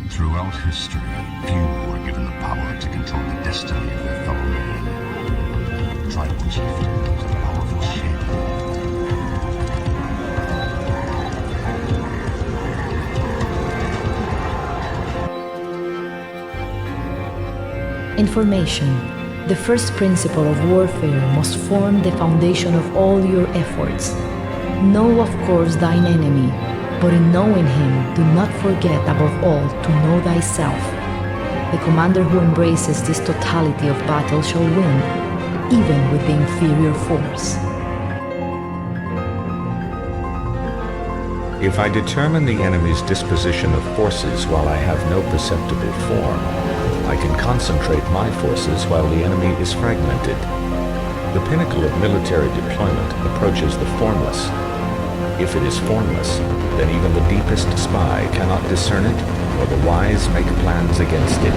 Throughout history, few were given the power to control the destiny of their fellow man. Tribal chieftains of powerful shape. Information. The first principle of warfare must form the foundation of all your efforts. Know of course thine enemy, but in knowing him, do not forget above all to know thyself. The commander who embraces this totality of battle shall win, even with the inferior force. If I determine the enemy's disposition of forces while I have no perceptible form, I can concentrate my forces while the enemy is fragmented. The pinnacle of military deployment approaches the formless. If it is formless, then even the deepest spy cannot discern it, or the wise make plans against it.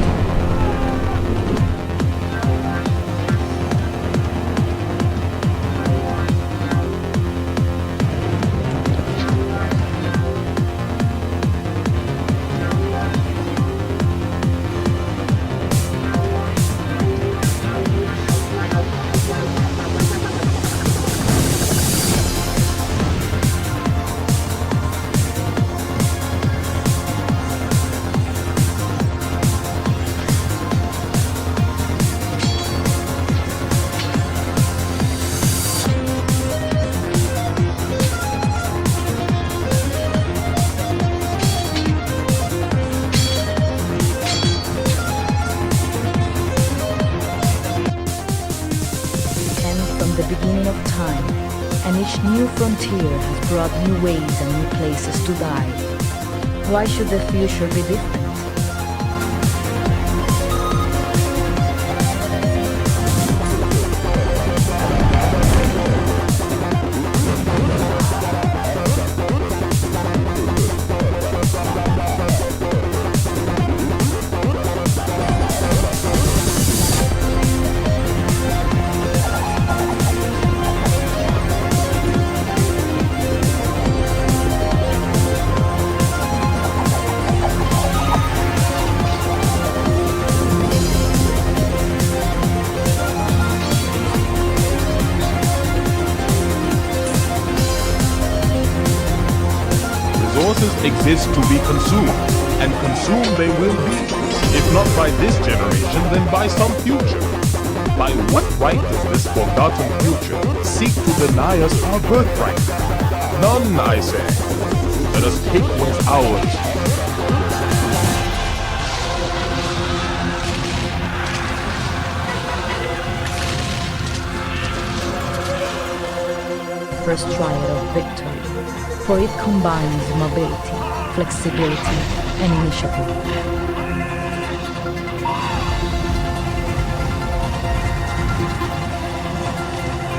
And each new frontier has brought new ways and new places to die. Why should the future be different? Resources exist to be consumed, and consumed they will be, if not by this generation, then by some future. By what right does this forgotten future seek to deny us our birthright? None, I say. Let us take what's ours. First triad of victory, for it combines mobility, flexibility, and initiative.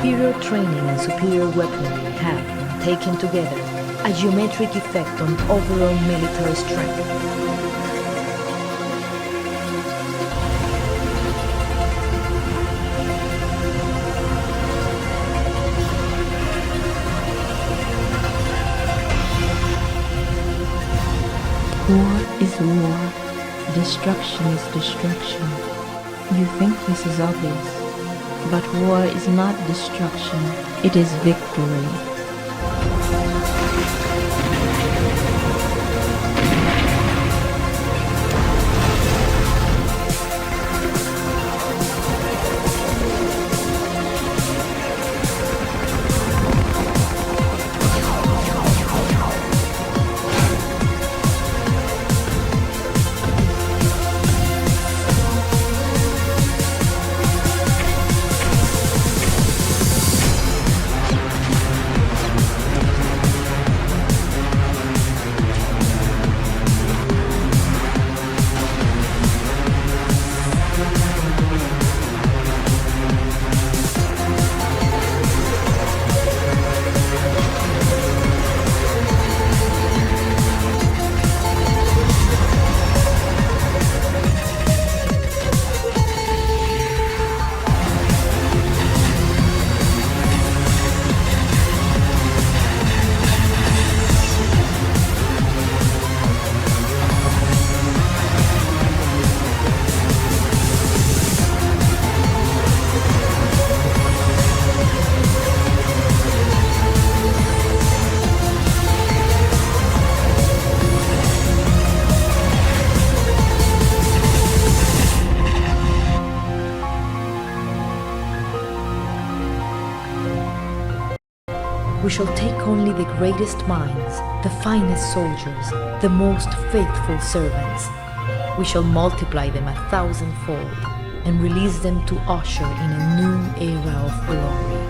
Superior training and superior weaponry have, when taken together, a geometric effect on overall military strength. War is war. Destruction is destruction. You think this is obvious, but war is not destruction, it is victory. We shall take only the greatest minds, the finest soldiers, the most faithful servants. We shall multiply them 1,000-fold and release them to usher in a new era of glory.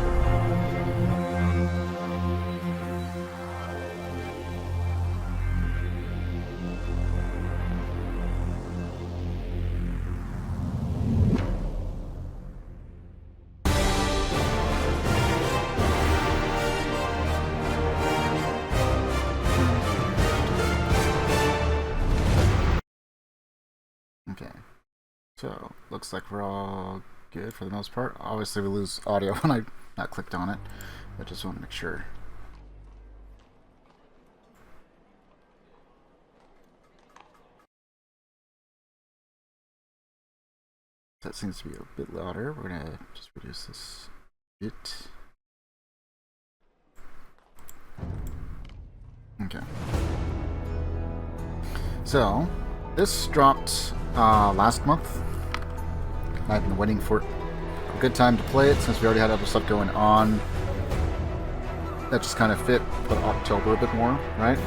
Okay, so looks like we're all good for the most part. Obviously we lose audio when I not clicked on it, but just want to make sure. That seems to be a bit louder. We're gonna just reduce this a bit. Okay. So this dropped last month. I've been waiting for a good time to play it since we already had other stuff going on. That just kind of fit for October a bit more, right?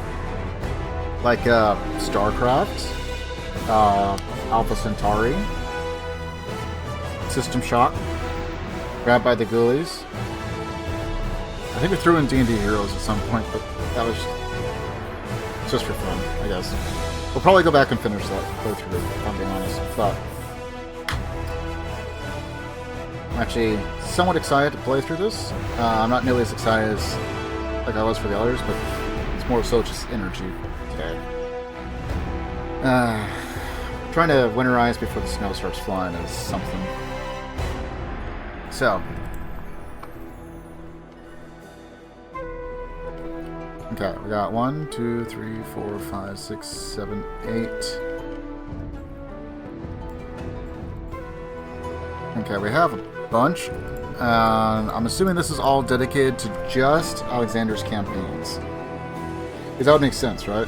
Like StarCraft, Alpha Centauri, System Shock, Grabbed by the Ghoulies. I think we threw in D&D Heroes at some point, but that was just for fun, I guess. We'll probably go back and finish that playthrough, if I'm being honest. But I'm actually somewhat excited to play through this. I'm not nearly as excited as like I was for the others, but it's more so just energy today. Trying to winterize before the snow starts flying is something. So, okay, we got 1, 2, 3, 4, 5, 6, 7, 8. Okay, we have a bunch. I'm assuming this is all dedicated to just Alexander's campaigns. Because that would make sense, right?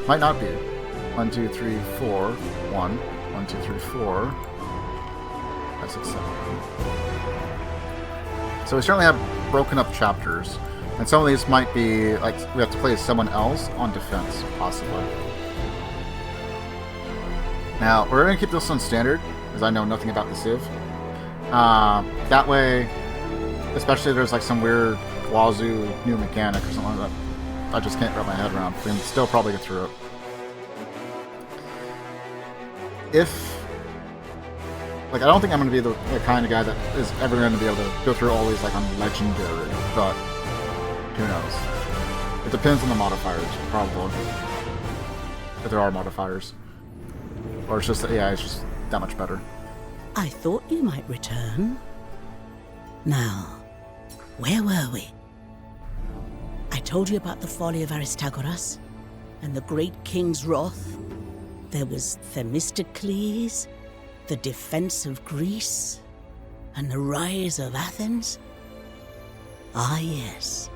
Might not be. 1, 2, 3, 4. 1. 1, 2, 3, 4. 5, 6, 7. So we certainly have broken up chapters. And some of these might be, like, we have to play as someone else on defense, possibly. Now, we're going to keep this on standard, because I know nothing about the Civ. That way, especially if there's like some weird wazoo new mechanic or something like that, I just can't wrap my head around. We can still probably get through it. Like, I don't think I'm going to be the kind of guy that is ever going to be able to go through all these, like, on Legendary, but who knows? It depends on the modifiers, probably. If there are modifiers. Or it's just, yeah, it's just that much better. I thought you might return. Now, where were we? I told you about the folly of Aristagoras, and the great king's wrath. There was Themistocles, the defense of Greece, and the rise of Athens. Ah yes,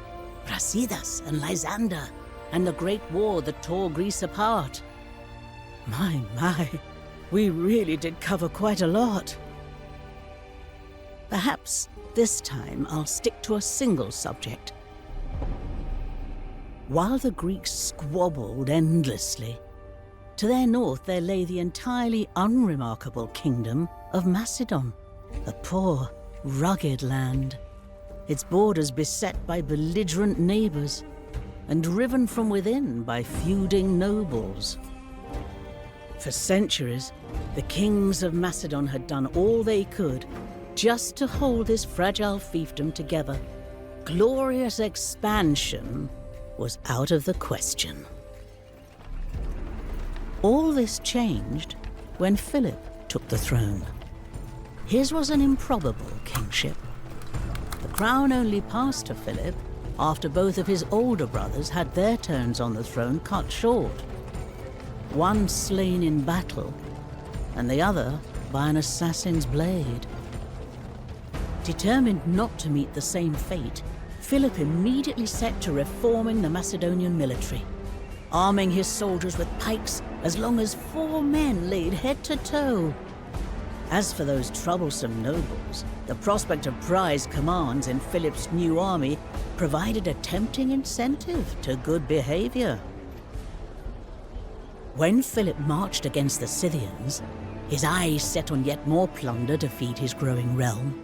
Brasidas and Lysander, and the great war that tore Greece apart. My, we really did cover quite a lot. Perhaps this time I'll stick to a single subject. While the Greeks squabbled endlessly, to their north there lay the entirely unremarkable kingdom of Macedon, a poor, rugged land, its borders beset by belligerent neighbors, and riven from within by feuding nobles. For centuries, the kings of Macedon had done all they could just to hold this fragile fiefdom together. Glorious expansion was out of the question. All this changed when Philip took the throne. His was an improbable kingship. The crown only passed to Philip after both of his older brothers had their turns on the throne cut short. One slain in battle, and the other by an assassin's blade. Determined not to meet the same fate, Philip immediately set to reforming the Macedonian military, arming his soldiers with pikes as long as 4 men laid head to toe. As for those troublesome nobles, The prospect of prize commands in Philip's new army provided a tempting incentive to good behavior. When Philip marched against the Scythians, his eyes set on yet more plunder to feed his growing realm.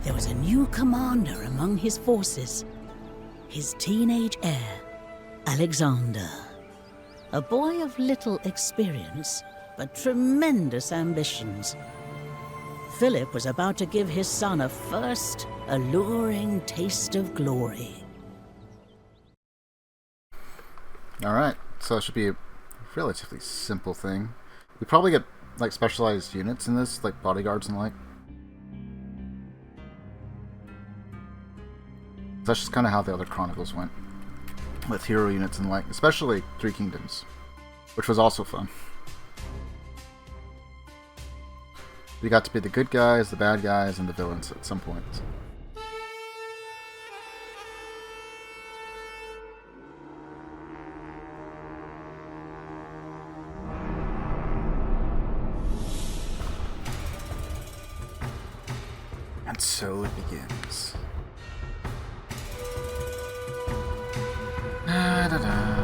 There was a new commander among his forces, his teenage heir, Alexander. A boy of little experience, but tremendous ambitions. Philip was about to give his son a first, alluring taste of glory. Alright, so it should be a relatively simple thing. We probably get like specialized units in this, like bodyguards and like. That's just kind of how the other Chronicles went. With hero units and like, especially Three Kingdoms. Which was also fun. We got to be the good guys, the bad guys, and the villains at some point. And so it begins. Da, da, da.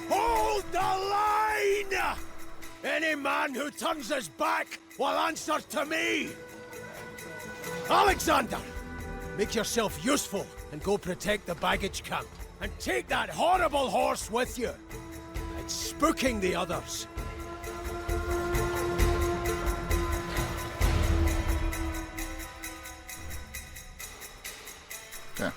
Hold the line! Any man who turns his back will answer to me! Alexander! Make yourself useful and go protect the baggage camp. And take that horrible horse with you. It's spooking the others. Yeah.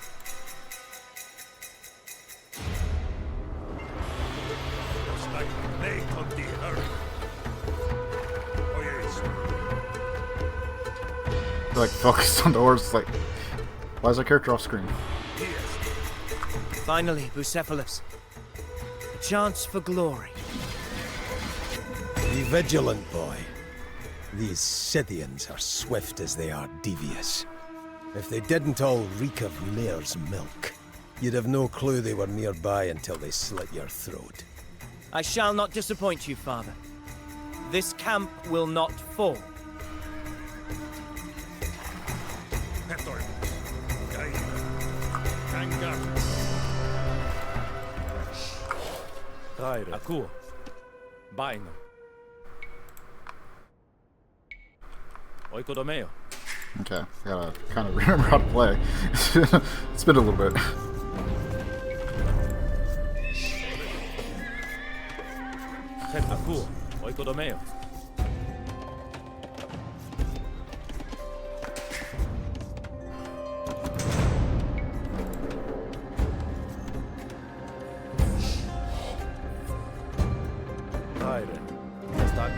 It's like late on the earth. Oh yes. They're like focused on the horse, like, why is our character off screen? Finally, Bucephalus. A chance for glory. Be vigilant, boy. These Scythians are swift as they are devious. If they didn't all reek of mare's milk, you'd have no clue they were nearby until they slit your throat. I shall not disappoint you, father. This camp will not fall. Aku. Baino. Oikodomeo. Okay, gotta kind of remember how to play. It's been a little bit. Aku. Oikodomeo.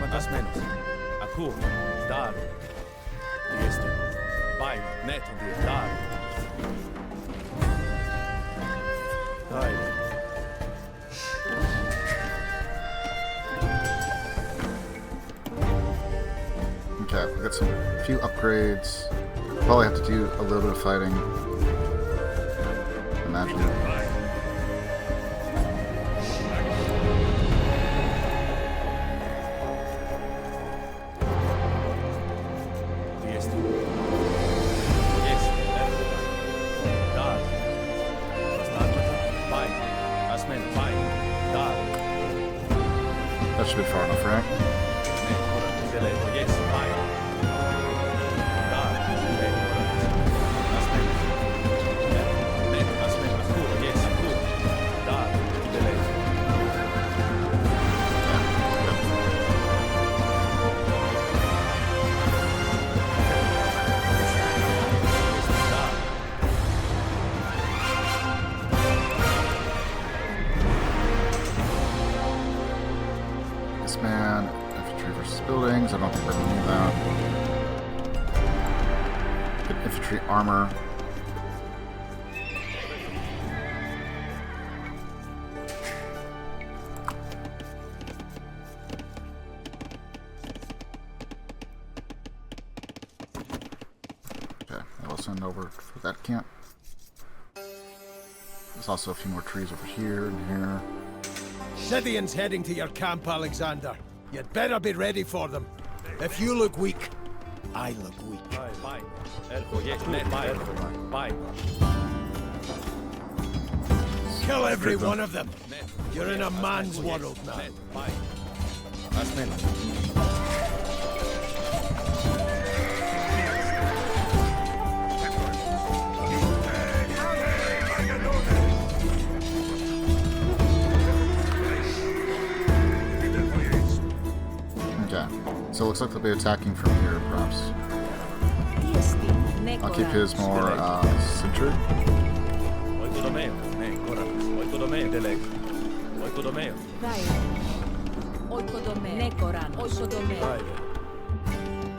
Más menos. Aku, dar. Este. Bain, neto de dar. Okay, we got some few upgrades. Probably have to do a little bit of fighting. Imagine. That should be far enough, right? Man, infantry versus buildings. I don't think we're going to need that. Good infantry armor. Okay, level 7. send over for that camp. There's also a few more trees over here and here. Scythians heading to your camp, Alexander. You'd better be ready for them. If you look weak, I look weak. Bye. Elfo, yes, bye. Kill every one of them. You're in a man's world now. Bye. Más menos. Okay, so it looks like they'll be attacking from here, perhaps. I'll keep his more centered. Oikodomeo, Oikodomeo, Delek. Oikodomeo.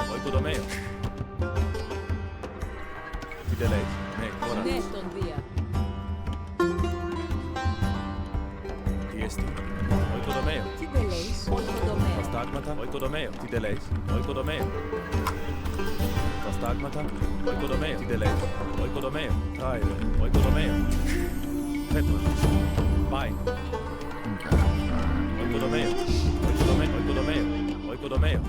Oikodomeo. Delek, Tiesti. Oikodomeo. Prostagmata, Oikodomeo, Tideleis, Oikodomeo. Prostagmata, Oikodomeo, Tideleis, Oikodomeo, Taile, Oikodomeo. Petrus, Bai, Okay. Oikodomeo, Oikodomeo.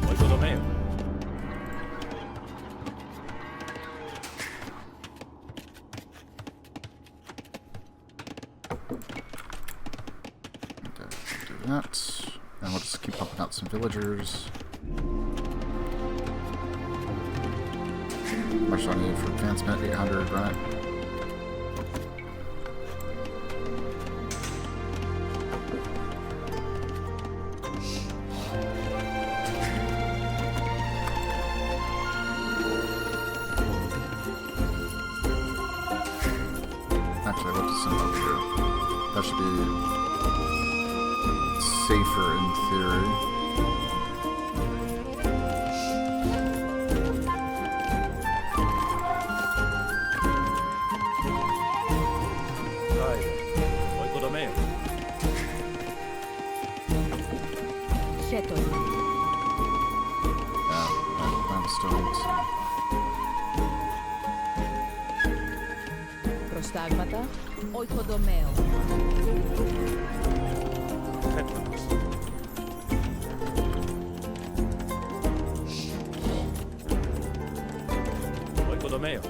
Okay, do that. And we'll just keep pumping out some villagers. How much do I need for advancement? 800, right? Actually, what to send over here? That should be safer in theory. Taile, Oikodomeo. Yeah, I'm still. Prostagmata, oikodomeo. Petrus. Oikodomeo.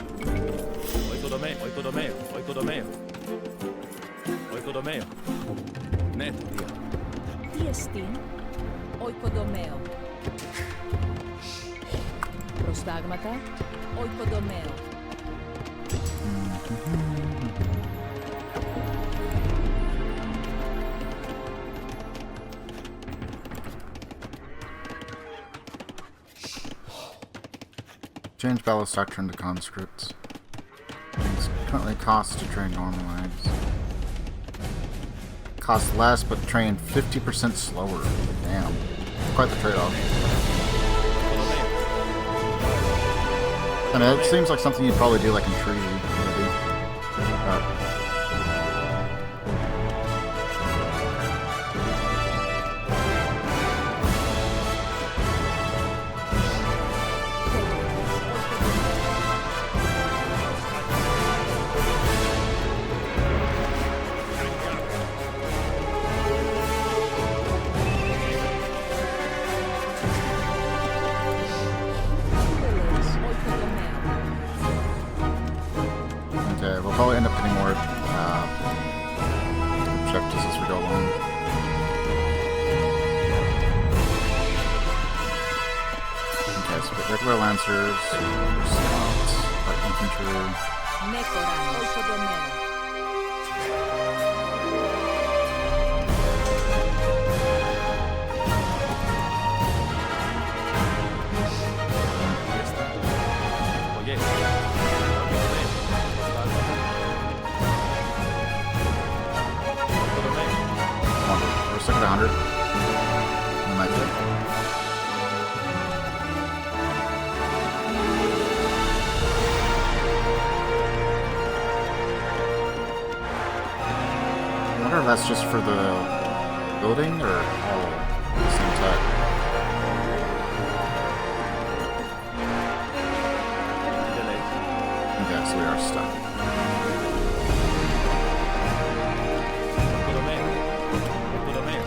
Oikodomeo. Neto, dia. Tiestin, oikodomeo. Prostagmata, oikodomeo. Change ballast doctrine to conscripts. It's currently costs to train normal lives. Cost less, but train 50% slower. Damn. Quite the trade-off. I mean, it seems like something you'd probably do like in Treaty, maybe. Okay, we'll probably end up getting more objectives as we go along. Okay, so we got regular lancers, scouts, light infantry. Oye. We're stuck at 100. We might be. I wonder if that's just for the building or all at the same time. Okay, So we are stuck. Oikodomeo. Oikodomeo.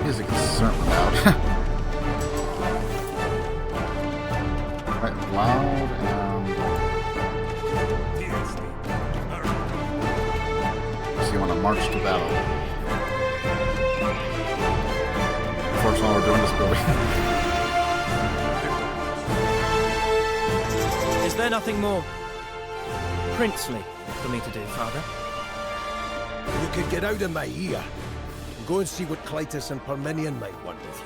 Music is certainly loud. Quite loud and... So you want to march to battle. Unfortunately, we're doing this building. Is there nothing more princely for me to do, Father? You could get out of my ear. Go and see what Clytus and Parmenion might want with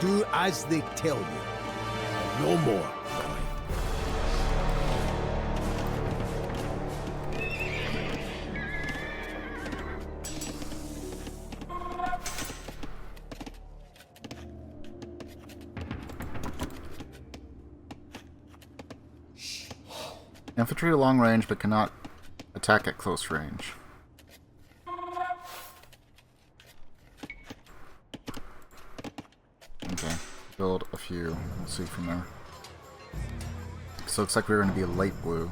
you. Do as they tell you. No more. Infantry at long range, but cannot attack at close range. Okay, build a few. We'll see from there. So it looks like we're going to be light blue.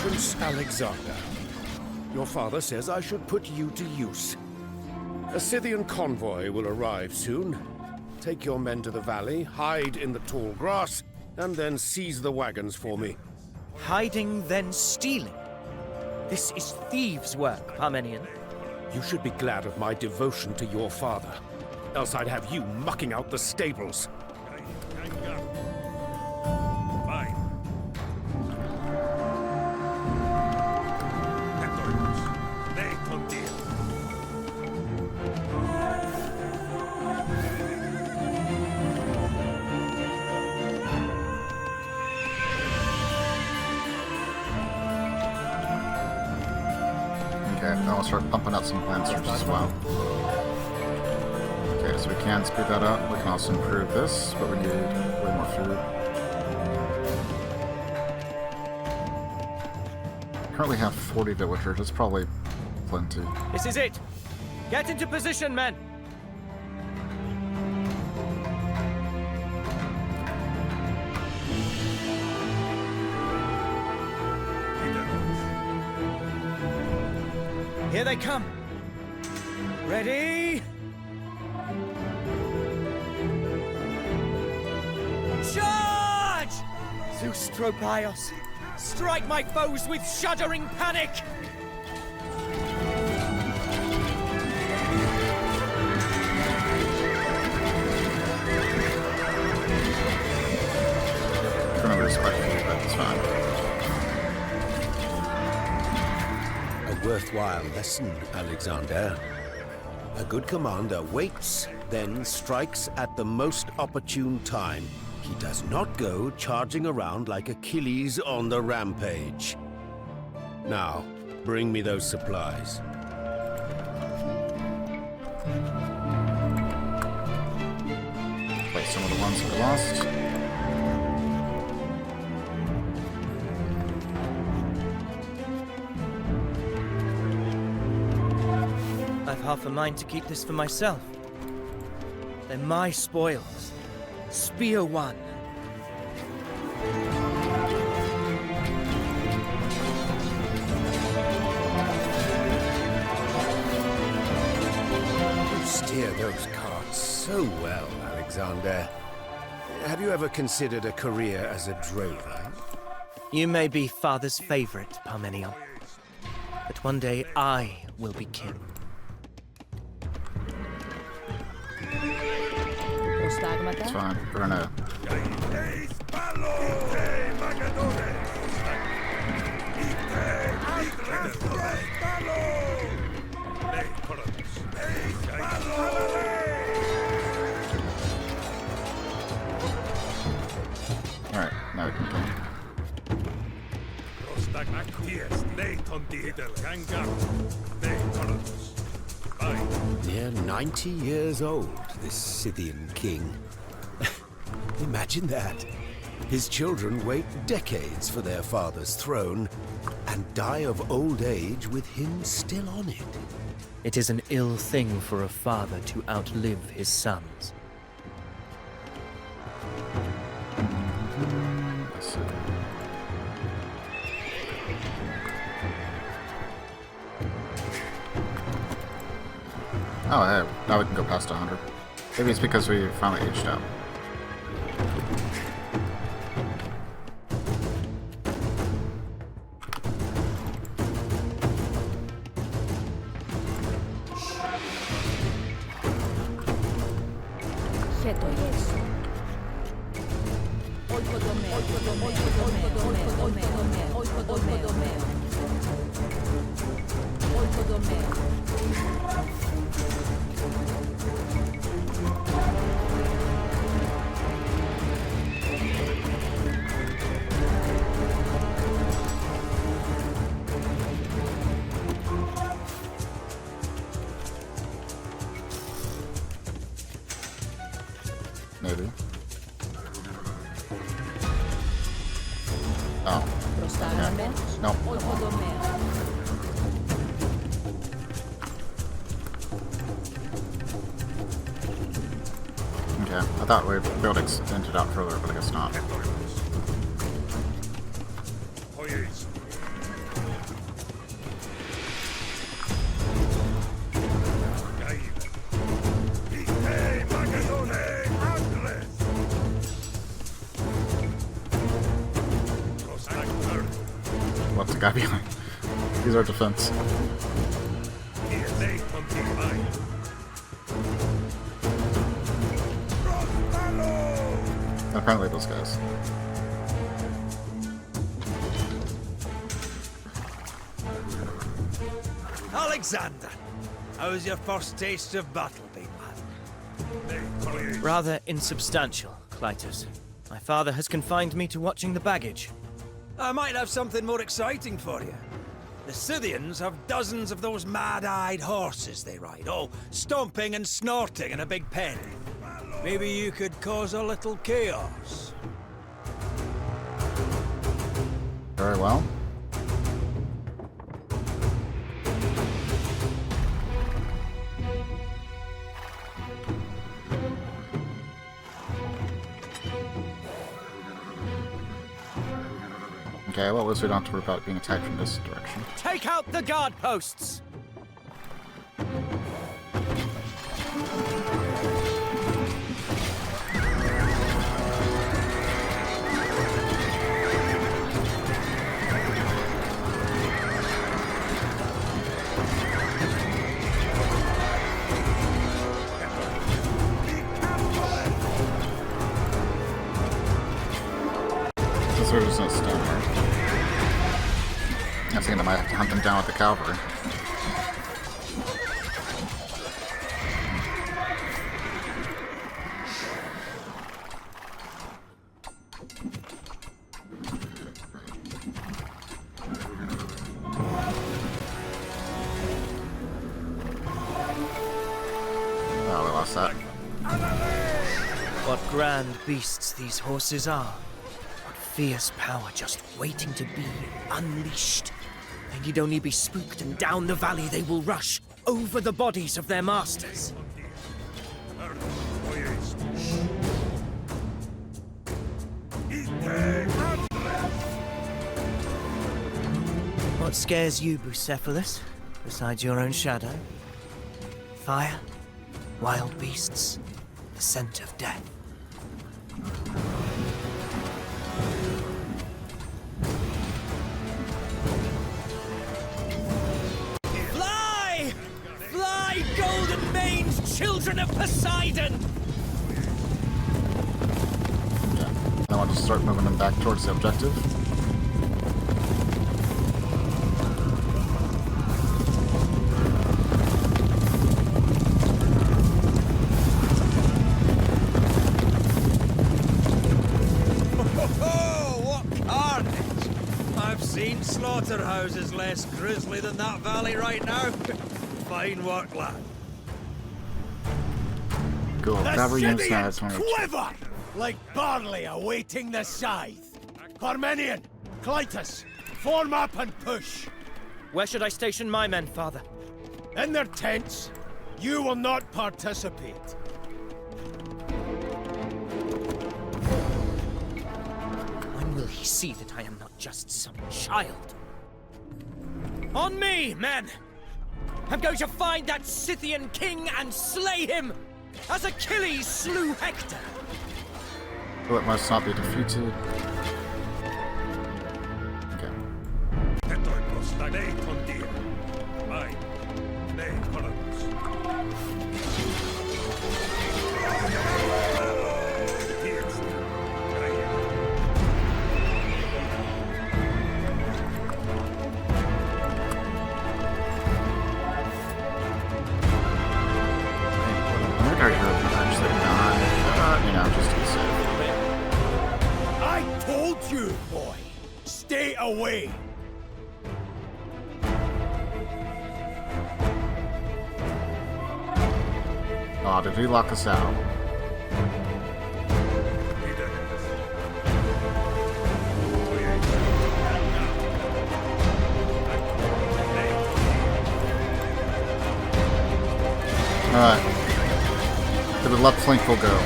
Prince Alexander, your father says I should put you to use. A Scythian convoy will arrive soon. Take your men to the valley, hide in the tall grass, and then seize the wagons for me. Hiding, then stealing? This is thieves' work, Parmenion. You should be glad of my devotion to your father. Else I'd have you mucking out the stables. Now we'll start pumping out some lancers as well. Okay, so we can speed that up. We can also improve this, but we need way more food. Currently have 40 villagers. That's probably plenty. This is it! Get into position, men! Here they come. Ready? Charge! Zeus Tropios, strike my foes with shuddering panic! Gonna respect you, but it's fine. Worthwhile lesson, Alexander. A good commander waits, then strikes at the most opportune time. He does not go charging around like Achilles on the rampage. Now, bring me those supplies. Play some of the ones we lost. I've half a mind to keep this for myself. They're my spoils. Spear one. You steer those carts so well, Alexander. Have you ever considered a career as a drover? You may be father's favorite, Parmenion. But one day I will be king. It's fine. We're gonna... Alright, now we can go. Near 90 years old, this Scythian king. Imagine that. His children wait decades for their father's throne and die of old age with him still on it. It is an ill thing for a father to outlive his sons. Let's see. Oh, hey, now we can go past 100. Maybe it's because we finally aged out. Maybe. Oh. Okay. Nope. Okay, I thought we'd be able to extend it out further, but I guess not. What's the guy behind? Use our defense. And apparently those guys. Alexander, how was your first taste of battle, big man? Rather insubstantial, Clytus. My father has confined me to watching the baggage. I might have something more exciting for you. The Scythians have dozens of those mad-eyed horses they ride, all stomping and snorting in a big pen. Maybe you could cause a little chaos. Very well. Okay, well, at least we don't have to worry about being attacked from this direction. Take out the guard posts! This sort of just not stand there. I was thinking I might have to hunt them down with the cavalry. Oh, we lost that. What grand beasts these horses are. What fierce power just waiting to be unleashed. They need only be spooked and down the valley they will rush, over the bodies of their masters. What scares you, Bucephalus, besides your own shadow? Fire? Wild beasts? The scent of death? Fly! Fly, golden-maned children of Poseidon! Yeah. Now I'll just start moving them back towards the objective. Oh, what carnage! I've seen slaughterhouses less grisly than that valley right now. Fine work, lad. Cool. Cavalry units now have Scythians 20. quiver like barley awaiting the scythe. Parmenion, Clytus, form up and push. Where should I station my men, father? In their tents. You will not participate. When will he see that I am not just some child? On me, men! I'm going to find that Scythian king and slay him, as Achilles slew Hector. Oh, it must not be defeated. Okay. Just to be safe. I told you, boy. Stay away. Oh, did he lock us out? Alright. To the left flank we'll go.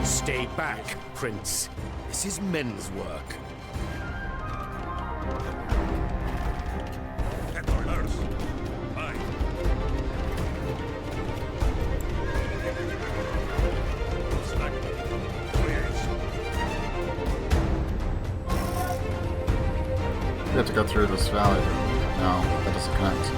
Stay back, Prince. This is men's work. We have to go through this valley. No, that doesn't connect.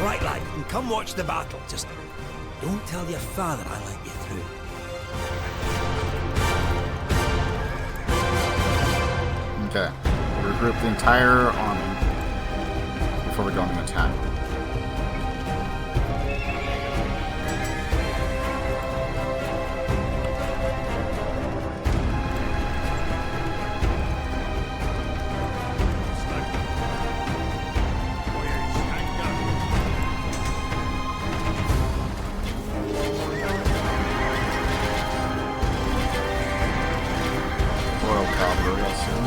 Right, lad, you can come watch the battle. Just don't tell your father I let you through. Okay. Regroup the entire army before we go into attack. Royal cavalry, I assume.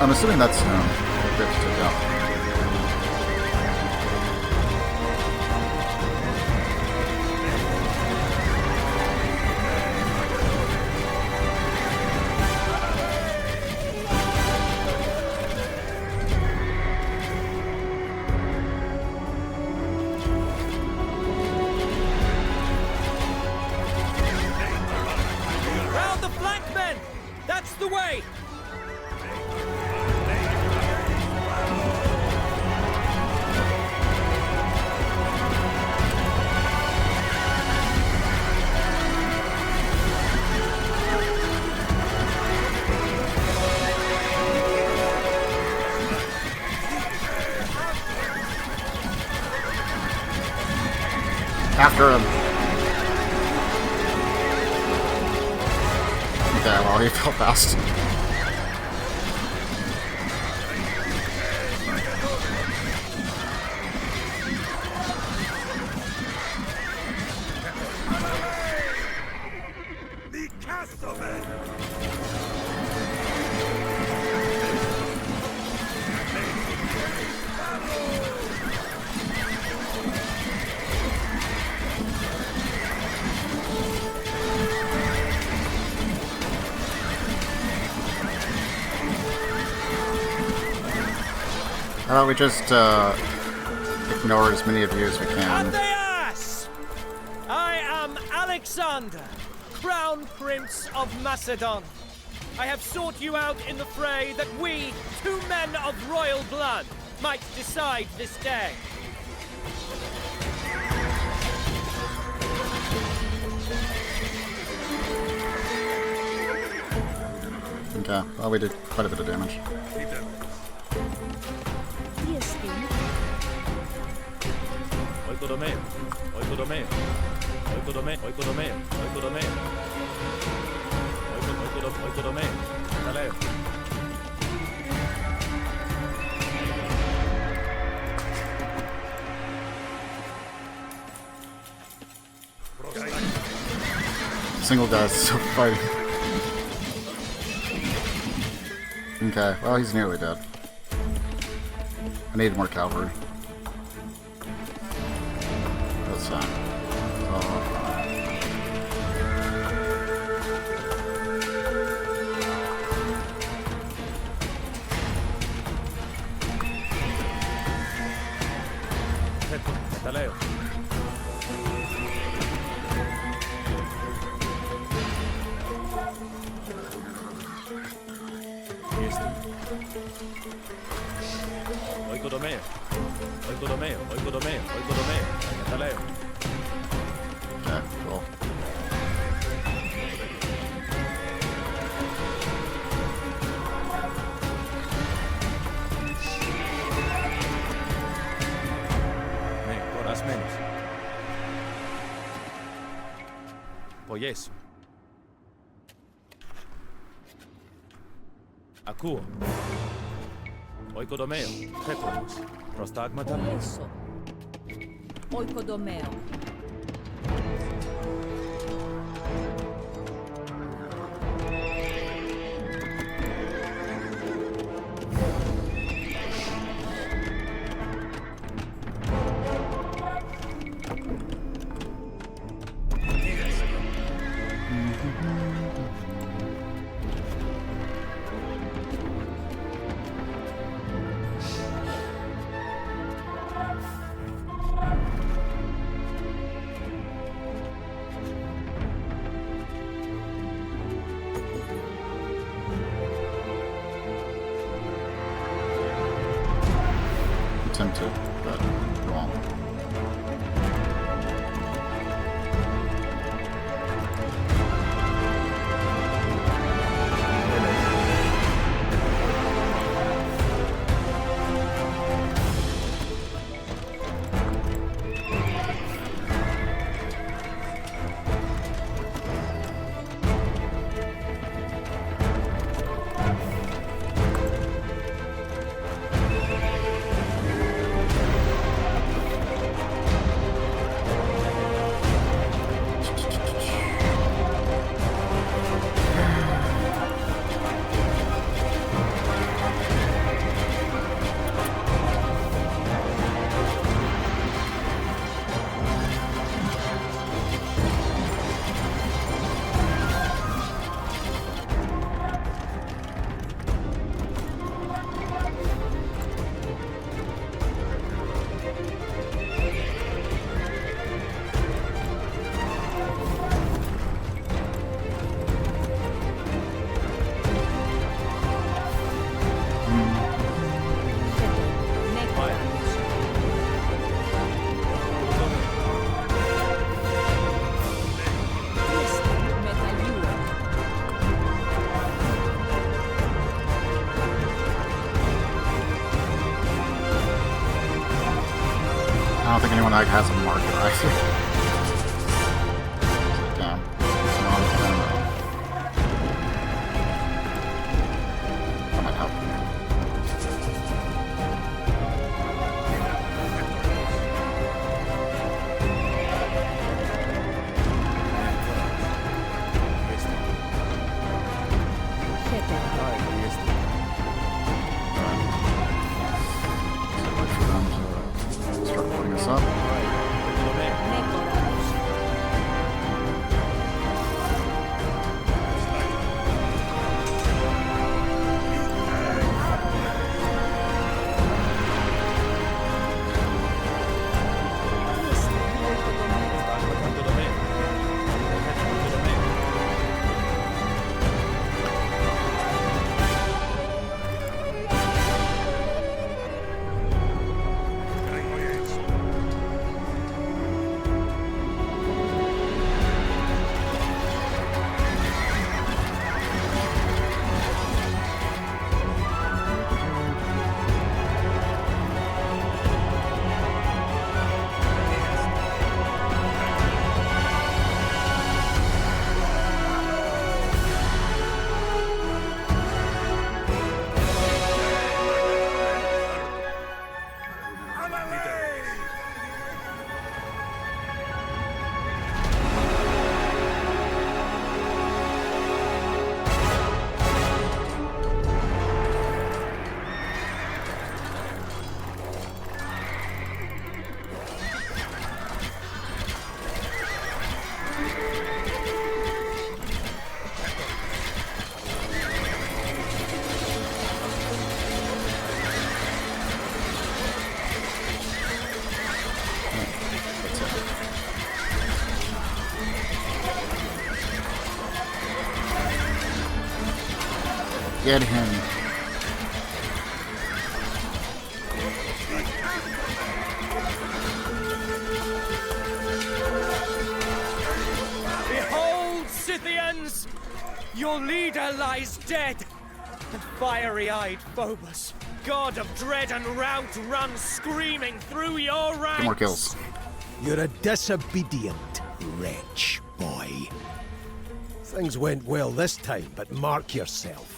I'm assuming that's a bit to take out. Round the flank, men! That's the way! After him. Okay, well, he fell fast. How about we just ignore as many of you as we can? Andreas! I am Alexander, Crown Prince of Macedon. I have sought you out in the fray that we, two men of royal blood, might decide this day. Okay, well, we did quite a bit of damage. Single guy's still fighting. Okay, well, he's nearly dead. I need more cavalry. That's okay, cool. Poiesu. Akuo. Oikodomeo. Petrons. Prostagmata. Eso. Oikodomeo. Tempted, but wrong. I don't think anyone like has a marker either. Damn. That might help. So wait for them to start pulling us up. Get him. Behold, Scythians! Your leader lies dead, and fiery-eyed Phobos, god of dread and rout, runs screaming through your ranks! 2 more kills. You're a disobedient wretch, boy. Things went well this time, but mark yourself.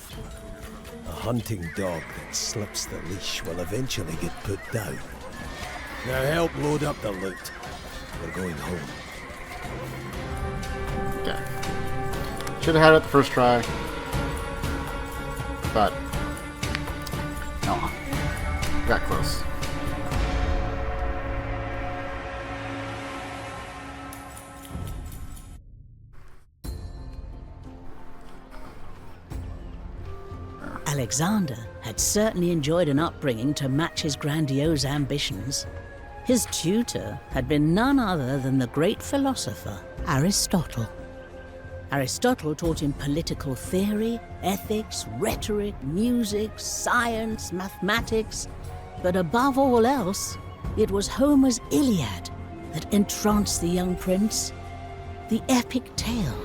A hunting dog that slips the leash will eventually get put down. Now help load up the loot. We're going home. Okay. Should have had it the first try. But no. Got close. Alexander had certainly enjoyed an upbringing to match his grandiose ambitions. His tutor had been none other than the great philosopher Aristotle. Aristotle taught him political theory, ethics, rhetoric, music, science, mathematics, but above all else, it was Homer's Iliad that entranced the young prince, the epic tale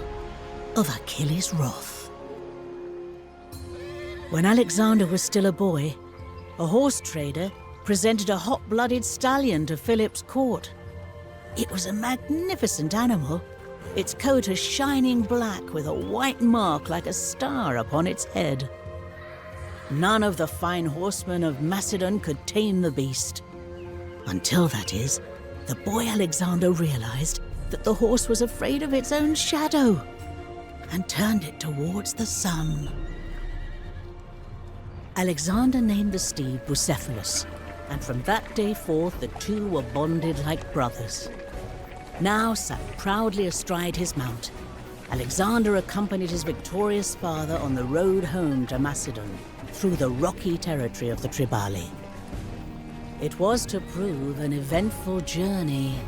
of Achilles' wrath. When Alexander was still a boy, a horse trader presented a hot-blooded stallion to Philip's court. It was a magnificent animal, its coat a shining black with a white mark like a star upon its head. None of the fine horsemen of Macedon could tame the beast. Until, that is, the boy Alexander realized that the horse was afraid of its own shadow and turned it towards the sun. Alexander named the steed Bucephalus, and from that day forth the two were bonded like brothers. Now sat proudly astride his mount, Alexander accompanied his victorious father on the road home to Macedon, through the rocky territory of the Triballi. It was to prove an eventful journey.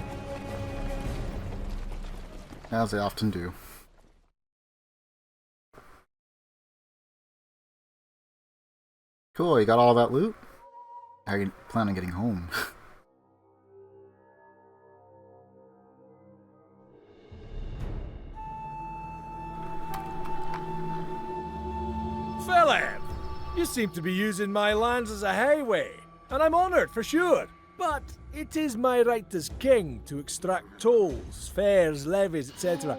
As they often do. Cool, you got all that loot? How are you planning on getting home? Philip! You seem to be using my lands as a highway, and I'm honoured for sure. But it is my right as king to extract tolls, fares, levies, etc.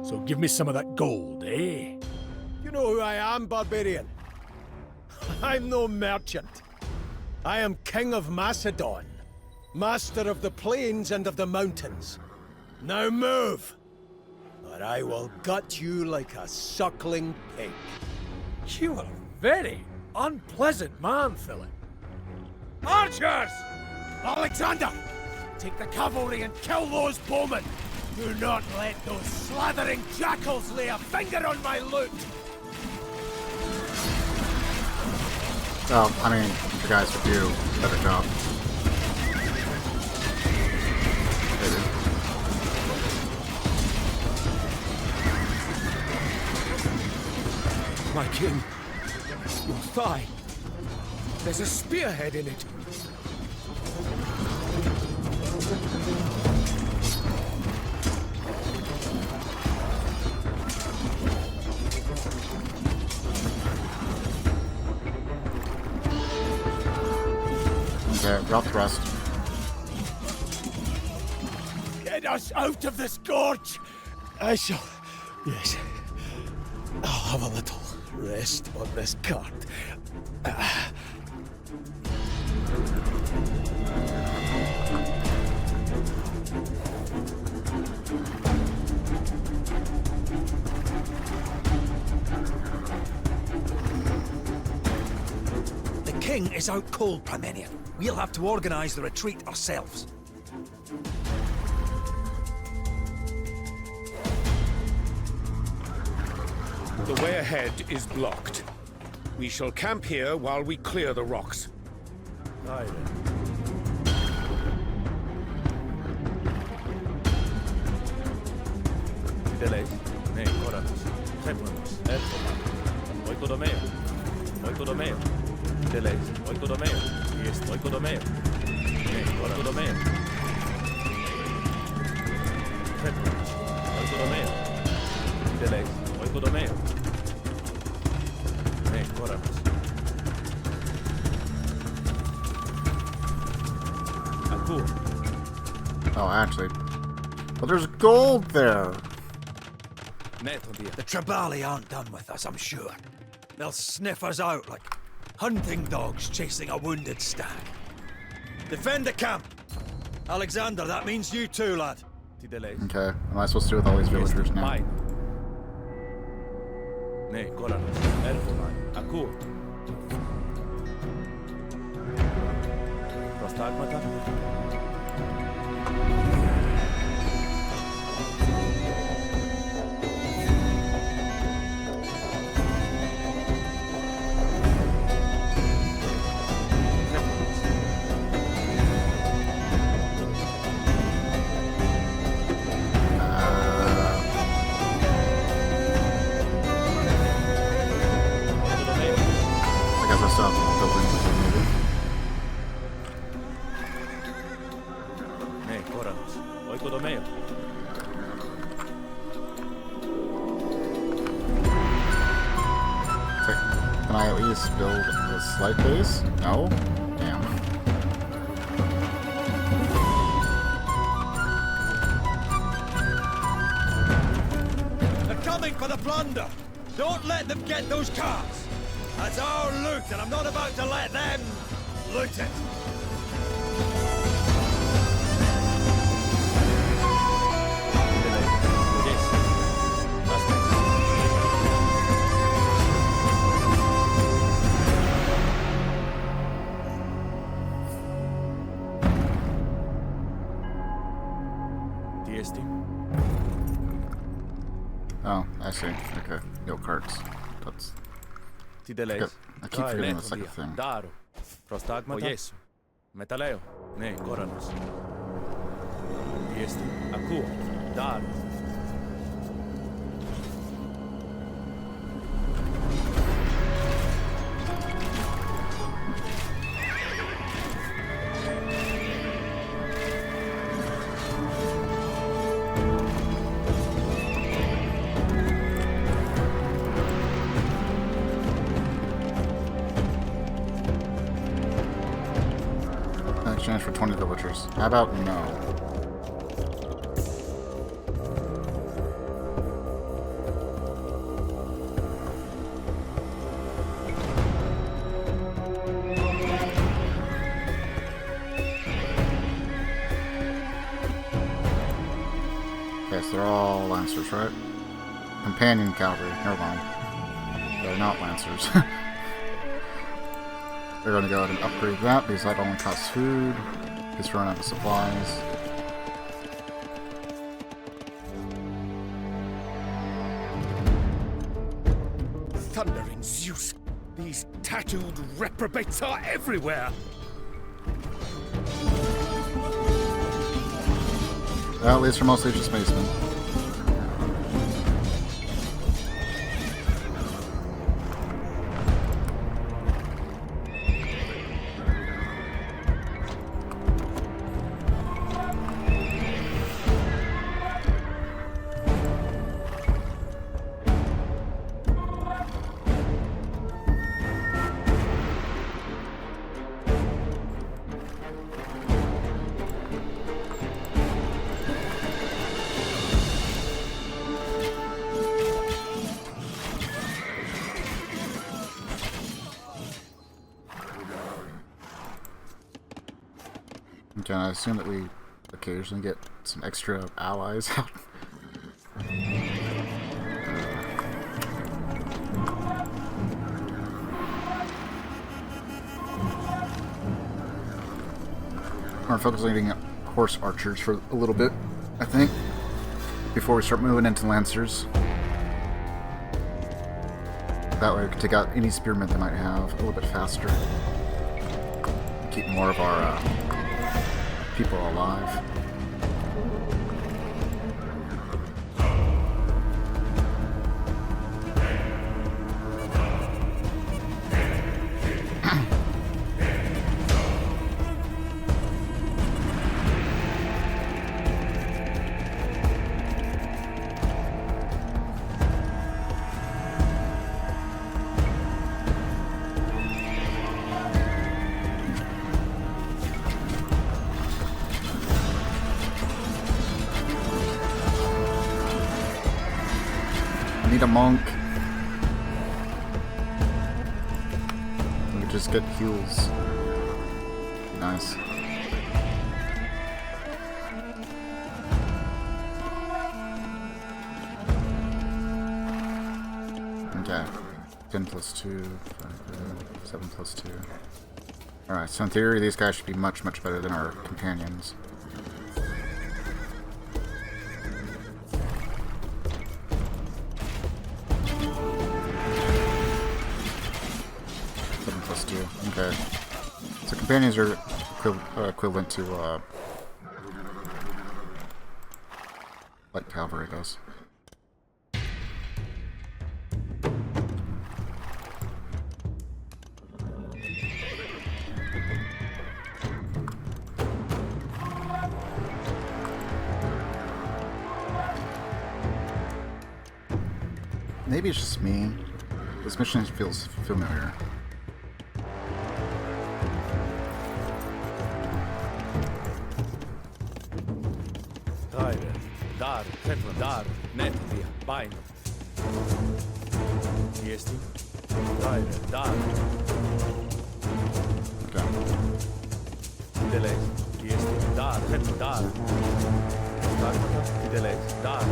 So give me some of that gold, eh? You know who I am, barbarian? I'm no merchant. I am king of Macedon, master of the plains and of the mountains. Now move, or I will gut you like a suckling pig. You are a very unpleasant man, Philip. Archers! Alexander! Take the cavalry and kill those bowmen! Do not let those slathering jackals lay a finger on my loot! Well, I mean, the guys would do a better job. My king, your thigh. There's a spearhead in it. Okay, drop thrust. Get us out of this gorge! I shall... Yes. I'll have a little rest on this cart. The king is out cold, Parmenion. We'll have to organize the retreat ourselves. The way ahead is blocked. We shall camp here while we clear the rocks. Aye then. Fideles, ne coratus, semblans, et oikodomeo. oikodomeo. Fideles, oikodomeo. Jest, oikodomeo. Ne, oikodomeo. Prepulis, oikodomeo. Fideles, oikodomeo. Ne, koranos. Akur. Oh, actually. Well, there's gold there. The Tribali aren't done with us, I'm sure. They'll sniff us out like hunting dogs chasing a wounded stag. Defend the camp! Alexander, that means you too, lad. Okay, what am I supposed to do with all these villagers now? Ne, koranos. Elfomai. Akur. Prostagmata. I guess I still have buildings maybe. Ne, koranos. Oikodomeo. Can I at least build a slight base? No? Damn. They're coming for the plunder! Don't let them get those carts! That's our loot, and I'm not about to let them loot it! Oh, I see. Okay. No carts. That's... Tideles. I keep forgetting the second thing. Daro. Prostagmata. Oyesu. Metaleo. Ne, koranos. Tiesti. Akur. Daro. Exchange for 20 villagers. How about no? Okay, so they're all lancers, right? Companion cavalry. Never mind. They're not lancers. They're going to go ahead and upgrade that because that only costs food. Just run out of supplies. Thundering Zeus! These tattooed reprobates are everywhere! Well, at least they're mostly just spacemen. Okay, I assume that we occasionally get some extra allies out. We're focusing on getting horse archers for a little bit, I think, before we start moving into lancers. That way we can take out any spearmen they might have a little bit faster. Keep more of our people alive. Need a monk. We could just get heals. Nice. Okay. 10 plus 2, 7 plus 2. Alright, so in theory, these guys should be much, much better than our companions. Okay. So companions are equivalent to like cavalry does. Maybe it's just me. This mission feels familiar. Dar, Petra, Dar, Netvia, Bain. Este? Dar. Okay. Deles. Este? Dar, Petra, Dar. Deles. Dar.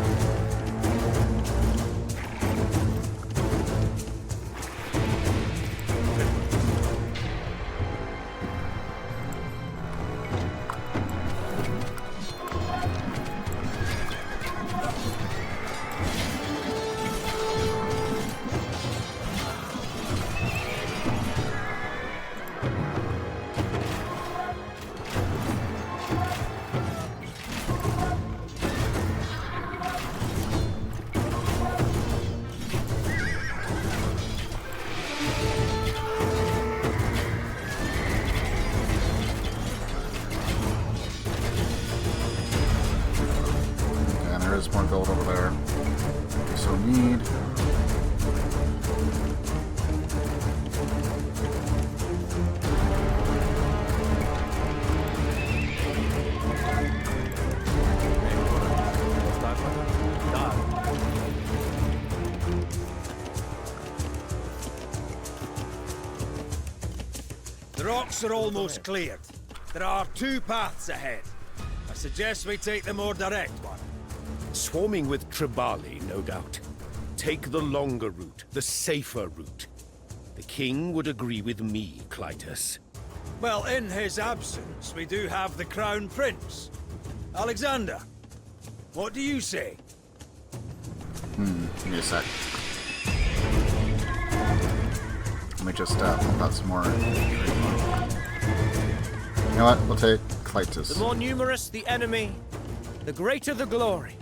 There's more gold over there. We so need. The rocks are almost cleared. There are 2 paths ahead. I suggest we take the more direct one. Swarming with Tribali, no doubt. Take the longer route, the safer route. The king would agree with me, Clytus. Well, in his absence, we do have the Crown Prince. Alexander, what do you say? Give me a sec. Let me just pump out some more. You know what? We'll take Clytus. The more numerous the enemy, the greater the glory.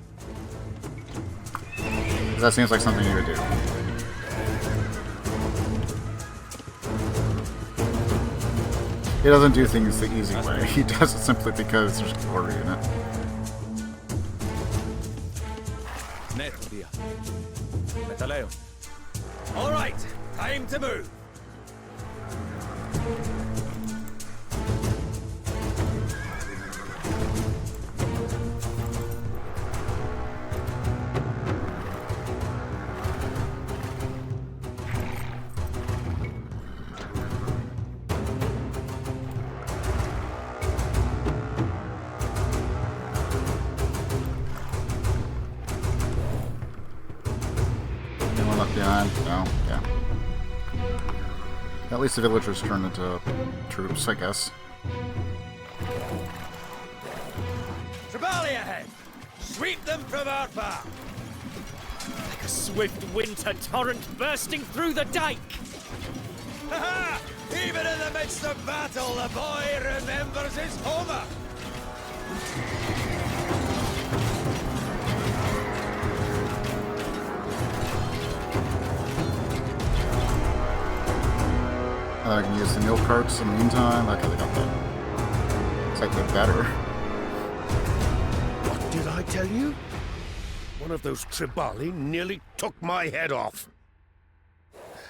That seems like something you would do. He doesn't do things the easy way. He does it simply because there's glory in it. All right, time to move. Behind? No, yeah. At least the villagers turned into troops, I guess. Tribali ahead! Sweep them from our path! Like a swift winter torrent bursting through the dike! Ha-ha! Even in the midst of battle, the boy remembers his Homer! I can use the milk carts in the meantime. Okay, they got that. It's like they're better. What did I tell you? One of those Tribali nearly took my head off.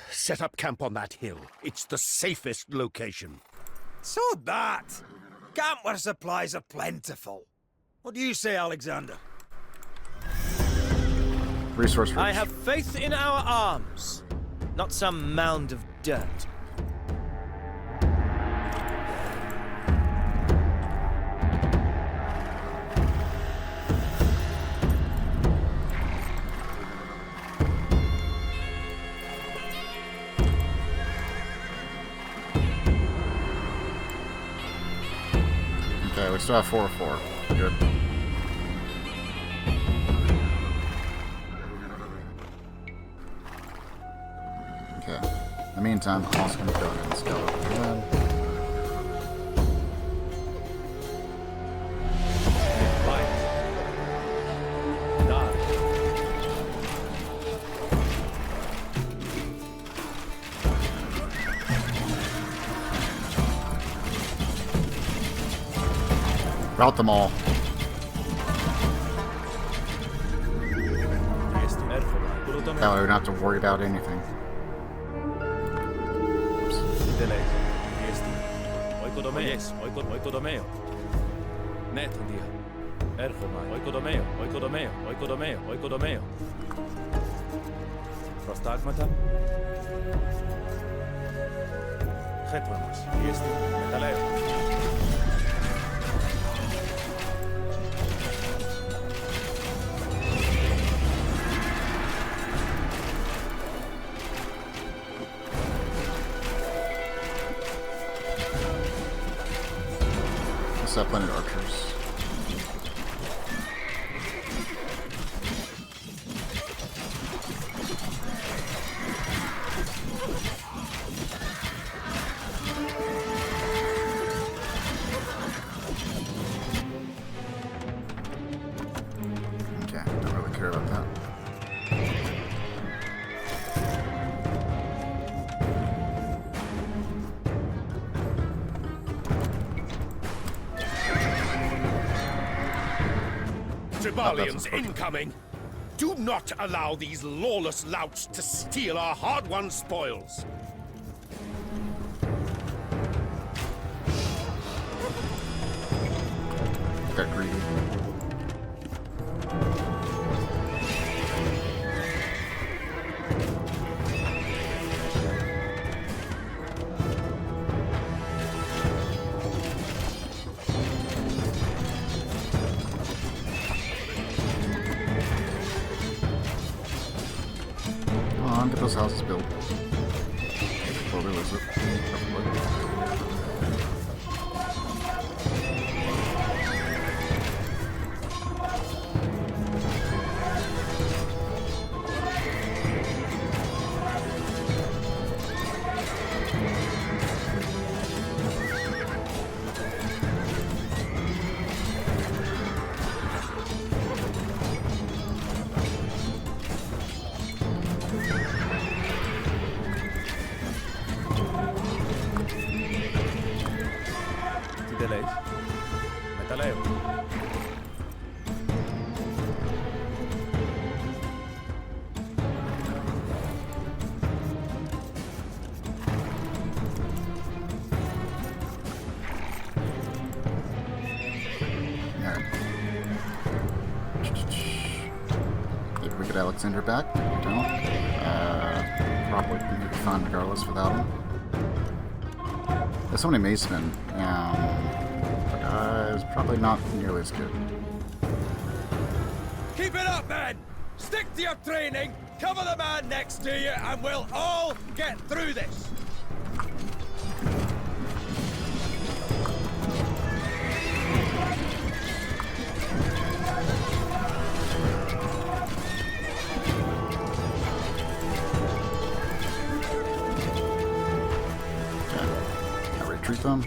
Set up camp on that hill. It's the safest location. So that! Camp where supplies are plentiful. What do you say, Alexander? Resource I rich. have faith in our arms, not some mound of dirt. Okay, we still have 4-4. Good. Okay. In the meantime, I'm also going to go ahead and scale up again. Route them all. That way we don't have to worry about anything. Prostagmata. Chetwamas. Jesti. Metaleo. Let's have plenty of archers. Okay, don't really care about that. Tribalians incoming! Do not allow these lawless louts to steal our hard-won spoils! Got greedy. Come on, get those houses built. Before we lose it. Delays. Metaleo. Maybe we get Alexander back. Maybe we don't. Probably going to be fine regardless without him. There's so many macemen. It's probably not nearly as good. Keep it up, men! Stick to your training, cover the man next to you, and we'll all get through this! Okay. Now retreat them.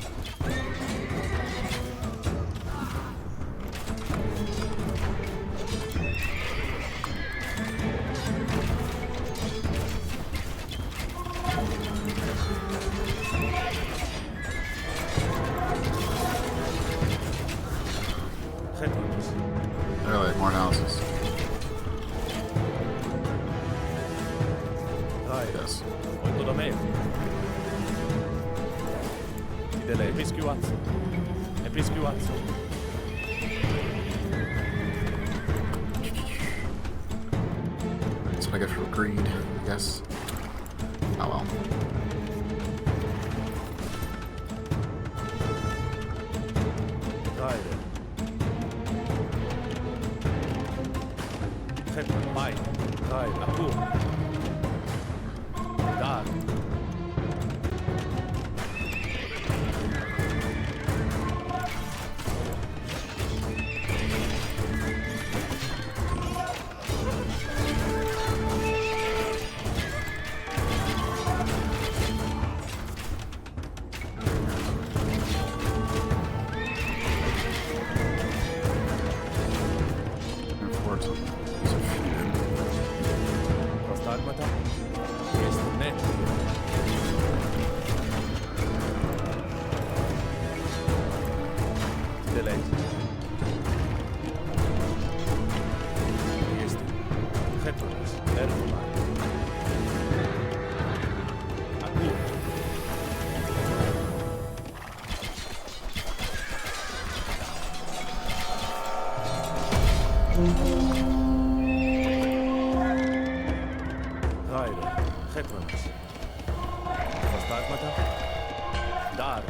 Really, more houses. Yes. Oikodomeo. Dele episcuazzo. Episcuazzo. what I get for greed, I guess. Oh well. Mai, Rai, Apu. Dar. Prostagmata. Este net. Delete. Este. Heteros. Erfumar. Acu. Gaire. Heteros. Prostagmata. Dar.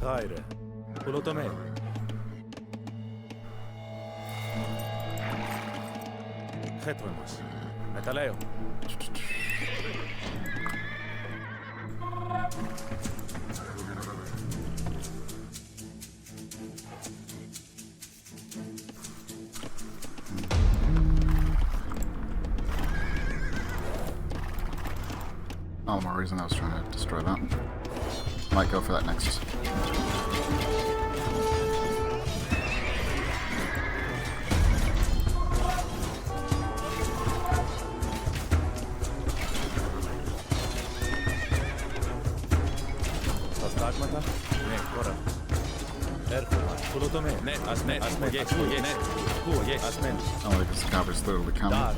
Gaire. Pulotome. Heteros. Metaleo. All the more reason I was trying to destroy that. Might go for that next. Prostagmata. Ne, Kora. Erfumar. Pulotome. Ne, Asmen. Asmen. Yes, yes. Cool, yes. Asmen. Oh, because the cavalry's literally coming. Dar.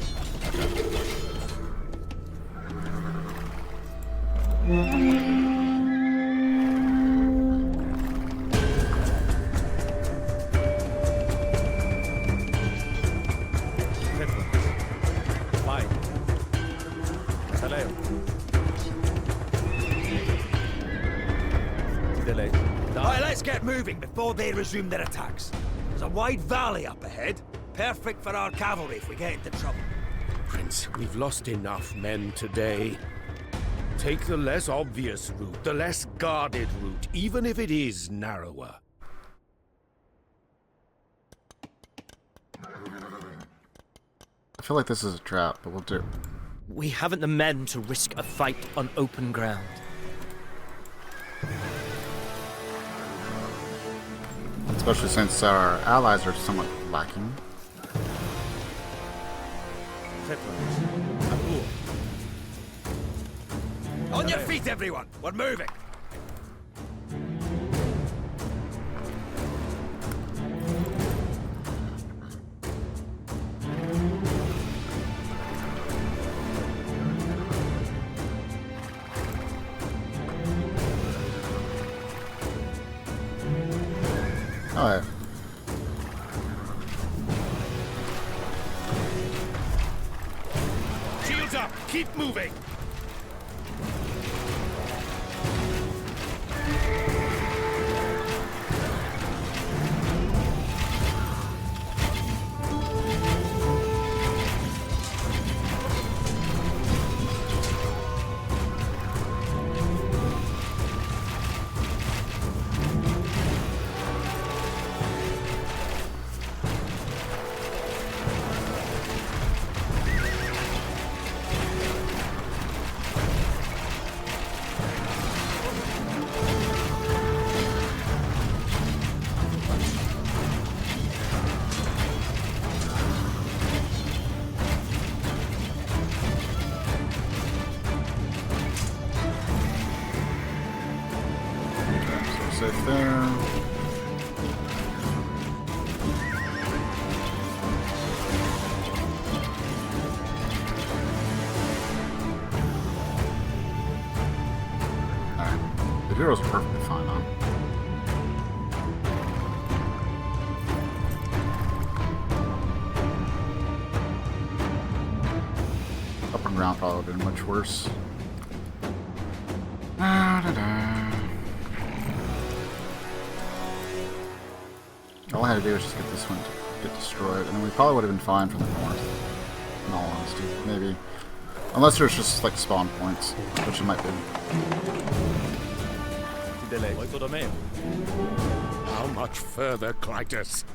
Mai. Metaleo. Delay. Right, let's get moving before they resume their attacks. There's a wide valley up ahead, perfect for our cavalry if we get into trouble. Prince, we've lost enough men today. Take the less obvious route, the less guarded route, even if it is narrower. I feel like this is a trap, but we'll do. We haven't the men to risk a fight on open ground. Especially since our allies are somewhat lacking. On your feet, everyone! We're moving! Oh, yeah. Shields up! Keep moving! Safe there. Alright. The heroes are perfectly fine on. probably would have been much worse. All I had to do was just get this one to get destroyed, and then we probably would have been fine from the north, in all honesty. Maybe. Unless there's just, like, spawn points, which it might be. How much further, Clytus?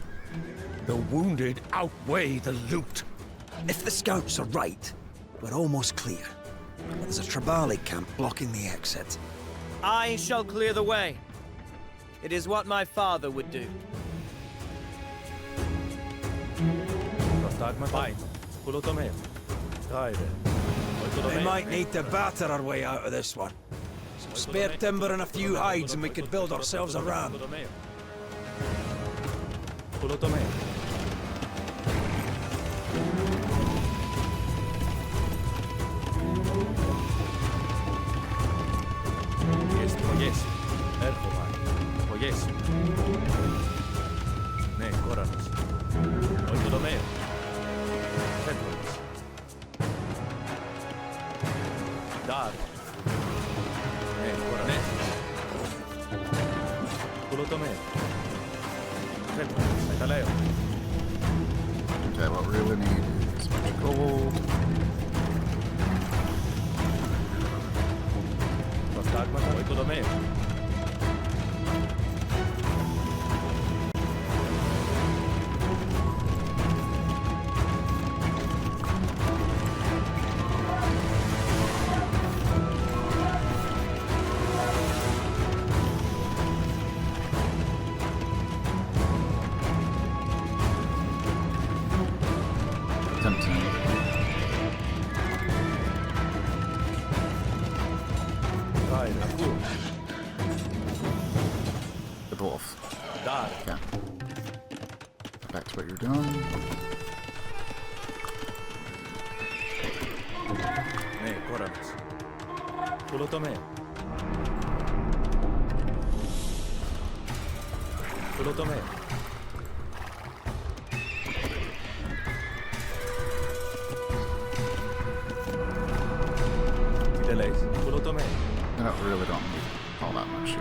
The wounded outweigh the loot. If the scouts are right, we're almost clear. But there's a Tribali camp blocking the exit. I shall clear the way. It is what my father would do. We might need to batter our way out of this one. Some spare timber and a few hides and we could build ourselves a ram. Okay, what we really need is a bunch of gold. The wolf. Okay. Back to what you're doing. I really don't need all that much here.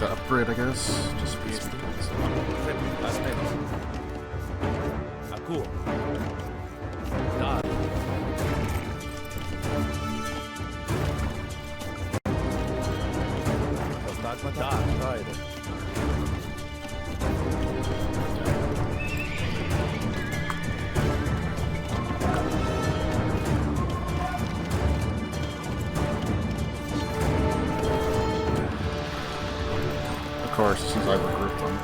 Upgrade, I guess. Just be some points. course, since I regrouped them.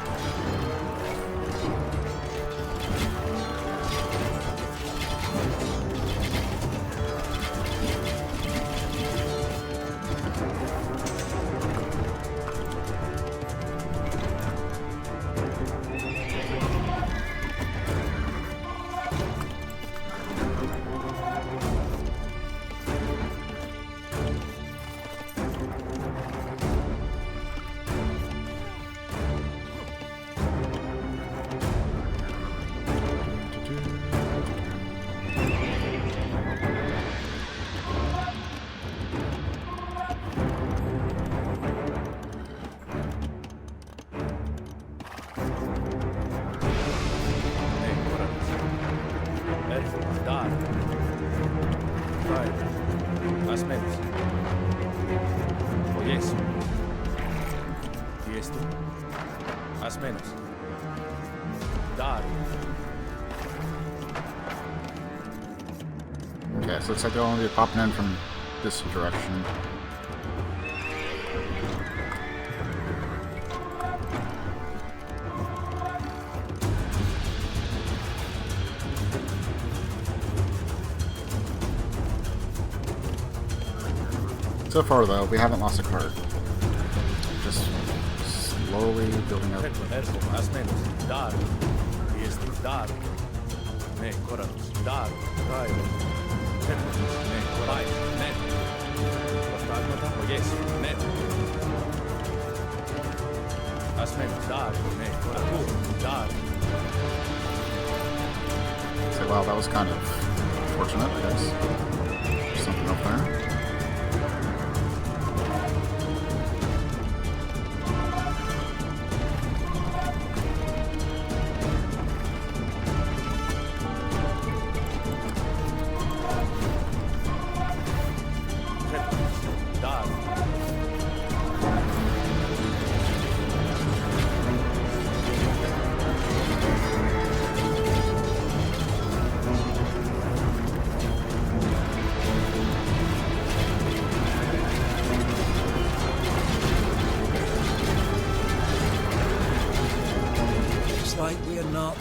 Okay, so looks like they'll only be popping in from this direction. So far, though, we haven't lost a card. Just slowly building up. So, wow, that was kind of fortunate, I guess. There's something up there.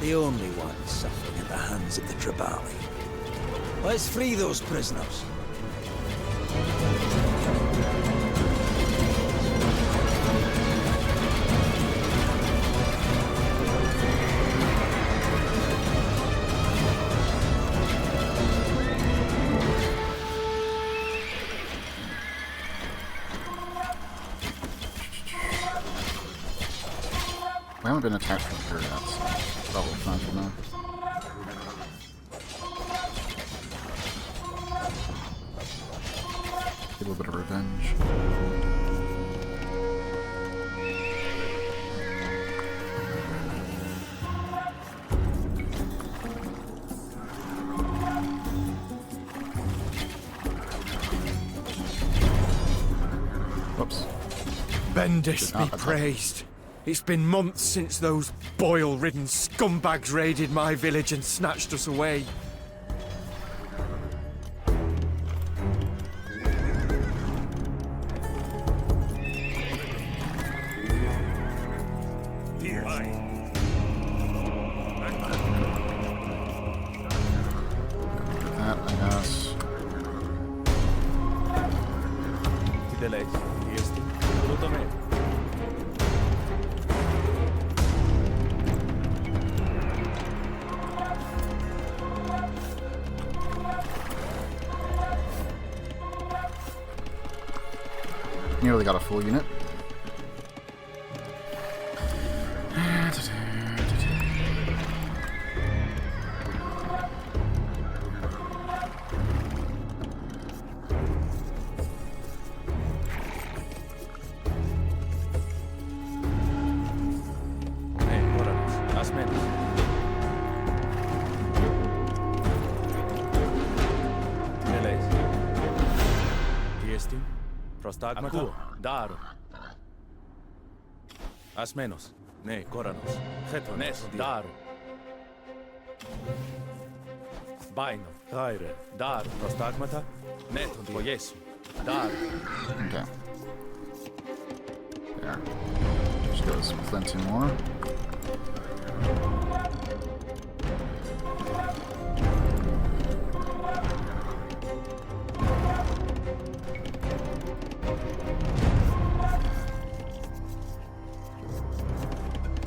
The only ones suffering at the hands of the Tribali. Let's free those prisoners. We haven't been attacked from here yet, so probably fine for now. Get a little bit of revenge. Whoops. Bendis be praised. It's been months since those boil-ridden scumbags raided my village and snatched us away. That, I guess. Nearly got a full unit. Ακούω. Δάρο. Ασμένος. Ναι, κόρανος. Χέτρο. Ναι, δάρο. Μπάινο. Χάιρε. Δάρο. Προστάγματα. Ναι, τον διογέσου. Δάρο. Okay. There. Which goes plenty more.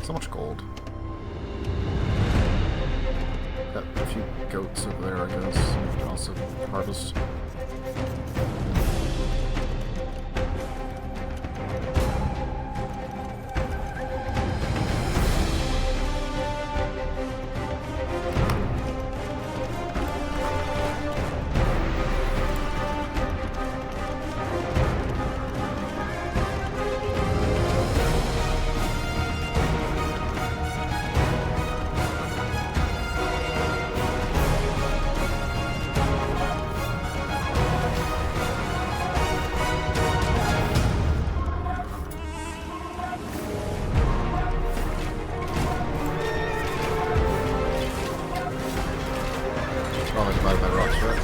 So much gold. Got a few goats over there, I guess. You can also harvest. Probably divided by rocks, right?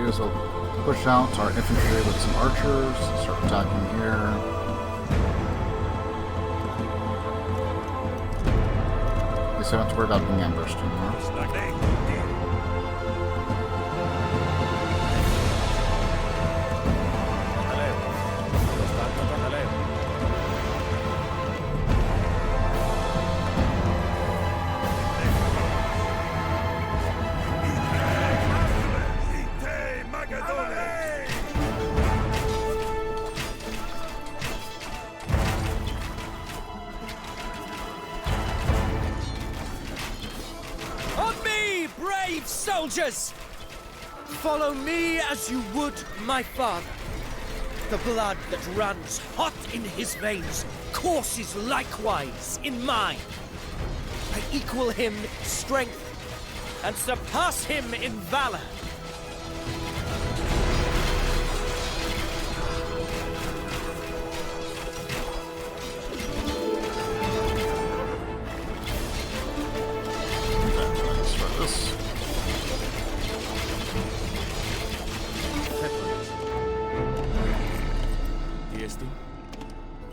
is we'll push out our infantry with some archers, start attacking here. At least I don't have to worry about being ambushed anymore. Soldiers! Follow me as you would my father. The blood that runs hot in his veins courses likewise in mine. I equal him in strength and surpass him in valor.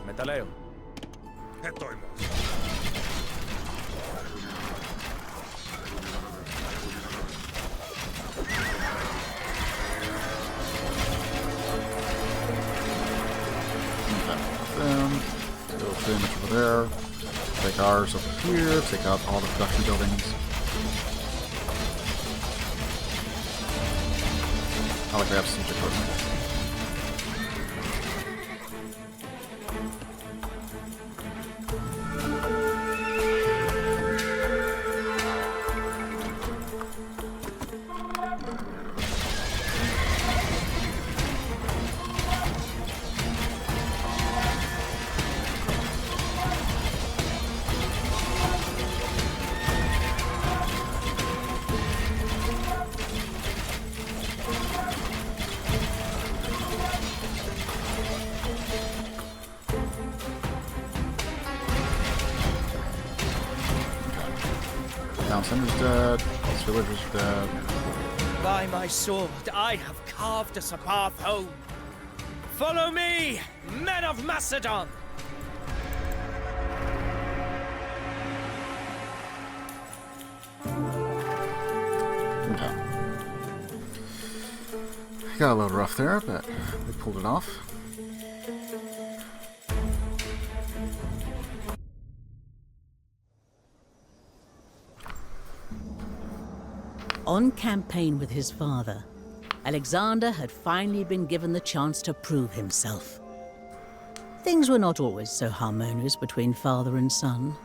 Μεταλλέω. Go pretty much over there. Take ours over here. Take out all the production buildings. I like we have siege equipment. Town center's dead. This villager's dead. By my sword, I have carved us a path home. Follow me, men of Macedon! Okay. Got a little rough there, but we pulled it off. On campaign with his father, Alexander had finally been given the chance to prove himself. Things were not always so harmonious between father and son.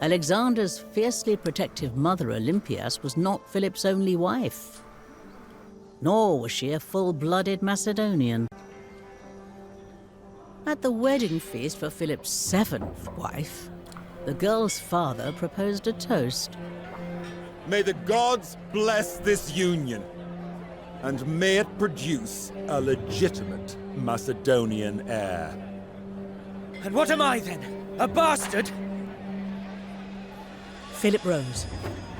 Alexander's fiercely protective mother, Olympias, was not Philip's only wife. Nor was she a full-blooded Macedonian. At the wedding feast for Philip's 7th wife, the girl's father proposed a toast. May the gods bless this union, and may it produce a legitimate Macedonian heir. And what am I then? A bastard? Philip rose,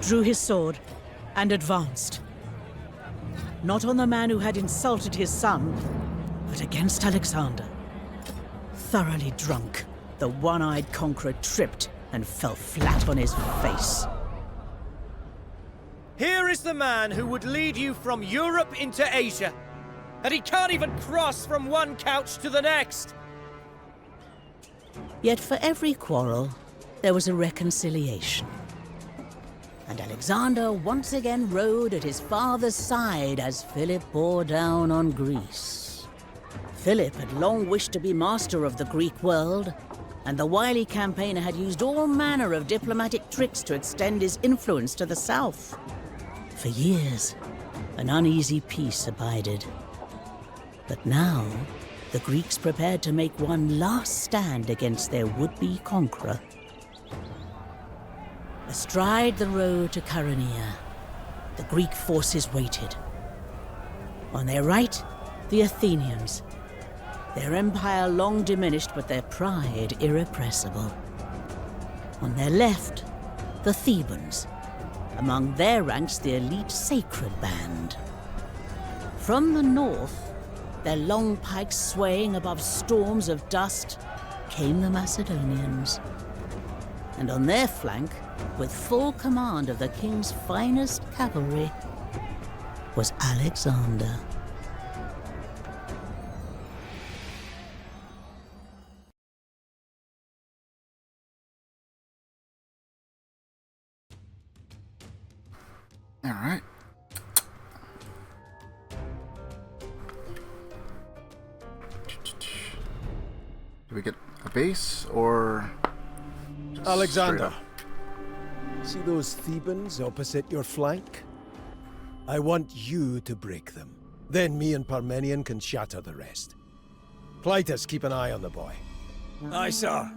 drew his sword, and advanced. Not on the man who had insulted his son, but against Alexander. Thoroughly drunk, the one-eyed conqueror tripped and fell flat on his face. Here is the man who would lead you from Europe into Asia, and he can't even cross from one couch to the next. Yet for every quarrel, there was a reconciliation. And Alexander once again rode at his father's side as Philip bore down on Greece. Philip had long wished to be master of the Greek world, and the wily campaigner had used all manner of diplomatic tricks to extend his influence to the south. For years, an uneasy peace abided. But now, the Greeks prepared to make one last stand against their would-be conqueror. Astride the road to Chaeronea, the Greek forces waited. On their right, the Athenians. Their empire long diminished, but their pride irrepressible. On their left, the Thebans. Among their ranks, the elite Sacred Band. From the north, their long pikes swaying above storms of dust, came the Macedonians. And on their flank, with full command of the king's finest cavalry, was Alexander. All right. Do we get a base or just Alexander, straight up? see those Thebans opposite your flank? I want you to break them. Then me and Parmenion can shatter the rest. Clytus, keep an eye on the boy. Aye, sir.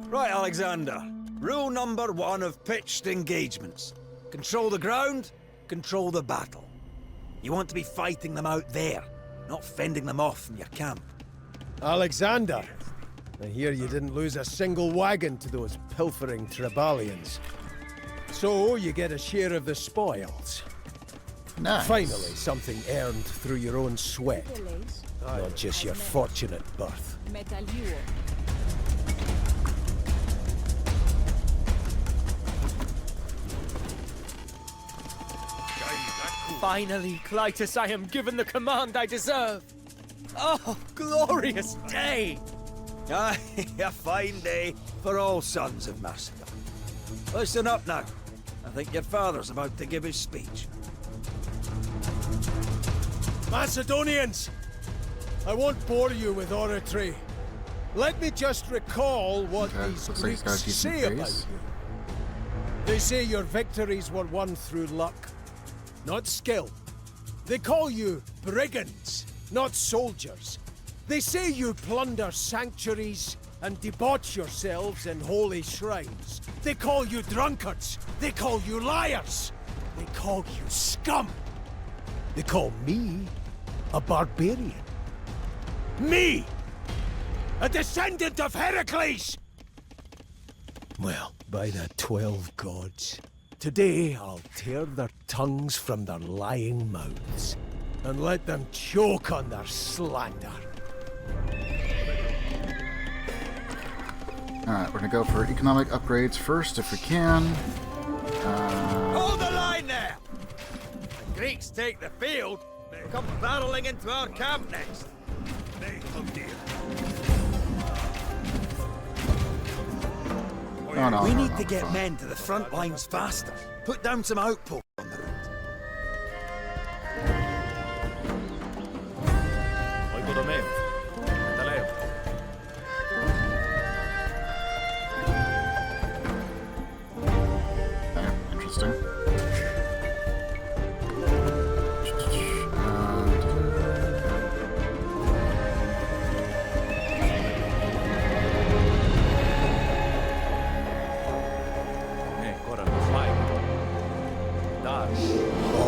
Right, Alexander. Rule number 1 of pitched engagements. Control the ground, control the battle. You want to be fighting them out there, not fending them off from your camp. Alexander, I hear you didn't lose a single wagon to those pilfering Trebalians. So you get a share of the spoils. Nice. Finally, something earned through your own sweat, not just your fortunate birth. Finally, Clytus, I am given the command I deserve. Oh, glorious day! Aye, a fine day for all sons of Macedon. Listen up now. I think your father's about to give his speech. Macedonians! I won't bore you with oratory. Let me just recall what these looks like he's Greeks got a decent say about base. you. They say your victories were won through luck, not skill. They call you brigands, not soldiers. They say you plunder sanctuaries and debauch yourselves in holy shrines. They call you drunkards. They call you liars. They call you scum. They call me a barbarian. Me! A descendant of Heracles! Well, by the 12 gods, today I'll tear their tongues from their lying mouths and let them choke on their slander. Alright, we're gonna go for economic upgrades first if we can. Hold the line there! The Greeks take the field, they come barreling into our camp next. Oh dear. Oh, no, We no, need no, to get fine. men to the front lines faster. Put down some outposts on the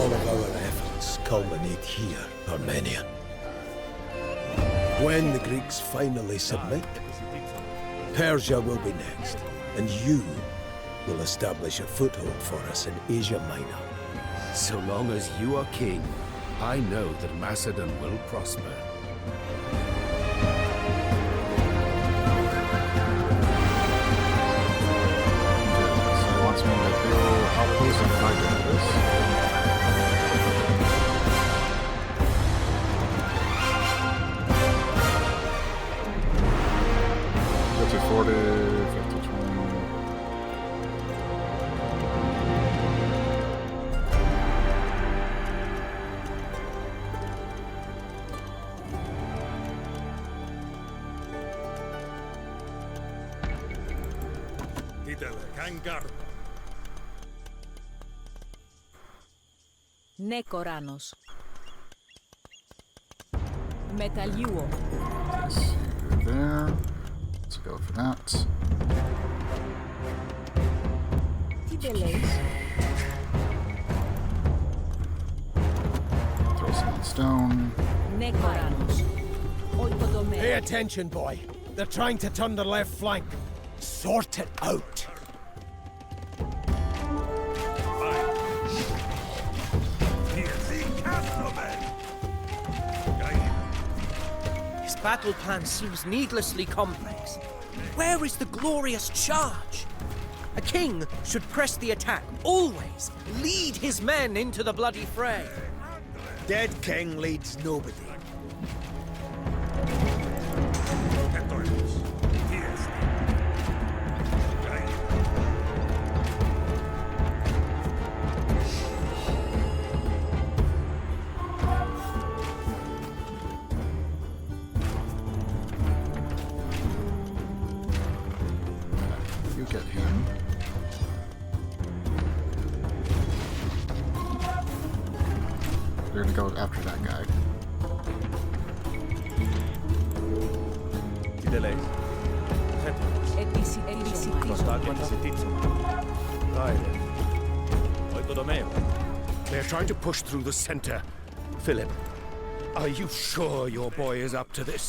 All of our efforts culminate here, Armenian. When the Greeks finally submit, Persia will be next, and you will establish a foothold for us in Asia Minor. So long as you are king, I know that Macedon will prosper. So he wants me to build outposts and fight into this. Go to 40, 50, 20. Ναι, Κοράνος. Μεταλλιούο. Yes, there. Let's go for that. Τι δεν λες? Throw some in stone. Ναι, Κοράνος. Oikodomeo. Pay attention, boy. They're trying to turn their left flank. Sort it out. His battle plan seems needlessly complex. Where is the glorious charge? A king should press the attack, always. Lead his men into the bloody fray. Dead king leads nobody. You get him. We're gonna go after that guy. They're trying to push through the center. Philip, are you sure your boy is up to this?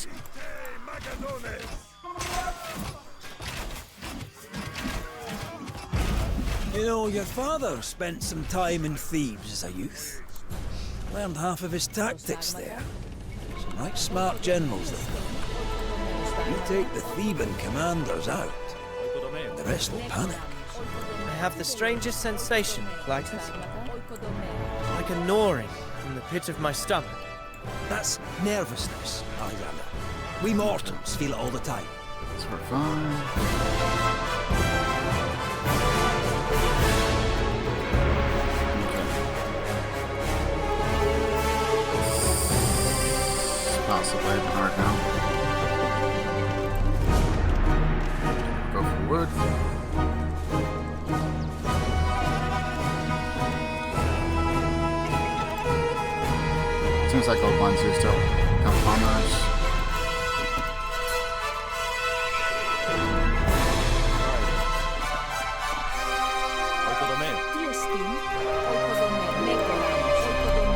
You know, your father spent some time in Thebes as a youth. Learned half of his tactics there. Some right smart generals there. You take the Theban commanders out, the rest will panic. I have the strangest sensation, Clytus. Like a gnawing in the pit of my stomach. That's nervousness, Alexander. We mortals feel it all the time. So we're fine. Possibly the hard now. Go for wood. Seems like old ones who still come farmers. Τι εστίν? Oikodomeo. Ναι, Κοράνος. Oikodomeo.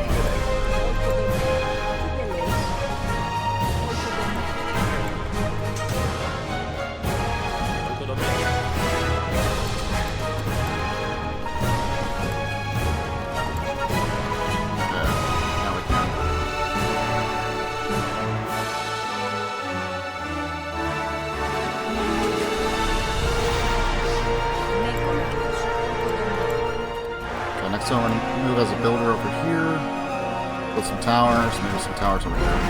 Oikodomeo. Τι δεν λες? Next time I'm going to move as a builder over here. Build some towers, maybe some towers over here.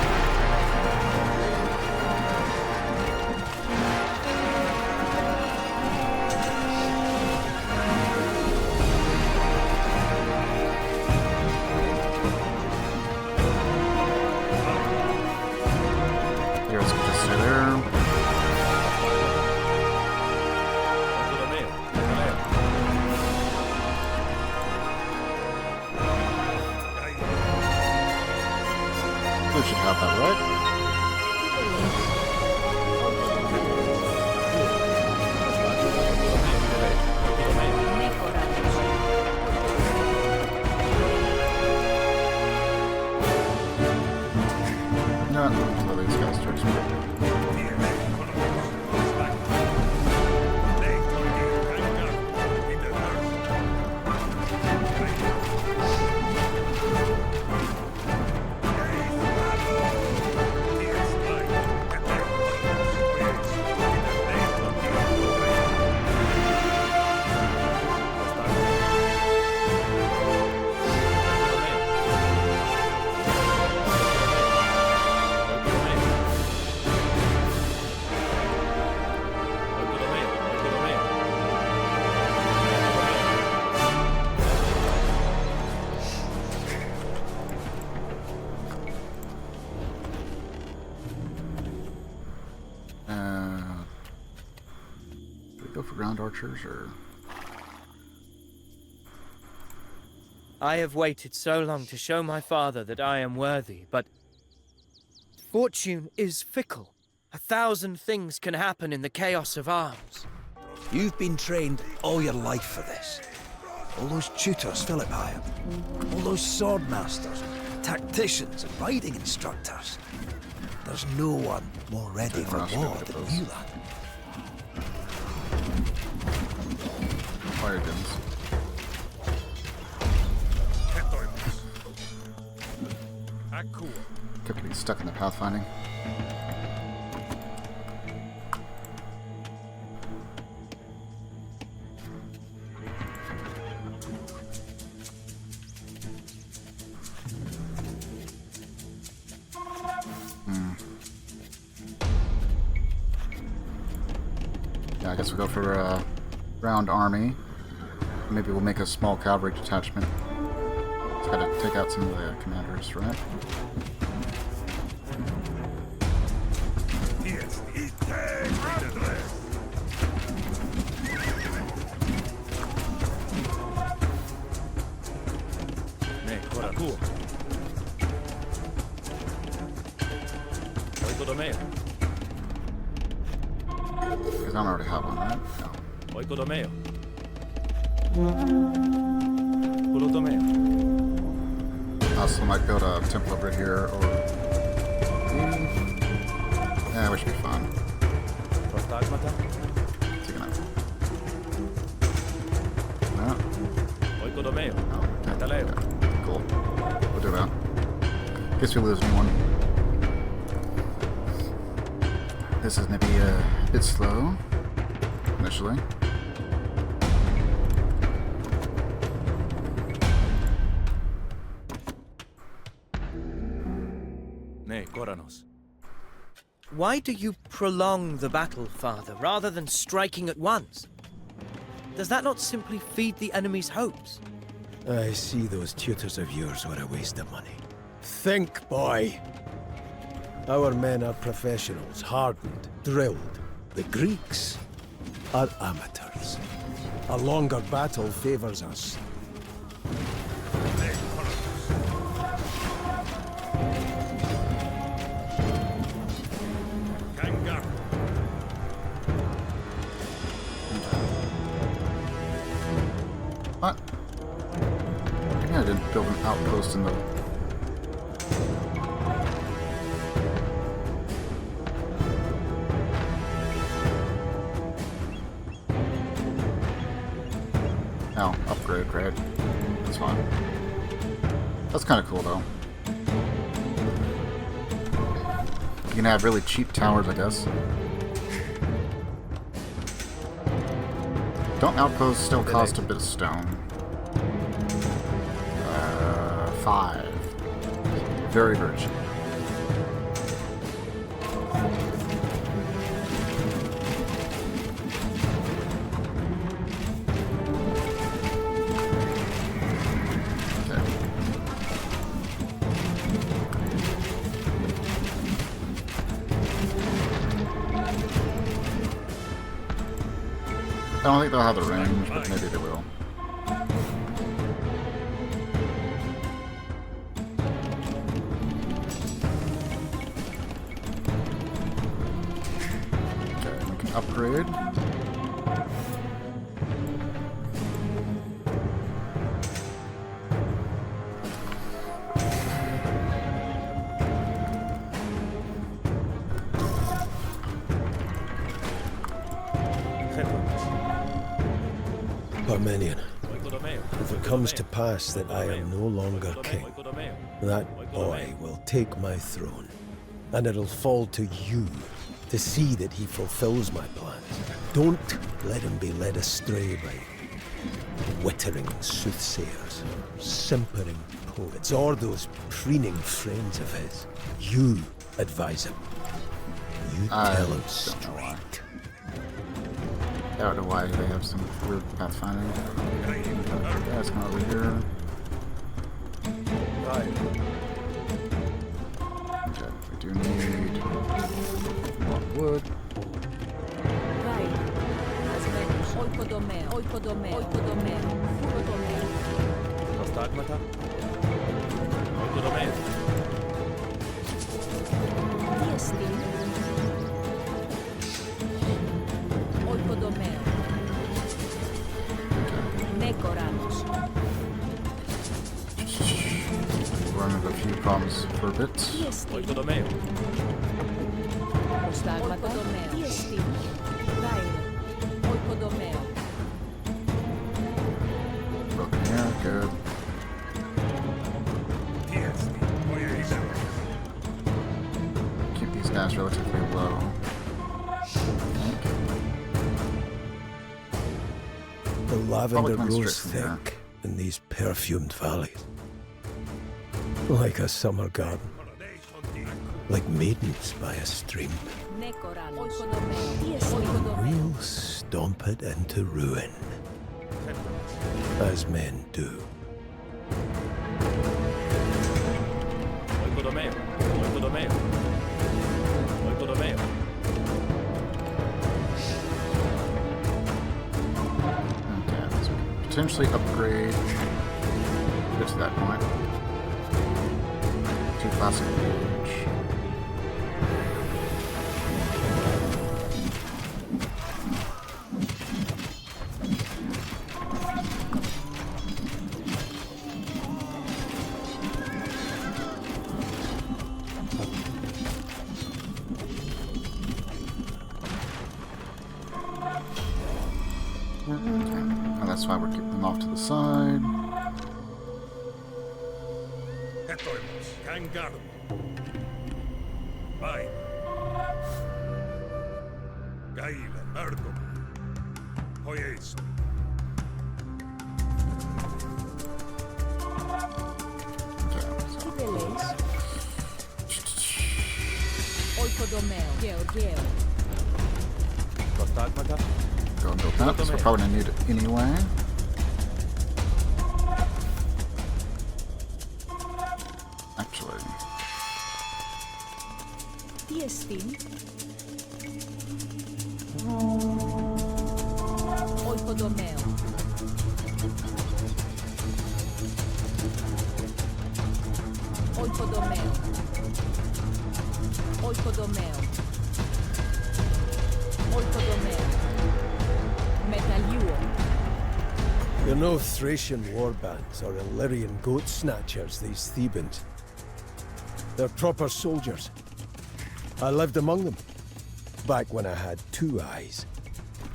You guys can just stay there. We should have that, right? that until these guys start spreading. Go for ground archers, or I have waited so long to show my father that I am worthy, but fortune is fickle. 1,000 things can happen in the chaos of arms. You've been trained all your life for this. All those tutors Philip hired, all those sword masters, tacticians and riding instructors. There's no one more ready for war than you, lad. fire guns. Could be stuck in the pathfinding. Yeah, I guess we'll go for a round army. Maybe we'll make a small cavalry detachment. Just gotta take out some of the commanders, right? Because I don't already have one, right? No. Also might build a temple over here, or... Yeah, we should be fine. Taking it. No. Oh, okay. Cool. We'll do that. Guess we lose one. This is going to be a bit slow, initially. Why do you prolong the battle, Father, rather than striking at once? Does that not simply feed the enemy's hopes? I see those tutors of yours were a waste of money. Think, boy! Our men are professionals, hardened, drilled. The Greeks are amateurs. A longer battle favors us. What? Maybe I didn't build an outpost in the... Oh, upgrade, right? That's fine. That's kind of cool, though. You can have really cheap towers, I guess. Don't outposts still cost a bit of stone? 5. Very, very cheap. I don't think they'll have the range, but maybe they will. Okay, we can upgrade. Armenian, if it comes to pass that I am no longer king, that boy will take my throne, and it'll fall to you to see that he fulfills my plans. Don't let him be led astray by wittering soothsayers, or simpering poets, or those preening friends of his. You advise him. You tell him straight. I don't know why they have some weird pathfinding. That's come over here. Okay, we do need more wood. Prostagmata. Oikodomeo. Oikodomeo. Nekoranos. Run into a few problems for a bit. Oikodomeo. Prostagmata. Oikodomeo. Broken here, good. Keep these guys relatively low. The lavender Public grows strip from thick in these perfumed valleys. Like a summer garden. Like maidens by a stream. We'll stomp it into ruin. As men do. Oikodomeo. Oikodomeo. Oikodomeo. Okay, so we can potentially upgrade. Get to that point. To classic age. And that's why we're keeping them off to the side. Oikodomeo. Georgio. Prostagmata. Go and build that, because we're probably going to need it anyway. Actually. Tiestin. Oikodomeo. Oikodomeo. Oikodomeo. Oikodomeo. Metalluo. You're no Thracian warbands or Illyrian goat snatchers, these Thebans. They're proper soldiers. I lived among them, back when I had two eyes.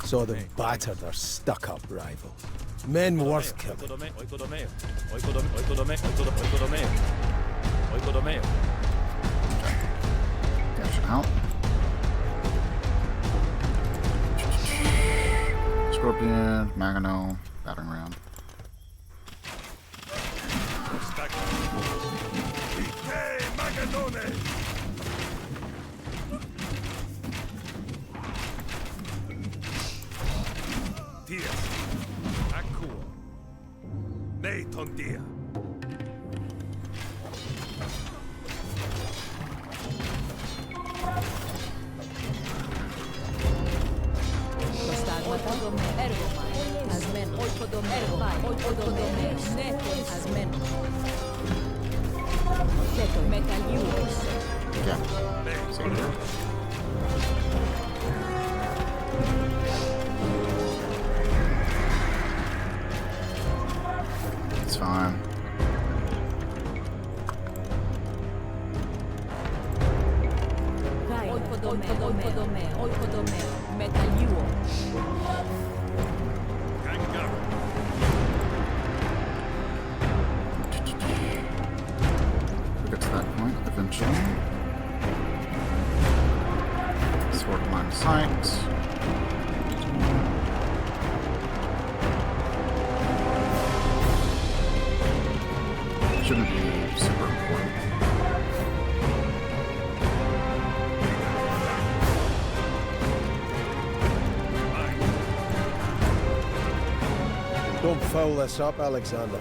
Saw them batter their stuck-up rivals. Men worth killing. Oikodomeo. Oikodomeo. Oikodomeo. Oikodomeo. Dash out. Scorpion, Magano, battering ram. It's fine. sight. Shouldn't be super important. Don't foul this up, Alexander.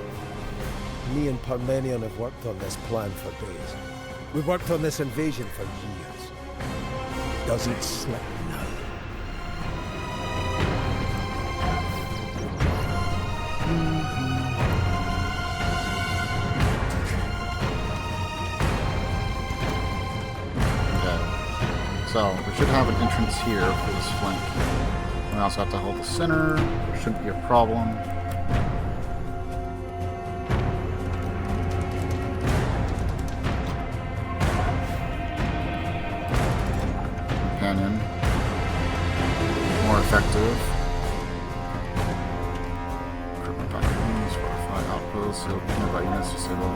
Me and Parmenion have worked on this plan for days. We've worked on this invasion for years. Doesn't slip now. Okay. So, we should have an entrance here for this flank. We also have to hold the center. Shouldn't be a problem. Companion. More effective. Equipment doctrines, fortify outposts, so nearby units disable.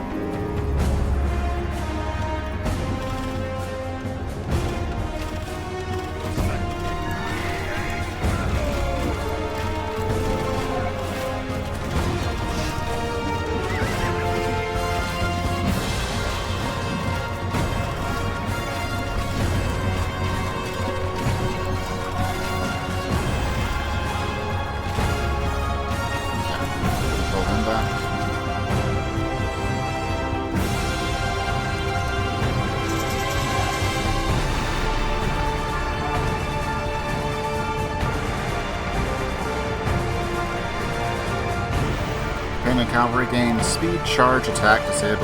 Companion cavalry gains speed, charge, attack, disables,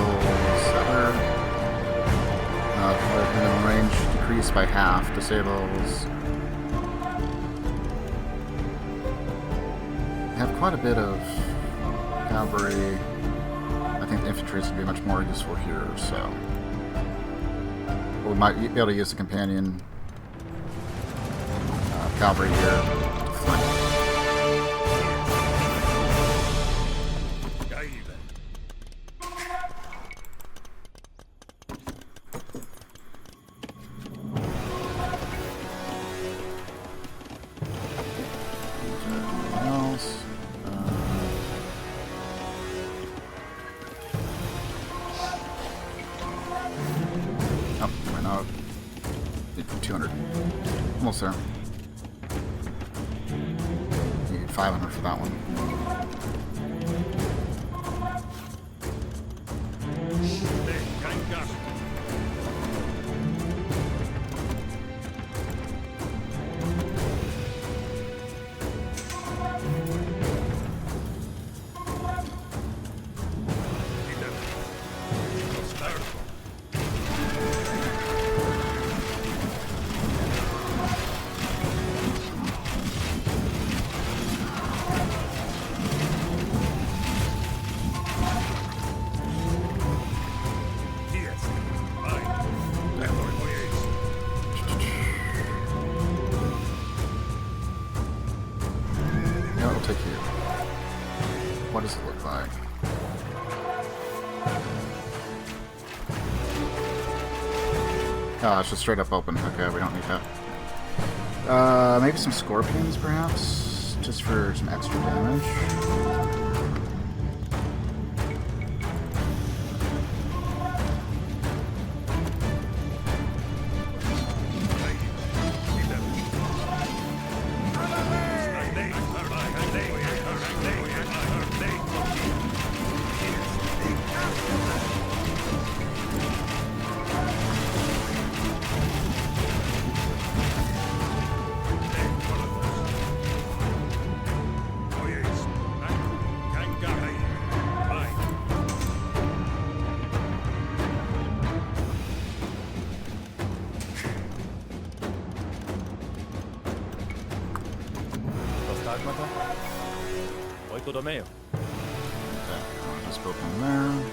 other. Minimum range decreased by half, disables. We have quite a bit of cavalry. I think the infantry is going to be much more useful here, so. We might be able to use the companion cavalry here to flank. Almost there. Need 500 for that one. What does it look like? Oh, it's just straight up open. Okay, we don't need that. Maybe some scorpions, perhaps? Just for some extra damage. Okay, I'll just build one there.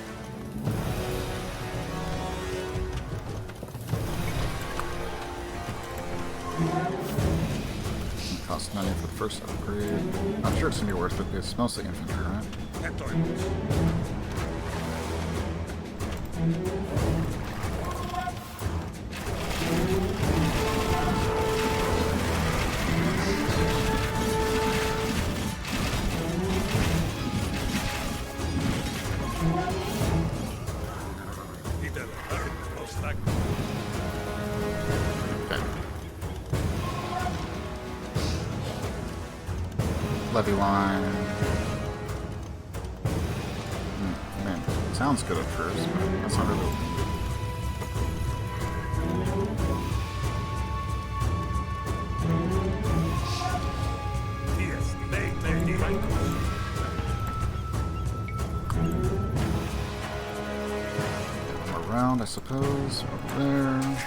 Cost 90 for the first upgrade. I'm sure it's gonna be worth it. It's mostly infantry, right? levy line. Man, it sounds good at first, but that's not really. Around, I suppose, over there.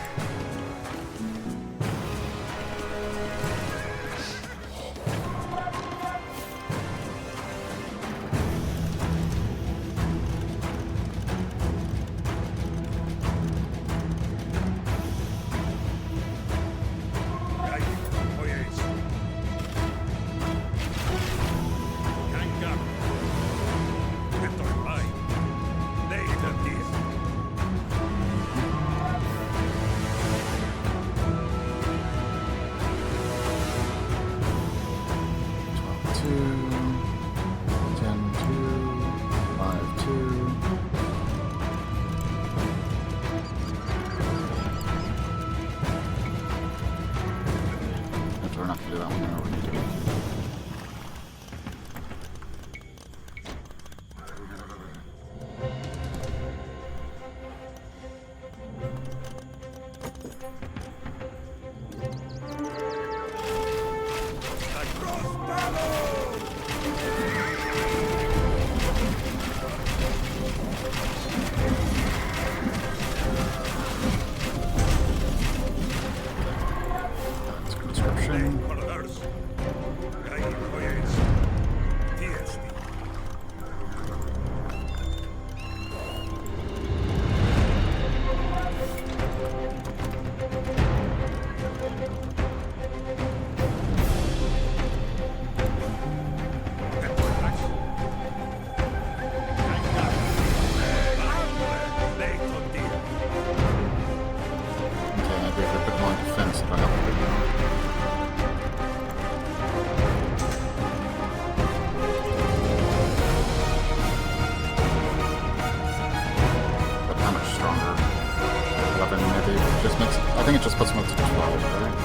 I think it just puts them up to 12, right?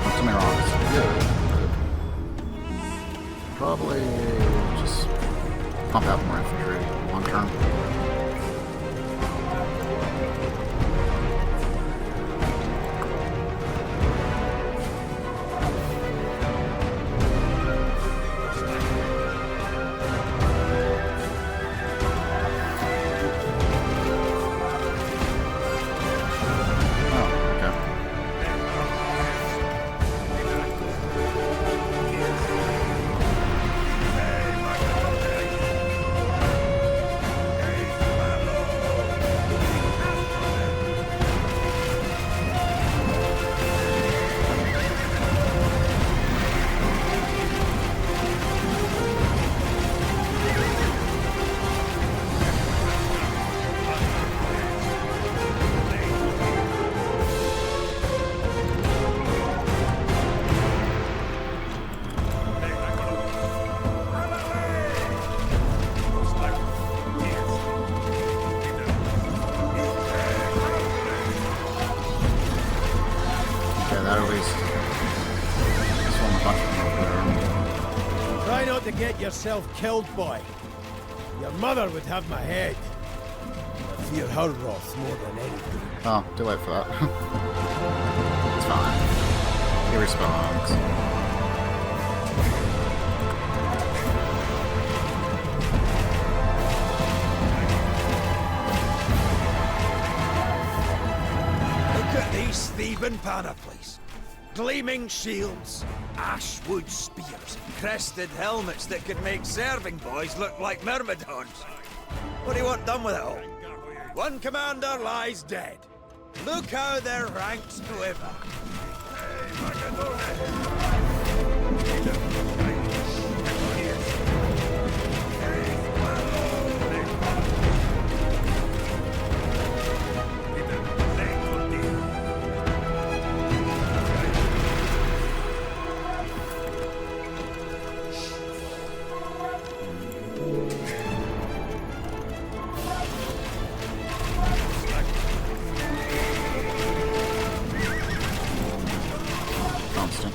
Don't get me wrong, it's good, but probably just pump out more infantry long term. Try not to get yourself killed, boy. Your mother would have my head. I fear her wrath more than anything. Oh, too late for that. It's fine. He responds. Look at these Theban panoplies. Gleaming shields, ashwood spears, crested helmets that could make serving boys look like myrmidons. What do you want done with it all? One commander lies dead. Look how their ranks quiver. Constant.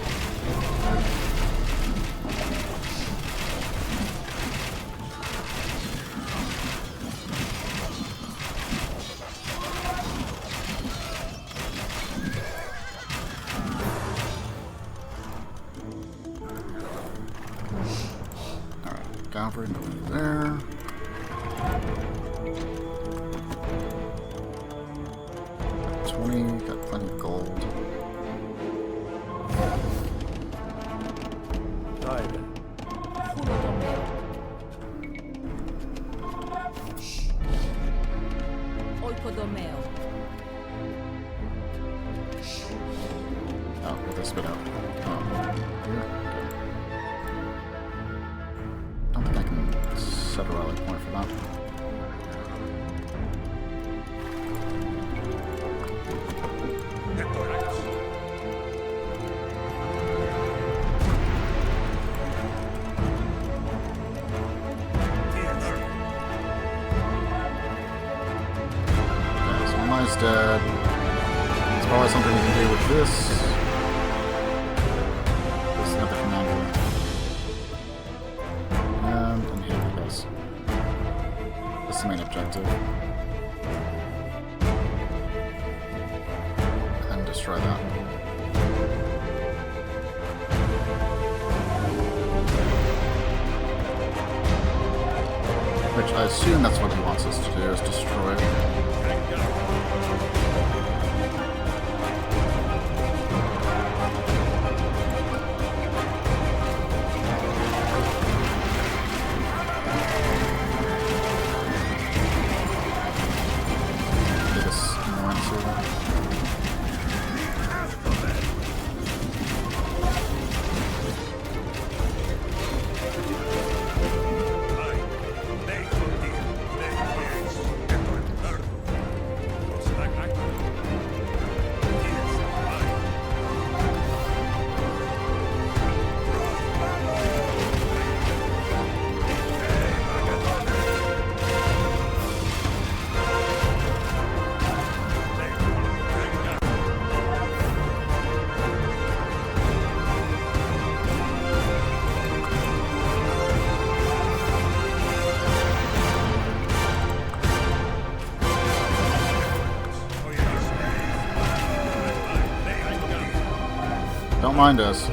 cavalry over there. Got 20, got plenty of gold. Oh, get this bit out. Oh, here. Okay. Don't think I can set a rally point for that. Okay, so Omai's dead. There's probably something we can do with this. This other commander. And here he goes. That's the main objective. And destroy that. Which I assume that's what he wants us to do, is destroy it. Don't mind us.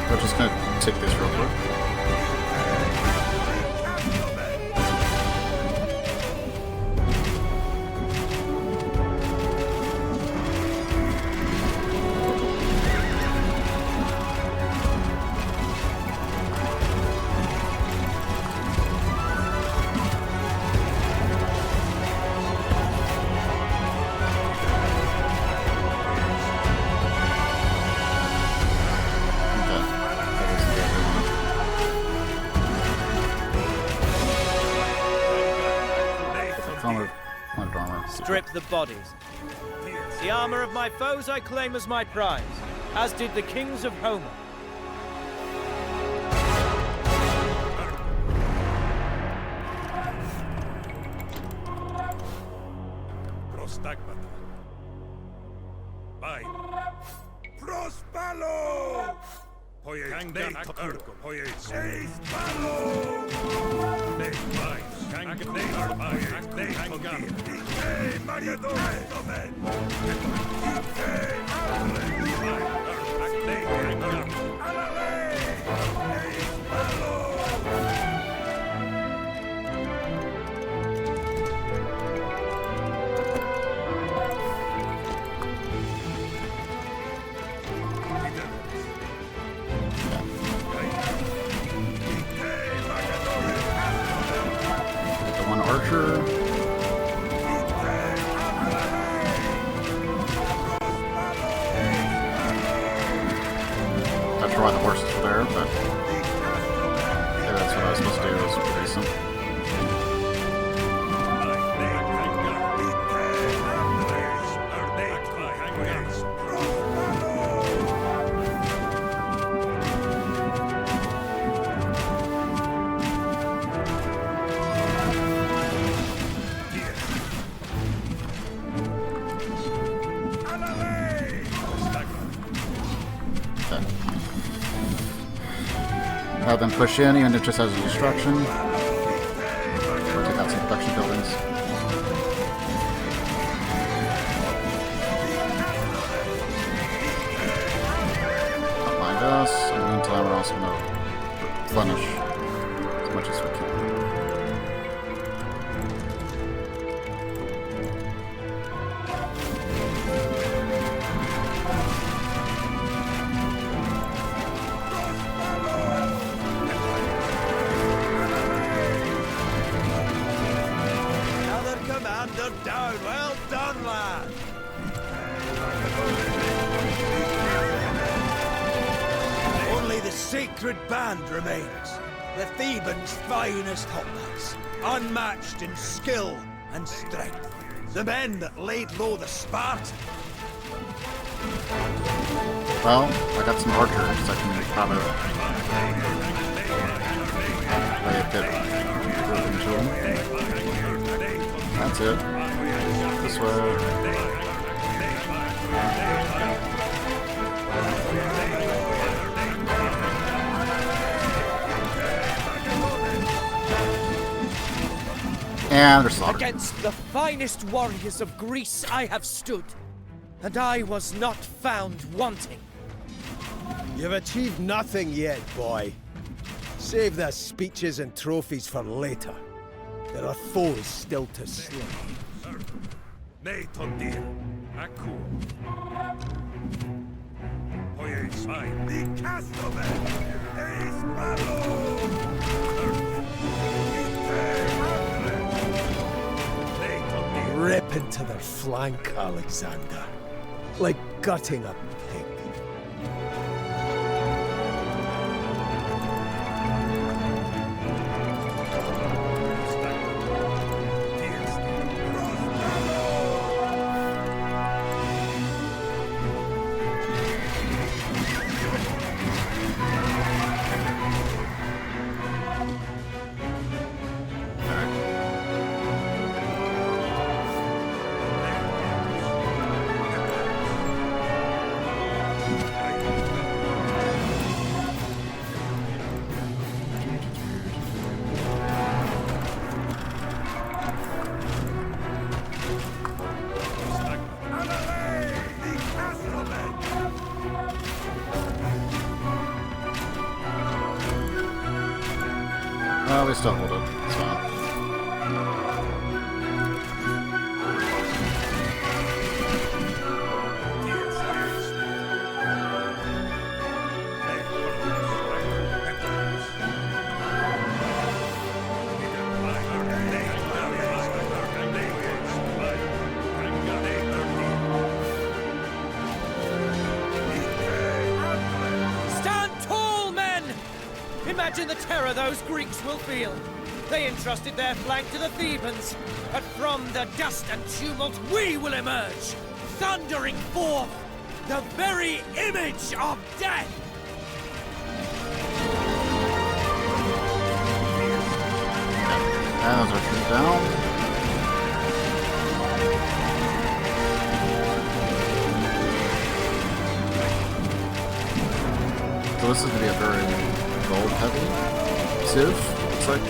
We're just gonna take this real quick. Strip the bodies. The armor of my foes I claim as my prize, as did the kings of Homer. Prospalo! Archer. Have them push in, even if it just has a destruction. Take out some production buildings. Don't mind us. In the meantime, we're also going to replenish as much as we can. Down. Well done, lad. Only the sacred band remains. The Thebans' finest hoplites, unmatched in skill and strength. The men that laid low the Spartans. Well, I got some archers. I can probably lay a bit into them. That's it. This way. And they're slaughtered. Against the finest warriors of Greece I have stood, and I was not found wanting. You've achieved nothing yet, boy. Save the speeches and trophies for later. There are foes still to slay. Rip into their flank, Alexander. Like gutting a pig. We still hold it. It's fine. Imagine the terror those Greeks will feel. They entrusted their flank to the Thebans, but from the dust and tumult we will emerge, thundering forth the very image of death! And those are troops down. So this is going to be a very gold heavy civ, looks like.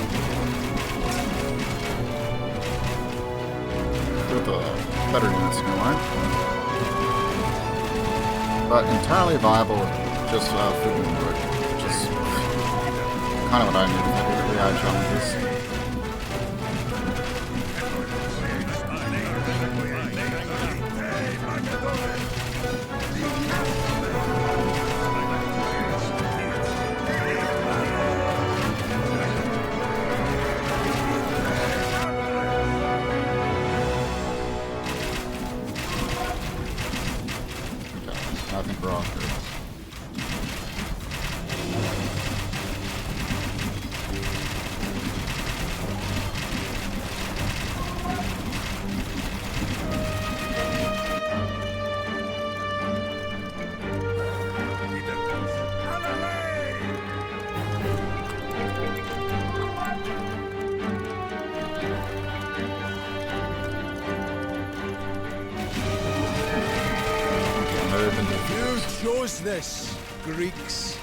With the better units anyway. But entirely viable with just food and wood, which is kind of what I need if I do the AI challenges. I think we're all good. You chose this, Greeks.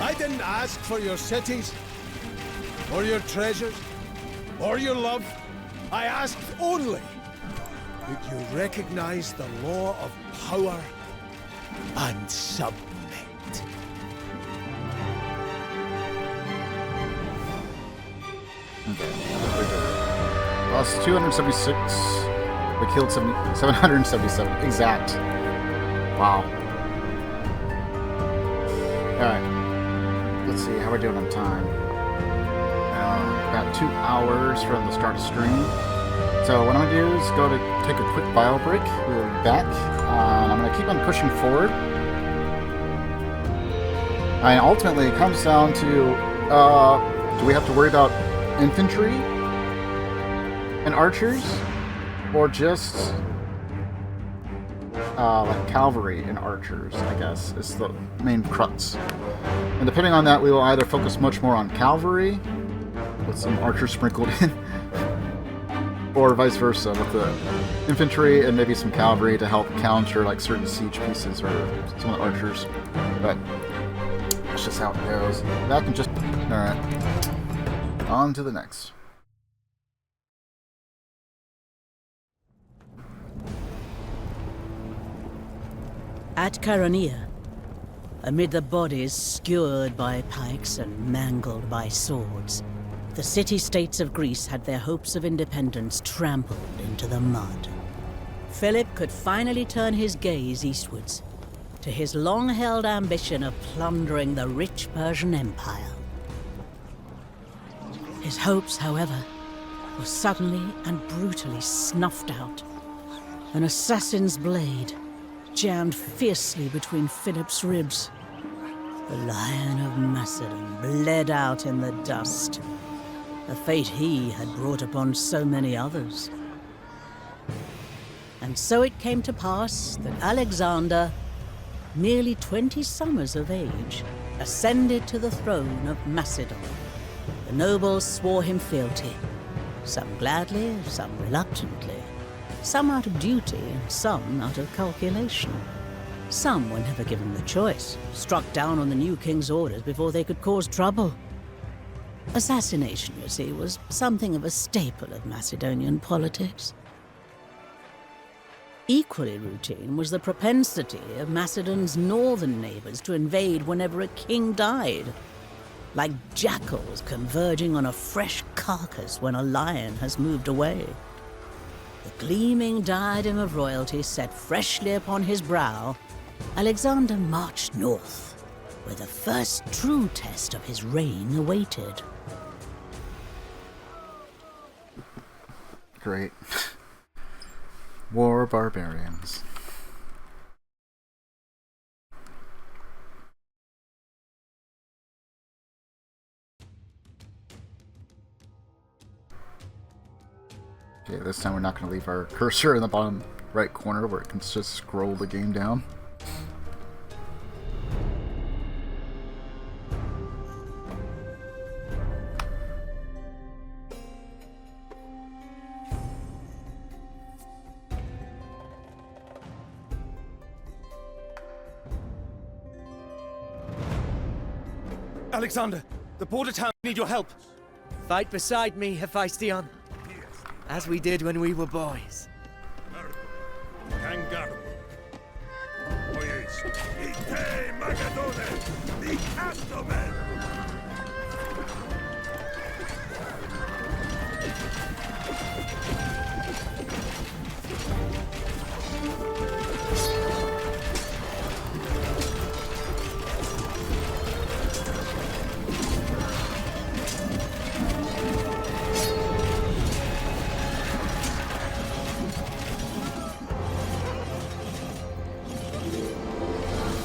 I didn't ask for your cities, or your treasures, or your love. I asked only that you recognize the law of power and submit. Okay. Lost 276. We killed 777. Exact. Wow. Alright. Let's see, how are we doing on time? About 2 hours from the start of stream. So what I'm going to do is go to take a quick bio break. We will be back. I'm going to keep on pushing forward. And ultimately, it comes down to, do we have to worry about infantry and archers? Or just, like cavalry and archers, I guess, is the main crux. And depending on that, we will either focus much more on cavalry, with some archers sprinkled in, or vice versa, with the infantry and maybe some cavalry to help counter like certain siege pieces or some of the archers. But that's just how it goes. That can just... Alright. On to the next. At Chaeronea, amid the bodies skewered by pikes and mangled by swords, the city-states of Greece had their hopes of independence trampled into the mud. Philip could finally turn his gaze eastwards, to his long-held ambition of plundering the rich Persian Empire. His hopes, however, were suddenly and brutally snuffed out. An assassin's blade jammed fiercely between Philip's ribs. The Lion of Macedon bled out in the dust, a fate he had brought upon so many others. And so it came to pass that Alexander, nearly 20 summers of age, ascended to the throne of Macedon. The nobles swore him fealty, some gladly, some reluctantly. Some out of duty, and some out of calculation. Some were never given the choice, struck down on the new king's orders before they could cause trouble. Assassination, you see, was something of a staple of Macedonian politics. Equally routine was the propensity of Macedon's northern neighbors to invade whenever a king died, like jackals converging on a fresh carcass when a lion has moved away. The gleaming diadem of royalty set freshly upon his brow, Alexander marched north, where the first true test of his reign awaited. Great. War barbarians. Okay, this time we're not going to leave our cursor in the bottom right corner where it can just scroll the game down. Alexander, the border towns need your help. Fight beside me, Hephaestion, as we did when we were boys.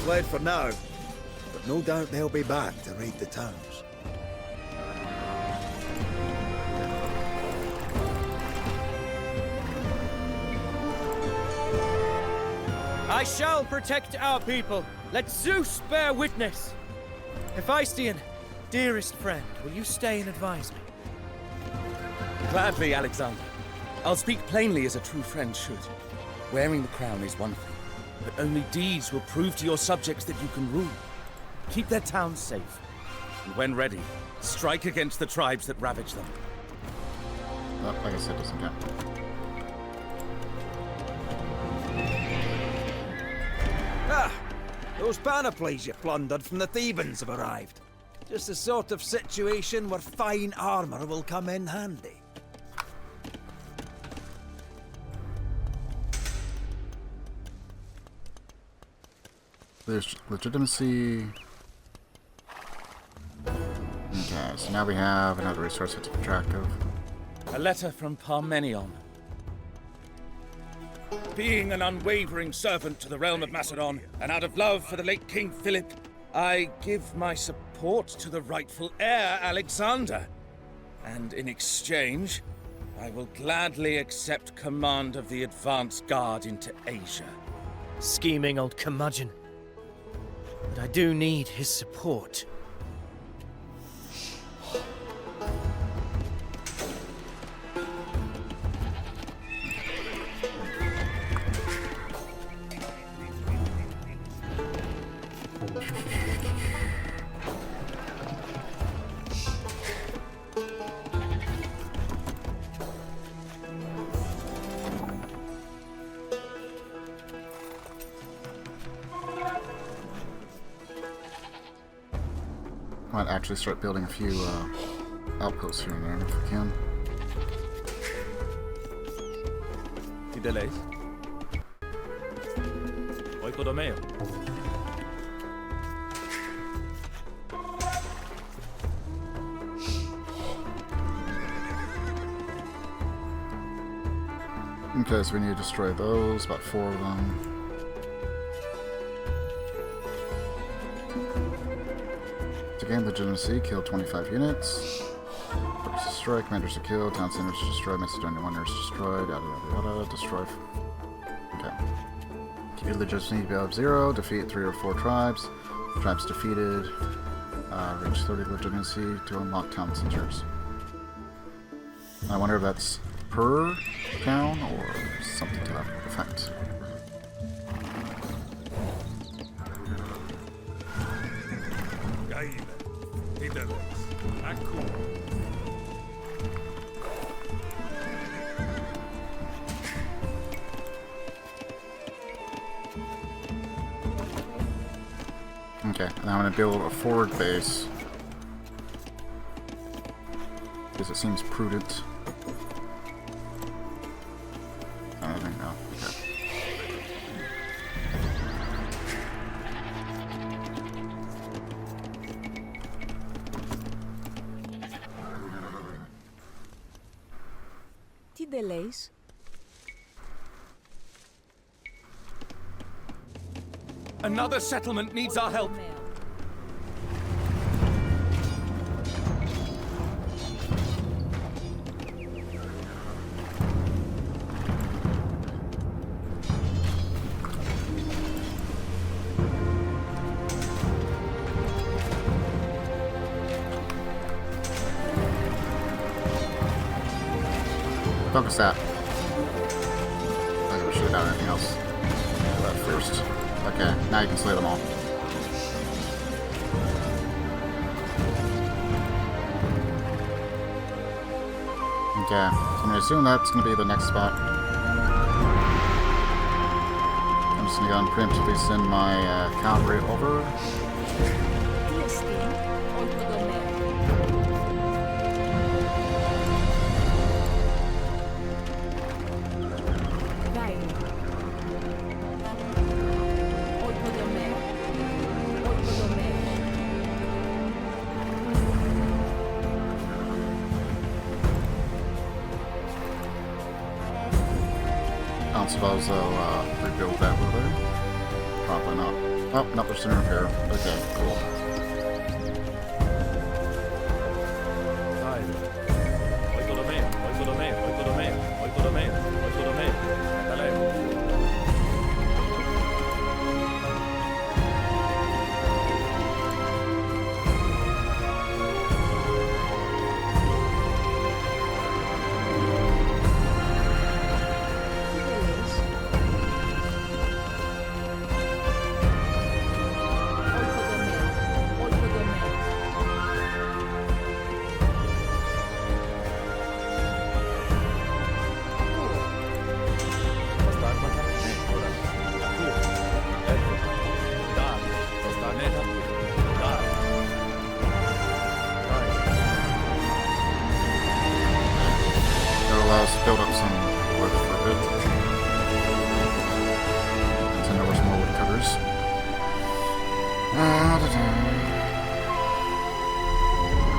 Fled for now, but no doubt they'll be back to raid the towns. I shall protect our people. Let Zeus bear witness. Hephaestion, dearest friend, will you stay and advise me? Gladly, Alexander. I'll speak plainly as a true friend should. Wearing the crown is one thing, but only deeds will prove to your subjects that you can rule. Keep their towns safe, And when ready, strike against the tribes that ravage them. Oh, like I said, doesn't count. Ah! Those panoplies you plundered from the Thebans have arrived. Just the sort of situation where fine armor will come in handy. There's legitimacy. Okay, so now we have another resource to keep track of. A letter from Parmenion. Being an unwavering servant to the realm of Macedon, and out of love for the late King Philip, I give my support to the rightful heir, Alexander. And in exchange, I will gladly accept command of the advance guard into Asia. Scheming old curmudgeon. But I do need his support. Might actually start building a few outposts here and there if we can. Fideles. Oikodomeo. Okay, so we need to destroy those, about 4 of them. To gain legitimacy, kill 25 units. Forces destroy, commanders are killed, town centers are destroyed, Macedonian wonders destroyed, yada yada yada, destroy. Okay. Keep your legitimacy above 0, defeat 3 or 4 tribes. Tribes defeated. Reach 30 legitimacy to unlock town centers. I wonder if that's per town or something to that effect. Okay, and I'm going to build a forward base because it seems prudent. I don't think no. Okay. Τι delays? Another settlement needs our help. Focus that. I'm not gonna shoot out anything else. Do that first. Okay, now you can slay them all. Okay, so I'm gonna assume that's gonna be the next spot. I'm just gonna go and preemptively send my cavalry over. I don't suppose they'll rebuild that, will they? Probably not. Oh, no, they're still in repair. Okay, cool.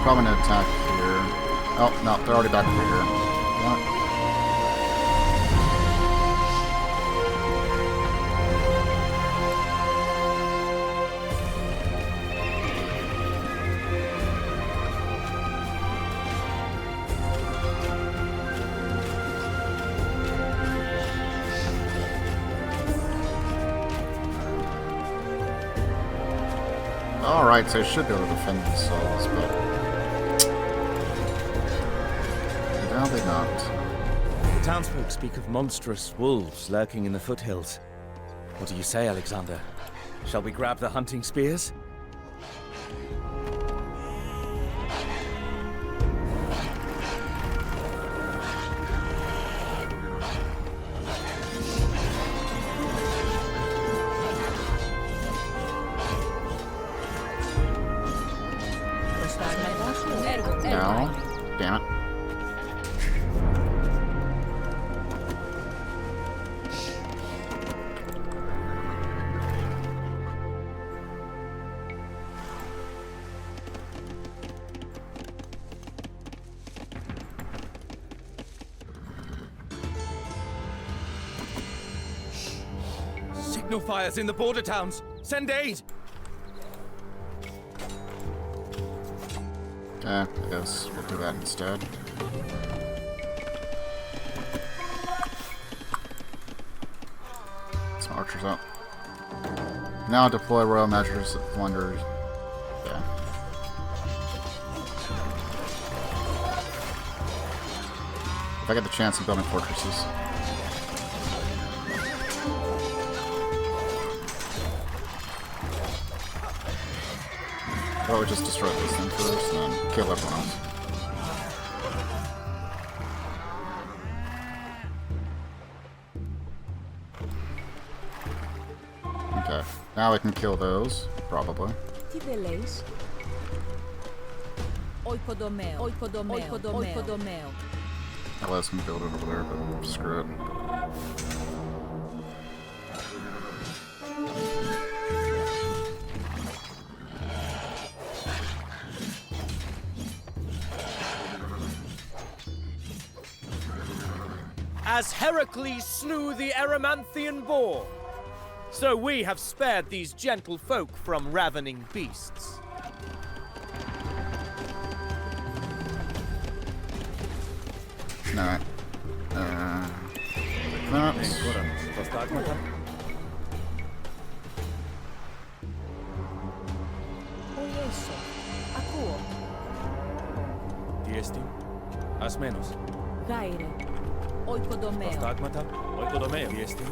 Probably gonna attack here. Oh, no, they're already back over here. What? Alright, so I should be able to defend themselves, but... now they not. The townsfolk speak of monstrous wolves lurking in the foothills. What do you say, Alexander? Shall we grab the hunting spears? No. Damn it. Signal fires in the border towns! Send aid! I guess we'll do that instead. Some archers up. Now deploy royal measures of plunder. Yeah. If I get the chance of building fortresses. Or we just destroy this thing first and then kill everyone else. Okay, now we can kill those, probably. Τι δεν λέεις? Oikodomeo, oikodomeo, oikodomeo. I'll let them build it over there, but screw it. As Heracles slew the Erymanthian boar, so we have spared these gentle folk from ravening beasts. Alright. Oieso, ακούω. Τι εστί? Ασμένος. Γάιρε, oikodomeo. Στάγματα, oikodomeo. Τι εστί?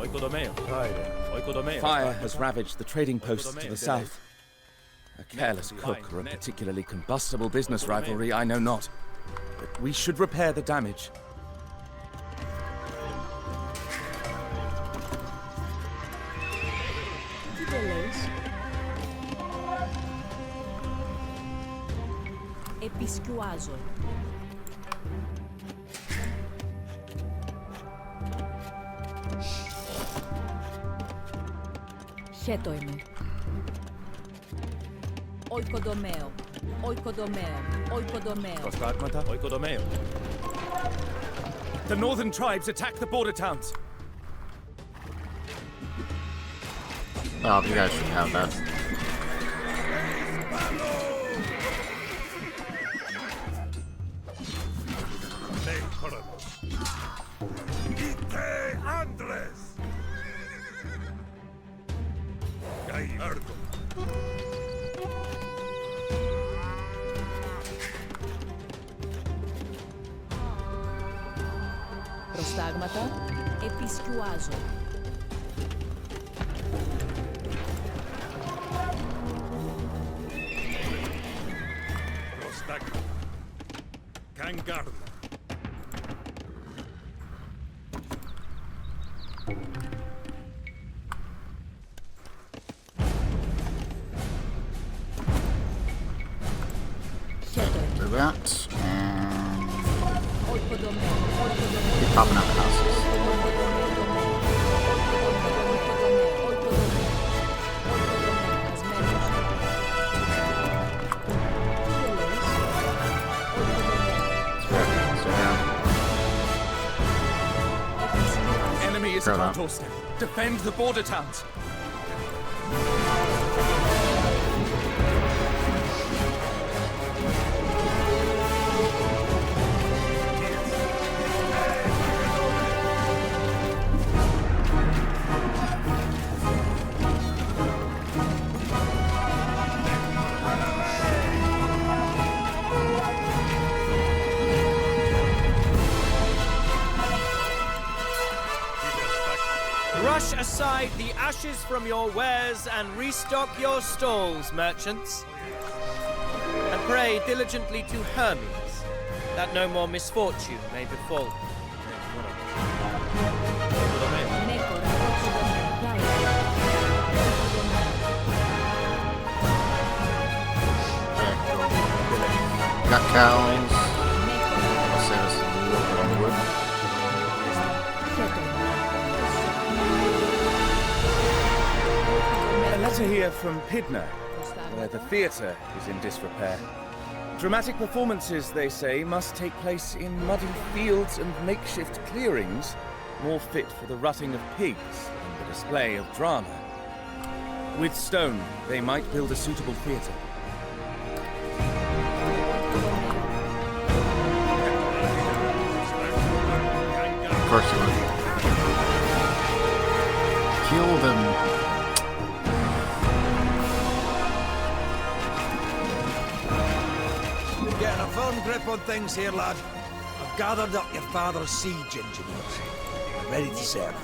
Oikodomeo. Γάιρε, oikodomeo. Fire has ravaged the trading posts to the south. A careless cook or a particularly combustible business rivalry, I know not. But we should repair the damage. Τι δεν λέεις? Επισκουάζω. Χέτο είμαι. Oikodomeo, oikodomeo, oikodomeo. Prostagmata, oikodomeo. The northern tribes attack the border towns. Oh, you guys should have that. Προστάγματα, επισκουάζω. Προστάγματα. Καγκάρνα. Do that, and keep popping out the houses. care of our that. doorstep. Defend the border towns. Brush aside the ashes from your wares and restock your stalls, merchants. And pray diligently to Hermes, that no more misfortune may befall. Got cows. I'll say this a little bit on wood. A letter here from Pydna, where the theatre is in disrepair. Dramatic performances, they say, must take place in muddy fields and makeshift clearings, more fit for the rutting of pigs than the display of drama. With stone, they might build a suitable theatre. Of course you would. Kill them. You're getting a firm grip on things here, lad. I've gathered up your father's siege engineers. I'm ready to serve.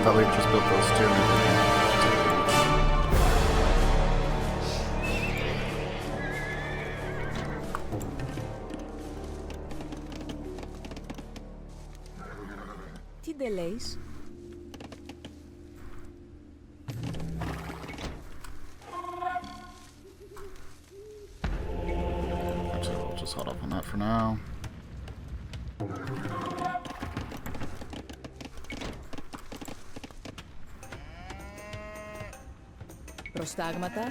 Thought we just built those two. Τι δεν λέεις? Actually, we'll just hold up on that for now. Προστάγματα.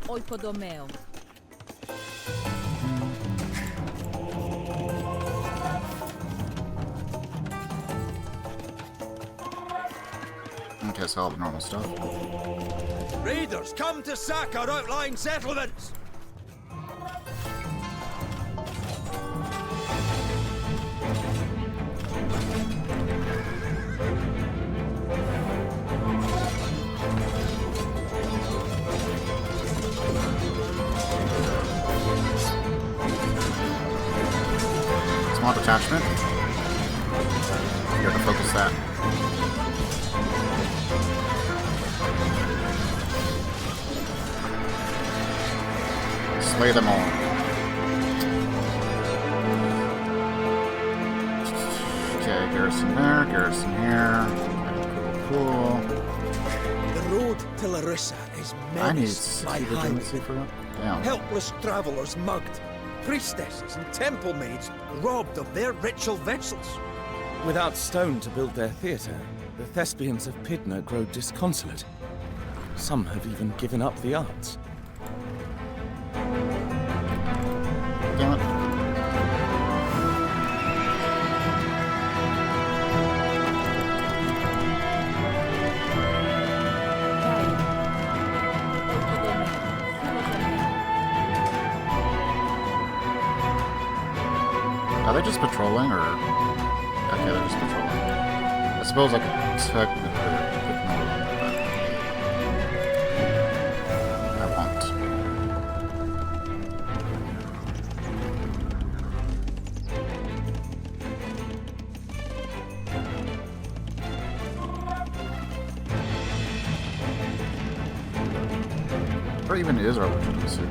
Ο υποδομέο. Okay, so all the normal stuff. Raiders, come to sack our outlying settlements! Small detachment. You have to focus that. Slay them all. Okay, garrison there, garrison here. Cool. The road to Larissa is I need menaced by 60 highwaymen. legitimacy for that. Damn. Helpless travelers mugged. Priestesses and temple maids robbed of their ritual vessels. Without stone to build their theatre, the thespians of Pydna grow disconsolate. Some have even given up the arts. Damn it. Are they just patrolling, or...? Okay, they're just patrolling. I suppose I could technically ignore them, but... I won't. What even is our legitimacy?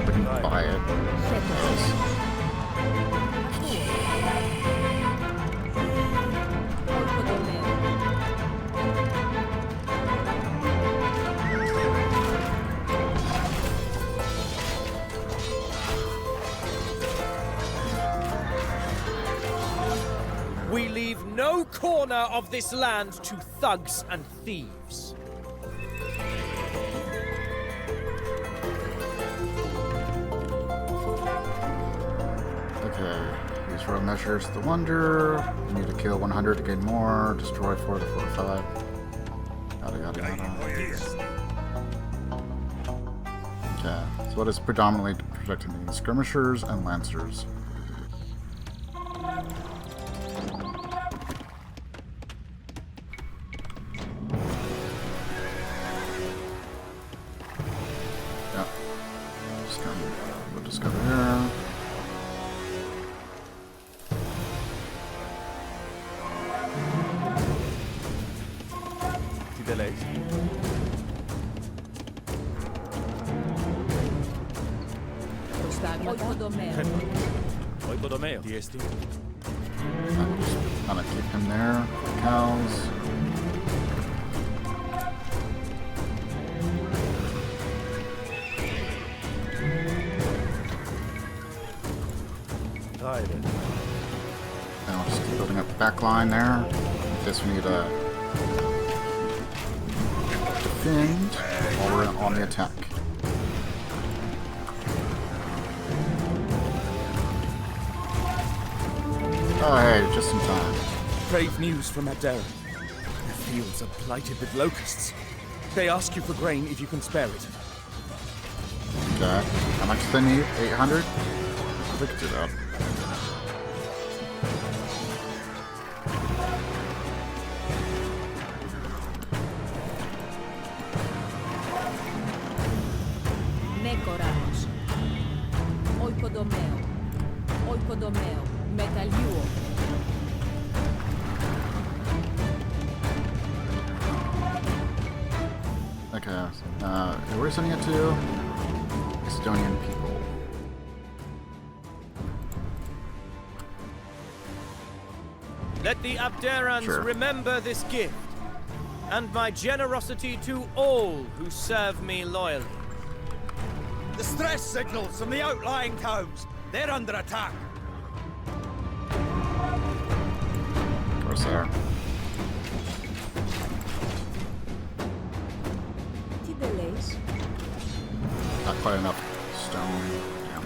We can buy it. We leave no corner of this land to thugs and thieves. Okay, use royal measures to the wonder. You need to kill 100 to gain more. Destroy 4 to 45. Yada yada yada. Okay, so what is predominantly protecting the skirmishers and lancers? Yeah, just gonna we'll discover here. Oikodomeo. Diesti. I'm gonna keep him there for the cows. And I'll just keep building up the back line there. In case we need a defend while we're on the attack. Oh hey, just in time. Grave news from Adara. The fields are blighted with locusts. They ask you for grain if you can spare it. Okay. How much do they need? 800? We could do that. Nekoranos. Oikodomeo. Oikodomeo. Metalluo. Okay. Who are we sending it to? Macedonian people. Let the Abderans Sure. remember this gift, and my generosity to all who serve me loyally. The stress signals from the outlying towns. They're under attack. Where's there? Tideles. Not quite enough stone. Damn.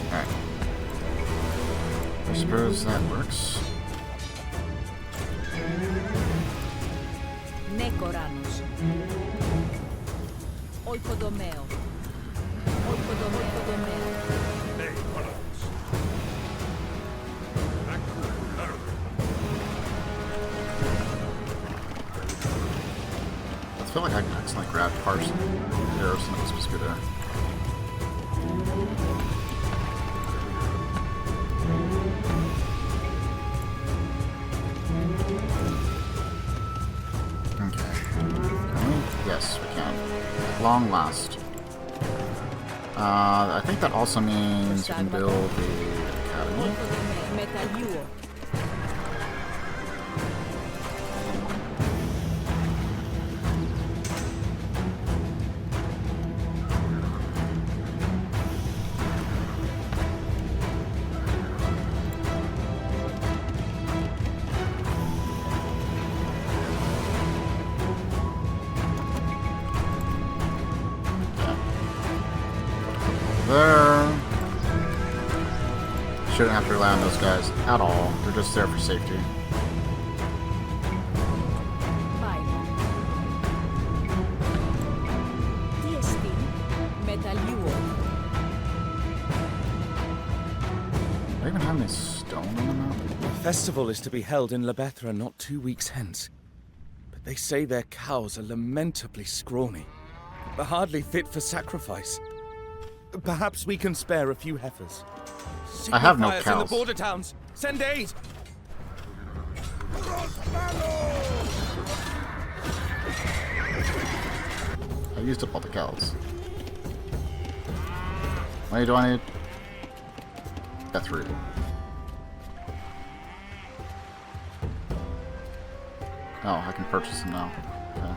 Alright. I suppose that works. Nekoranos. Oikodomeo. Oikodomeo. I feel like I accidentally grabbed parts of the arrows and it was supposed to be there. Okay. Can we? Yes, we can. At long last. I think that also means we can build the academy. Metalluo. There. Shouldn't have to rely on those guys at all. They're just there for safety. Tiesti. Metalluo. they even have any stone on the map? The festival is to be held in Lebethra not 2 weeks hence. But they say their cows are lamentably scrawny, but hardly fit for sacrifice. Perhaps we can spare a few heifers. I have no Signal fires in the cows. border towns. Send aid! I used up all the cows. How many do I need? Got 3. Oh, I can purchase them now. Okay.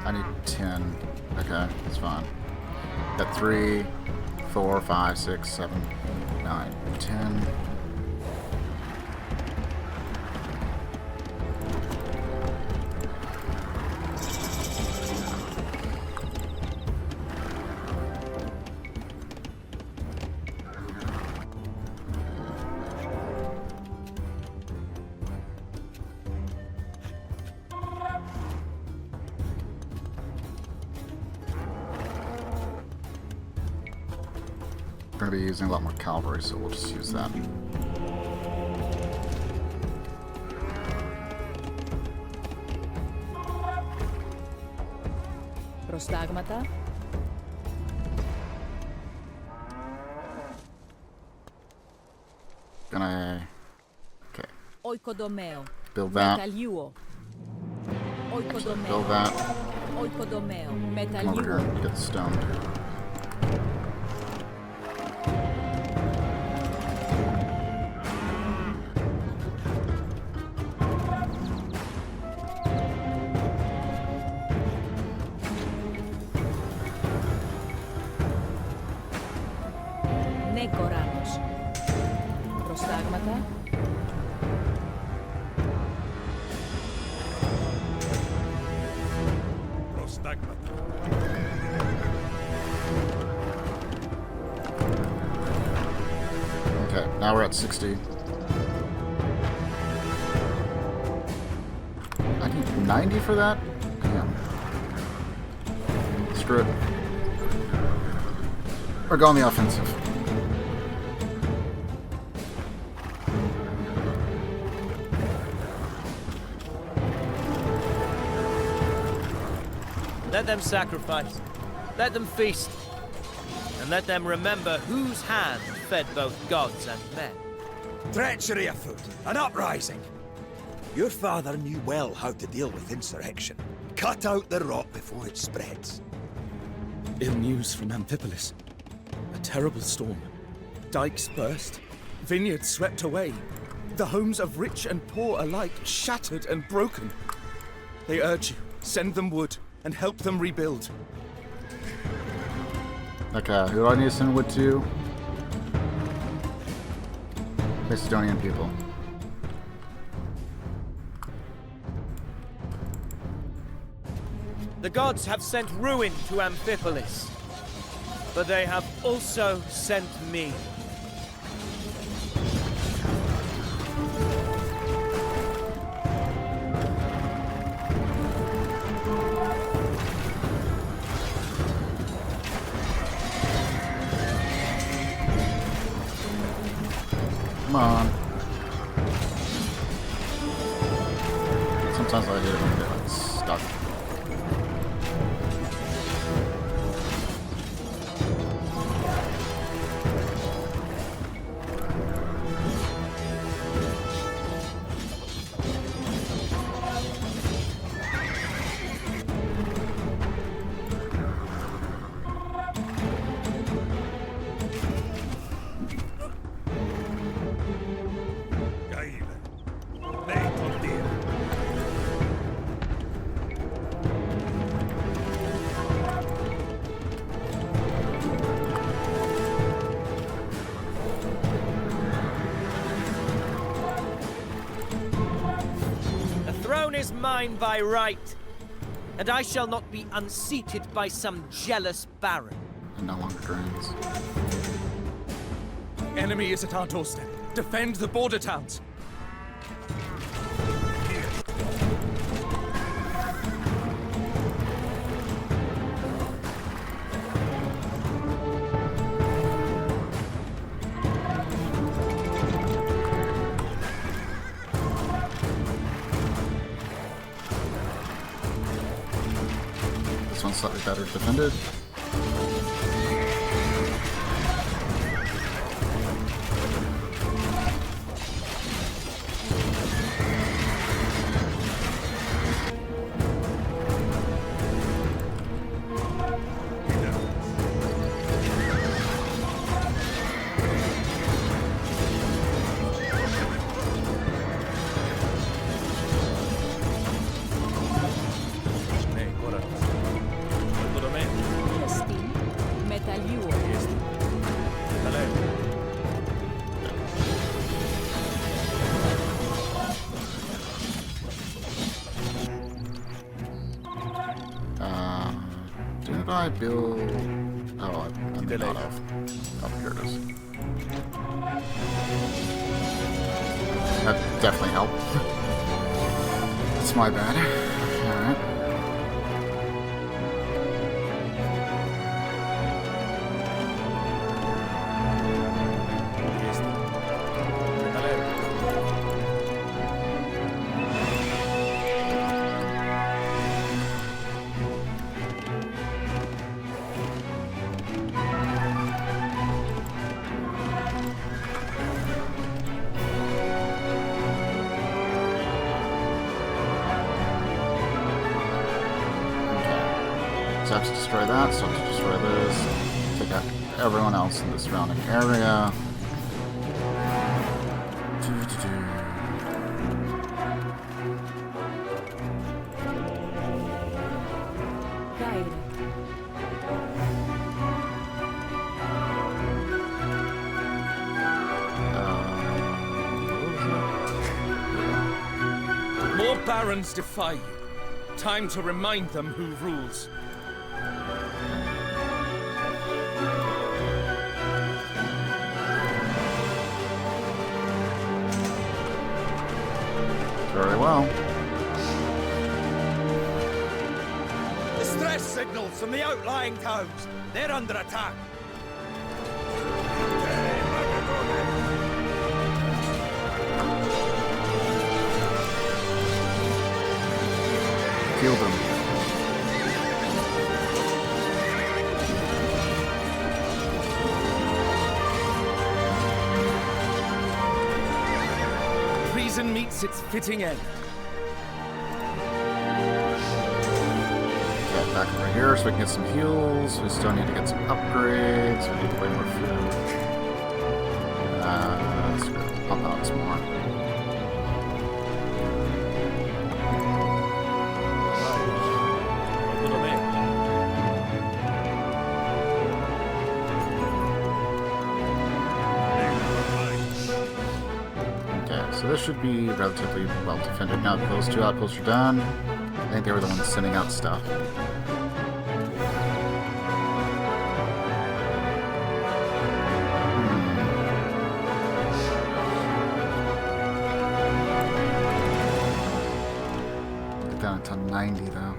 I need 10. Okay, that's fine. Got 3, 4, 5, 6, 7, 9, 10. We're going to be using a lot more cavalry, so we'll just use that. Prostagmata. Gonna... Okay. Oikodomeo. Build that. Metaliuo. Oikodomeo. Build that. Oikodomeo. Come over here Metaliuo. and get the stone. Nekoranos. Prostagmata. Okay, now we're at 60. I need 90 for that? Damn. Screw it. We're going the offensive. Let them sacrifice. Let them feast. And let them remember whose hand fed both gods and men. Treachery afoot, an uprising. Your father knew well how to deal with insurrection. Cut out the rot before it spreads. Ill news from Amphipolis. A terrible storm. Dikes burst. Vineyards swept away. The homes of rich and poor alike shattered and broken. They urge you, send them wood and help them rebuild. Okay, who do I need to send wood to? Macedonian people. The gods have sent ruin to Amphipolis, but they have also sent me. Come on. Sometimes I hate it when I get like stuck. Is mine by right, and I shall not be unseated by some jealous baron. It no longer drains. Enemy is at our doorstep. Defend the border towns. one's slightly better defended. Did I build... Oh, I may not have. Oh, here it is. That definitely helped. It's my bad. Alright. So I have to destroy that, so I have to destroy this, take out everyone else in the surrounding area. More barons defy you. Time to remind them who rules. Very well. Distress signals from the outlying towns. They're under attack. Kill them. Treason meets its fitting end. Get back over here so we can get some heals. We still need to get some upgrades. We need way more food. Let's go pump out some more. So this should be relatively well defended now that those two outposts are done. I think they were the ones sending out stuff. Get down to 90 though.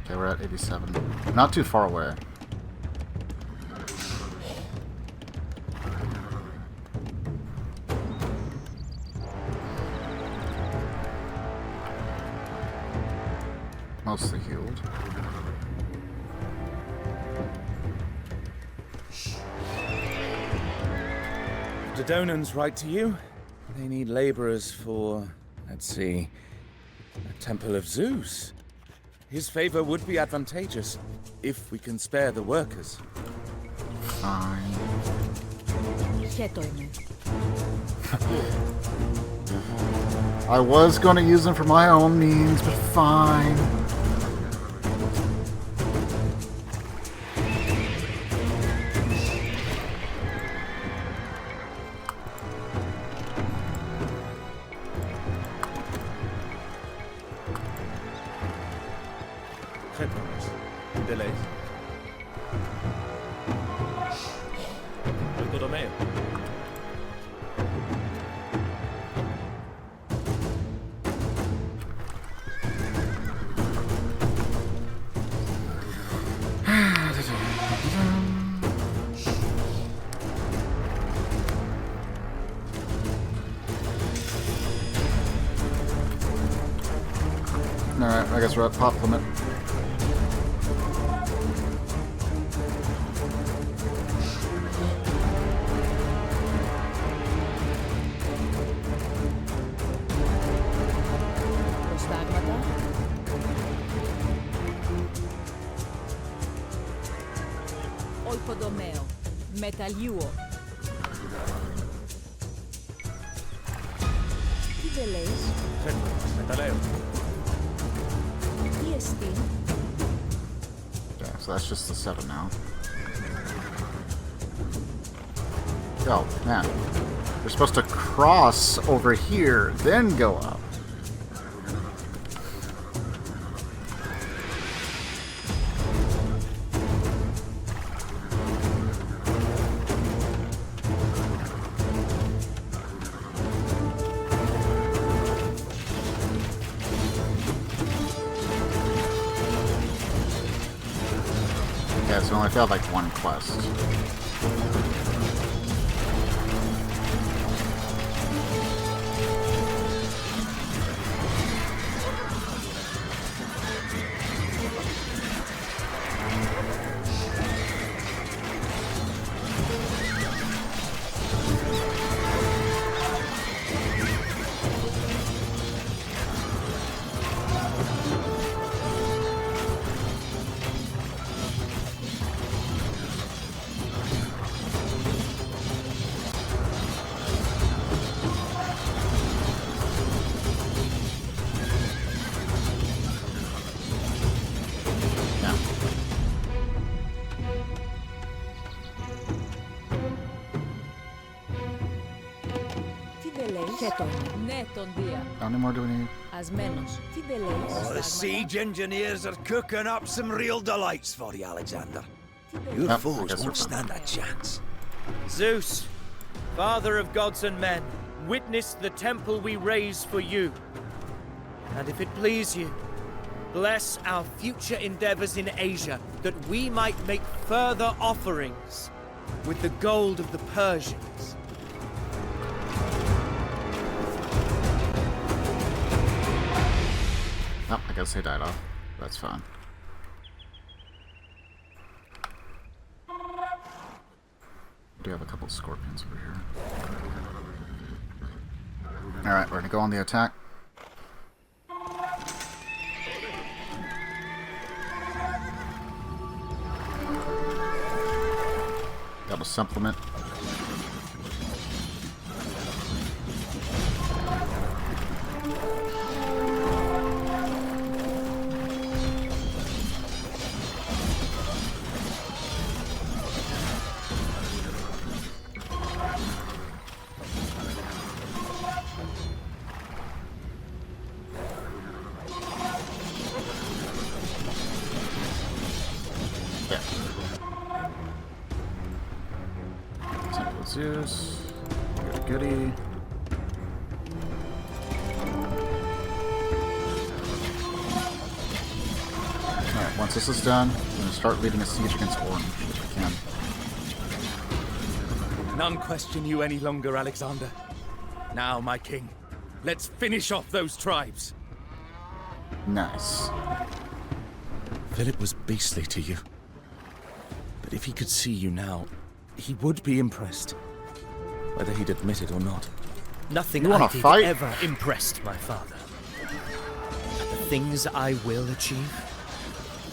Okay, we're at 87. Not too far away. Mostly healed. The Dodonans write to you. They need laborers for, let's see, a temple of Zeus. His favor would be advantageous if we can spare the workers. Fine. I was going to use them for my own means, but fine. Delays. I guess we're at pop limit. Προστάγματα. Οικοδομαίο. Μεταλλιούο. Τι δεν λες? Μεταλλαίο. Τι εστί? Okay, so that's just the setup now. Oh, man. We're supposed to cross over here, then go up. Yeah, so I only failed like one quest. Ναι, τον Δία. How many more do we need? Ασμένος. Τι δεν Oh, the λέει? siege engineers are cooking up some real delights for you, Alexander. Your Yep, I foes guess won't we're stand a chance. Zeus, father of gods and men, witness the temple we raise for you. And if it please you, bless our future endeavors in Asia, that we might make further offerings with the gold of the Persians. Oh, I guess they died off. That's fine. We do have a couple of scorpions over here. Alright, we're gonna go on the attack. Got a supplement. Zeus. Goody. Alright, once this is done, I'm going to start leading a siege against Orange, if I can. None question you any longer, Alexander. Now, my king, let's finish off those tribes. Nice. Philip was beastly to you. But if he could see you now, he would be impressed. Whether he'd admit it or not. Nothing You wanna I did fight? ever impressed my father. And the things I will achieve,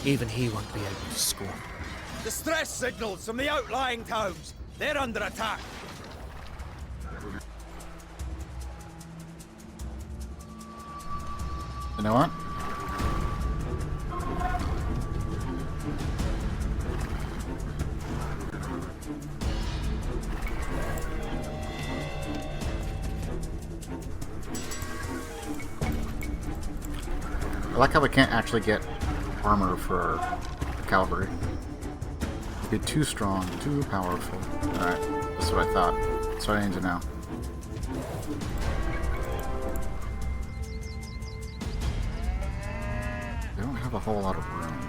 even he won't be able to scorn. Distress signals from the outlying towns. They're under attack. You know what? I like how we can't actually get armor for the cavalry. It'd be too strong, too powerful. Alright, that's what I thought. That's what I need to know. They don't have a whole lot of room.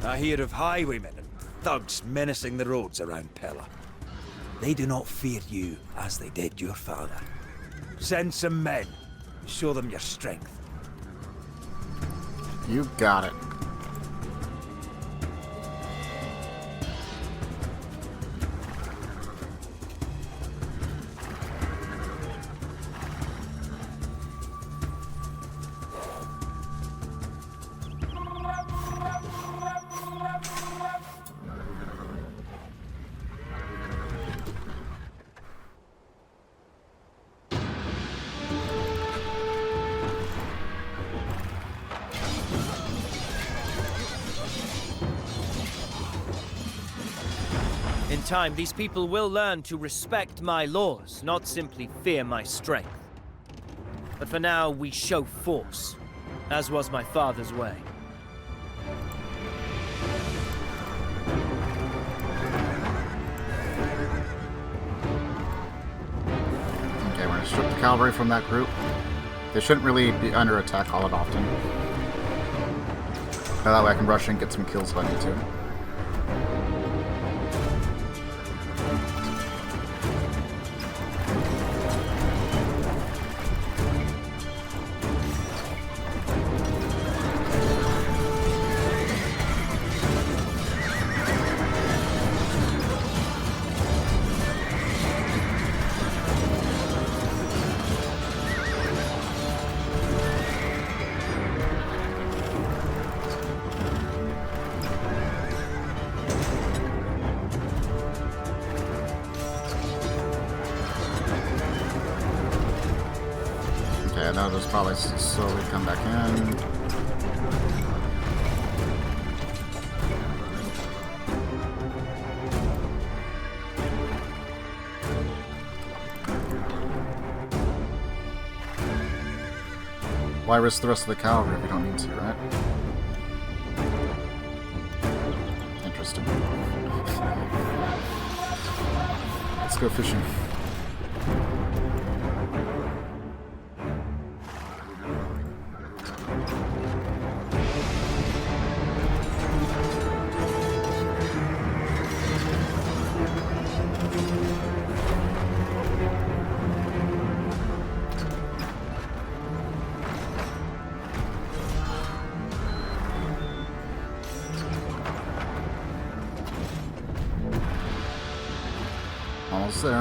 I hear of highwaymen and thugs menacing the roads around Pella. They do not fear you as they did your father. Send some men. Show them your strength. You got it. In time, these people will learn to respect my laws, not simply fear my strength. But for now, we show force, as was my father's way. Okay, we're gonna strip the cavalry from that group. They shouldn't really be under attack all that often. That way I can rush in and get some kills if I need to. Okay, now those probably slowly come back in. Why risk the rest of the cavalry if you don't need to, right? Interesting. Let's go fishing. Almost there.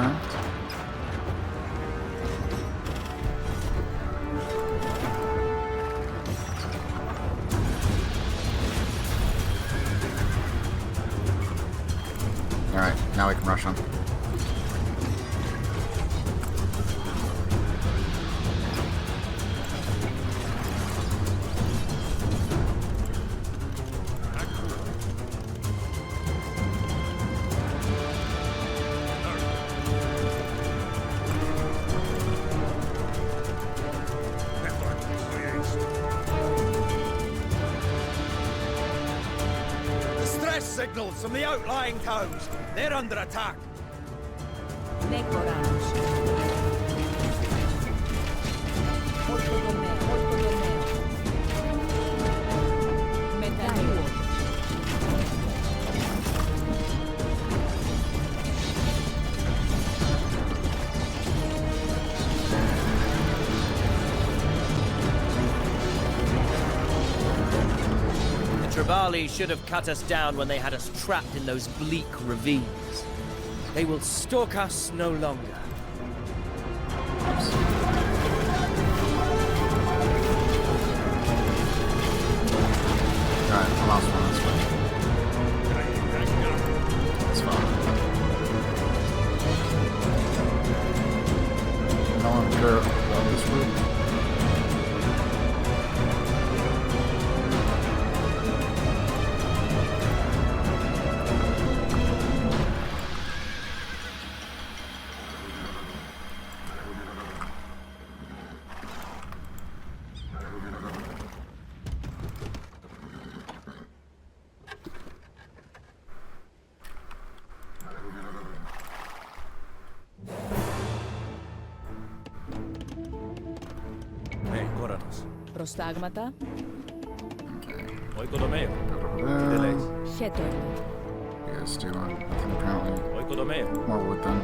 Alright, now we can rush on. Signals from the outlying towns. They're under attack. Tribali should have cut us down when they had us trapped in those bleak ravines. They will stalk us no longer. Alright, I lost one. That's fine. That's fine. No one care about this route. Prostagmata. Oikonomeo. Shetor. Yeah, guys do? I think apparently Oi, god me. more wood then.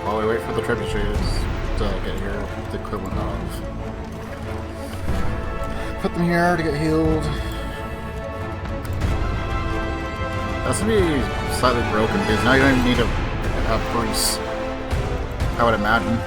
While we wait for the trebuchets to get here, the equivalent of put them here to get healed. That's gonna be slightly broken because now you don't even need to have priests, I would imagine.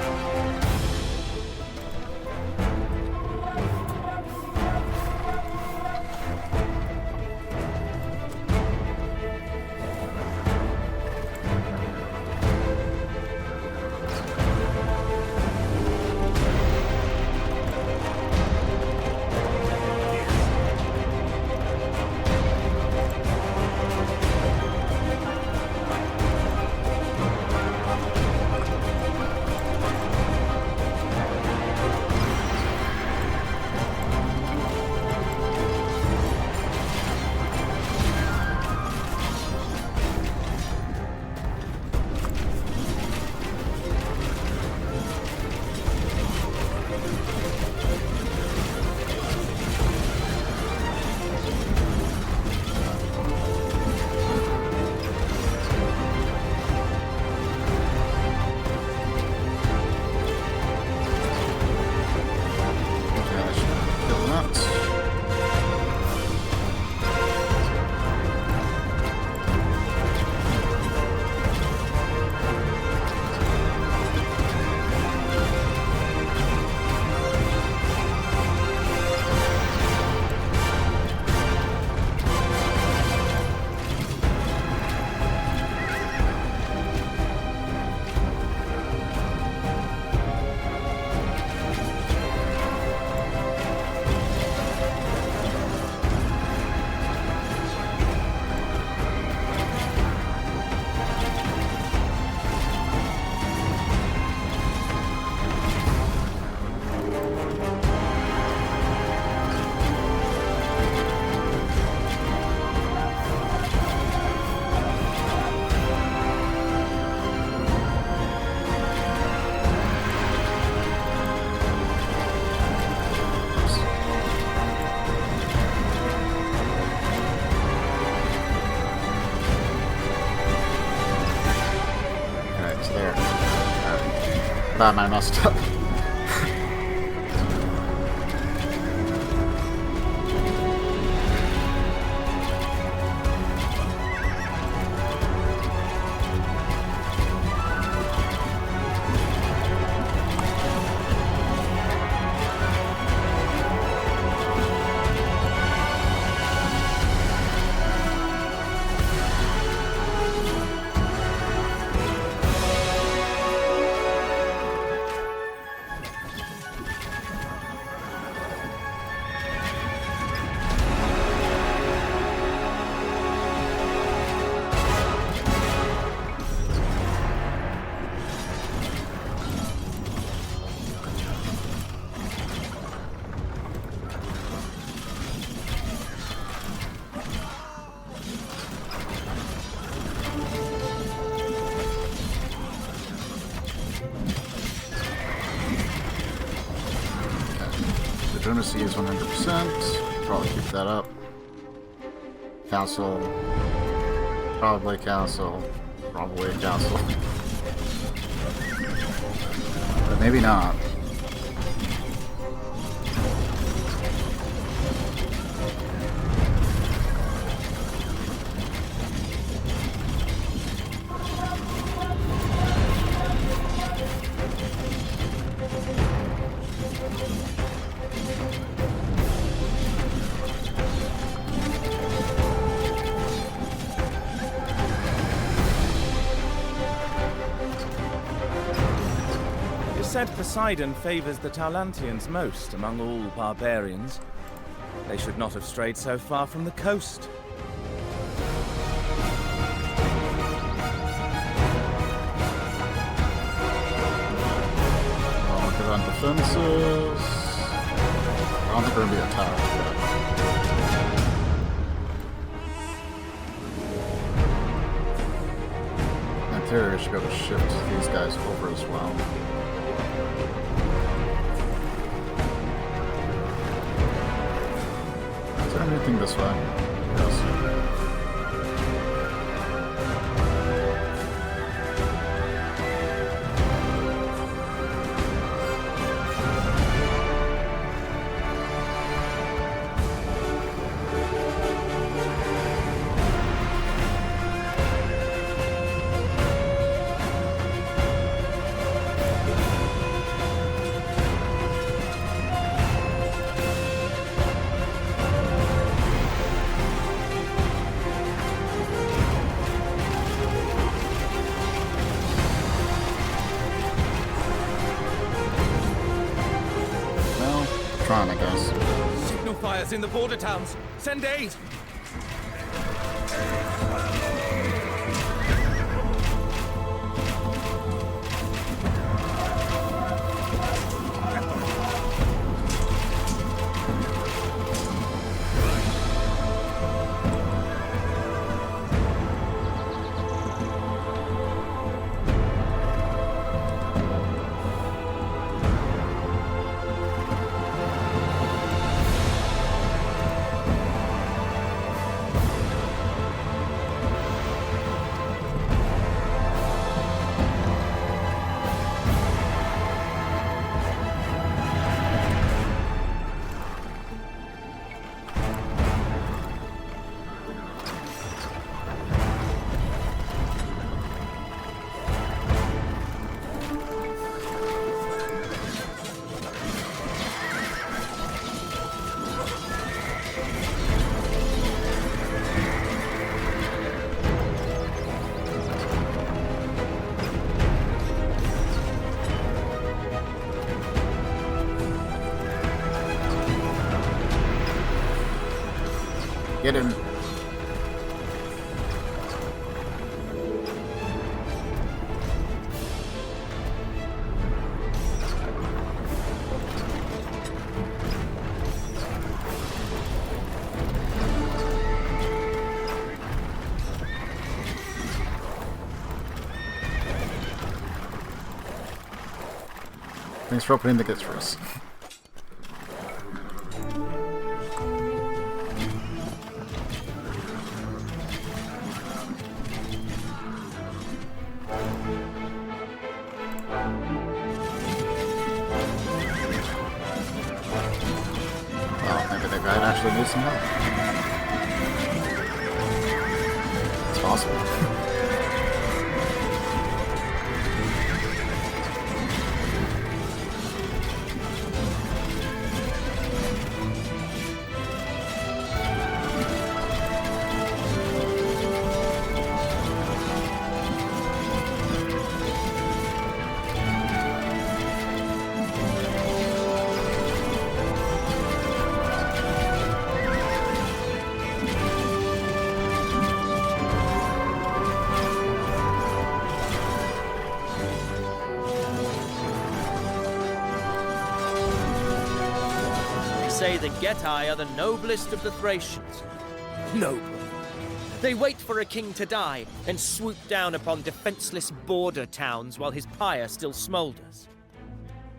Bad man messed up. Legitimacy is 100%. Probably keep that up. Castle. Probably castle. Probably a castle. But maybe not. Said Poseidon favors the Taulantians most among all barbarians. They should not have strayed so far from the coast. on defenses. I don't think we're going to be attacked. But... in theory, we should be able to shift these guys over as well. Is there anything this way? Yes. I guess. Signal fires in the border towns. Send aid. Get him. Thanks for opening the gates for us. Actually need some help. It's possible. Say the Getae are the noblest of the Thracians. Noble. They wait for a king to die and swoop down upon defenseless border towns while his pyre still smolders.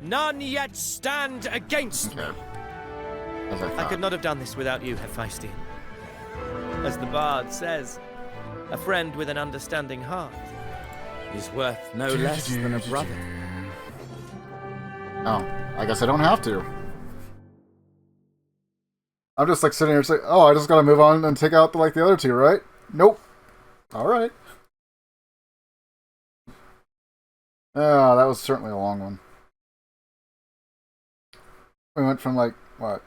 None yet stand against me. I could not have done this without you, Hephaestion. As the bard says, a friend with an understanding heart is worth no less than a brother. Oh, I guess I don't have to. I'm just like sitting here saying, oh, I just gotta move on and take out the other two, right? Nope. Alright. Oh, that was certainly a long one. We went from what, a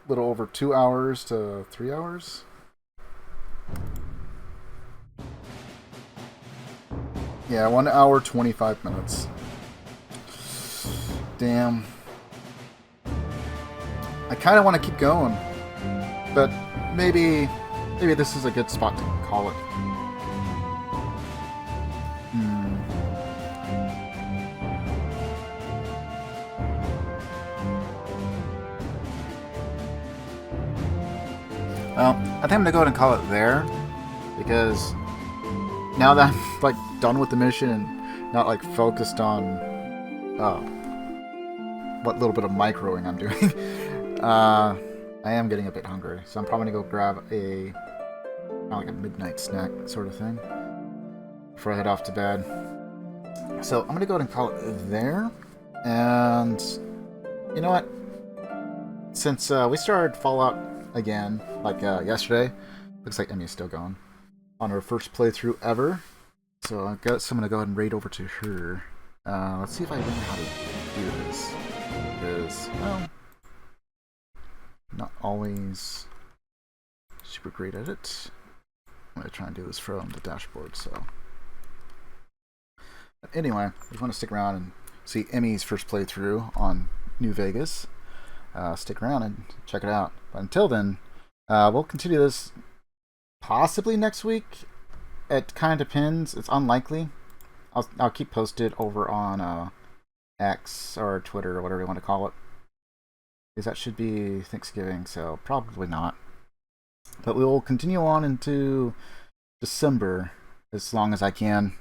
little over 2 hours to 3 hours? Yeah, 1 hour, 25 minutes. Damn. I kind of want to keep going. But maybe this is a good spot to call it. Well, I think I'm gonna go ahead and call it there, because now that I'm like done with the mission and not like focused on what little bit of microing I'm doing, I am getting a bit hungry, so I'm probably gonna go grab a kind of like a midnight snack sort of thing before I head off to bed. So I'm gonna go ahead and call it there, and you know what? Since we started Fallout again, like yesterday, looks like Emmy's still going on her first playthrough ever. So I'm gonna go ahead and raid over to her. Let's see if I learn how to do this, because well, not always super great at it. I'm gonna try and do this from the dashboard. So anyway, if you want to stick around and see Emmy's first playthrough on New Vegas, stick around and check it out. But until then, we'll continue this possibly next week. It kind of depends. It's unlikely. I'll keep posted over on X or Twitter or whatever you want to call it, because that should be Thanksgiving, so probably not. But we will continue on into December as long as I can,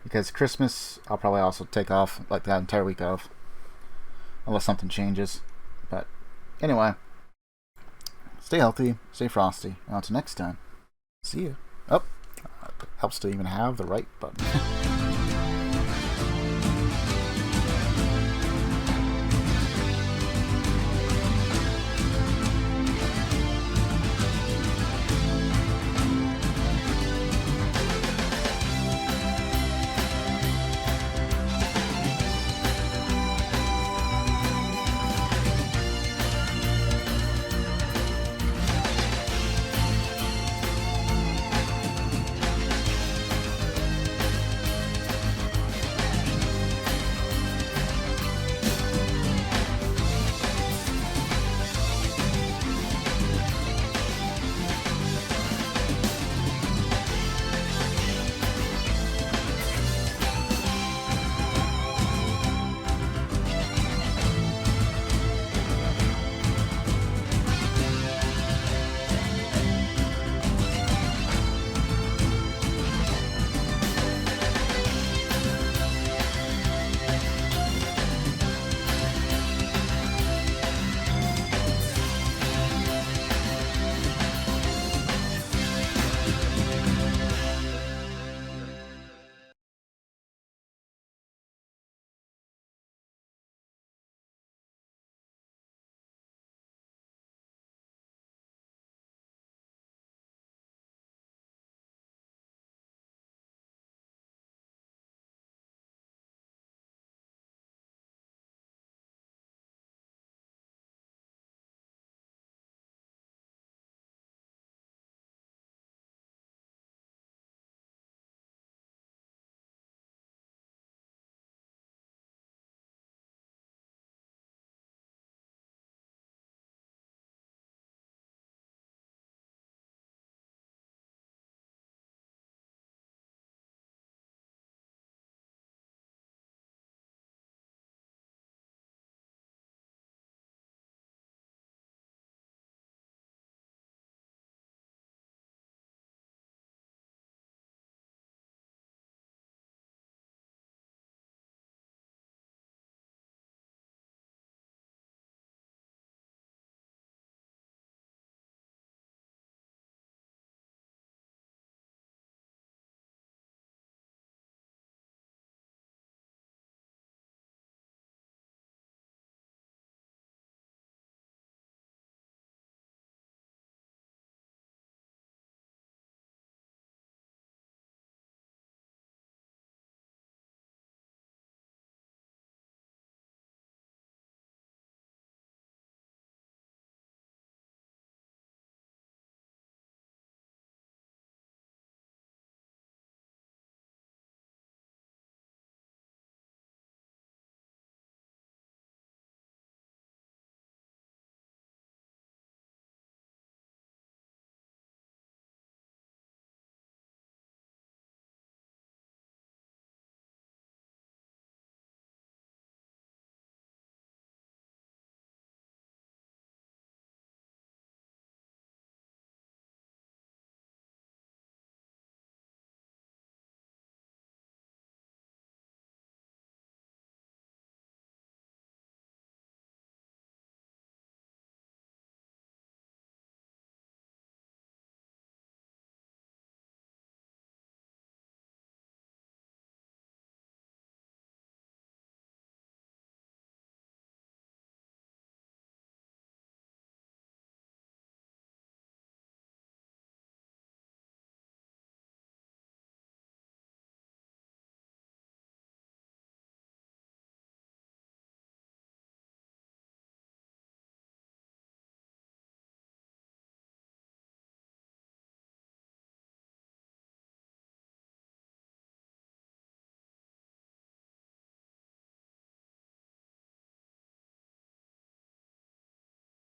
because Christmas I'll probably also take off like that entire week off, unless something changes. But anyway, stay healthy, stay frosty, and until next time, see you. Oh, helps to even have the right button.